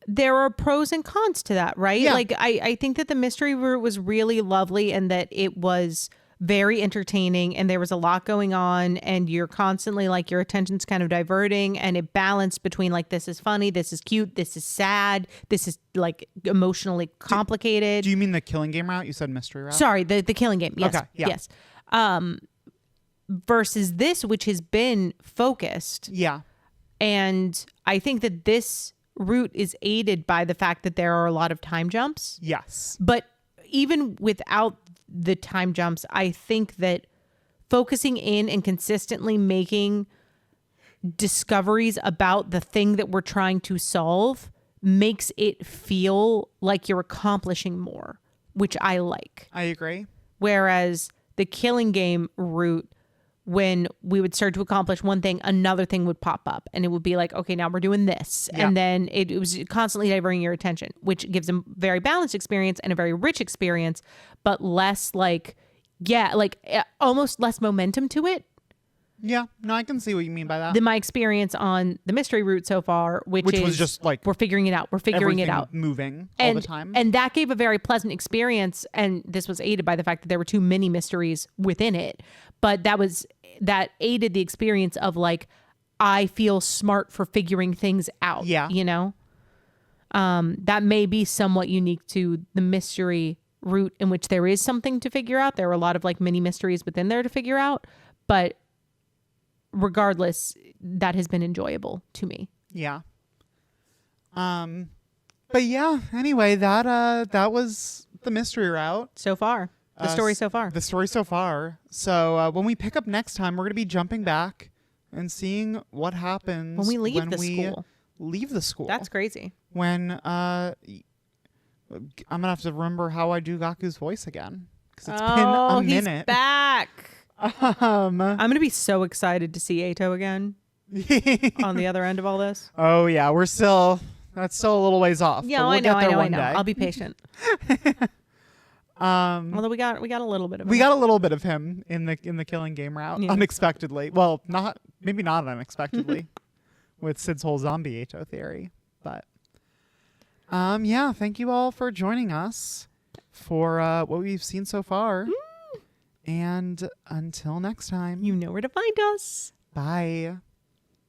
there are pros and cons to that, right? Yeah. Like, I think that the mystery route was really lovely and that it was very entertaining and there was a lot going on and you're constantly like, your attention's kind of diverting and it balanced between like, this is funny, this is cute, this is sad, this is like emotionally complicated. Do you mean the Killing Game route? You said mystery route? Sorry, the Killing Game. Yes. Okay, yeah. Yes. Versus this, which has been focused. Yeah. And I think that this route is aided by the fact that there are a lot of time jumps. Yes. But even without the time jumps, I think that focusing in and consistently making discoveries about the thing that we're trying to solve makes it feel like you're accomplishing more, which I like. I agree. Whereas the Killing Game route, when we would start to accomplish one thing, another thing would pop up and it would be like, okay, now we're doing this. Yeah. And then it was constantly diverting your attention, which gives a very balanced experience and a very rich experience, but less like, almost less momentum to it Yeah. No, I can see what you mean by that. than my experience on the mystery route so far, which was just like we're figuring it out. We're figuring it everything out. moving all the time. And that gave a very pleasant experience. And this was aided by the fact that there were too many mysteries within it. But that aided the experience of like, I feel smart for figuring things out. Yeah. You know? That may be somewhat unique to the mystery route in which there is something to figure out. There are a lot of like mini mysteries within there to figure out. But regardless, that has been enjoyable to me. Yeah. But yeah, anyway, that was the mystery route. So far. The story so far. The story so far. So when we pick up next time, we're going to be jumping back and seeing what happens When we leave the school. Leave the school. That's crazy. When I'm going to have to remember how I do Gaku's voice again. Because it's been a minute. He's back. I'm going to be so excited to see Eito again on the other end of all this. Oh, yeah. That's still a little ways off. Yeah, but we'll I get there know. one day. I'll be patient. Although we got a little bit of him. We got a little bit of him in the Killing Game route, unexpectedly. Well, maybe not unexpectedly, with Sid's whole zombie Eito theory. But yeah, thank you all for joining us for what we've seen so far. And until next time, you know where to find us. Bye.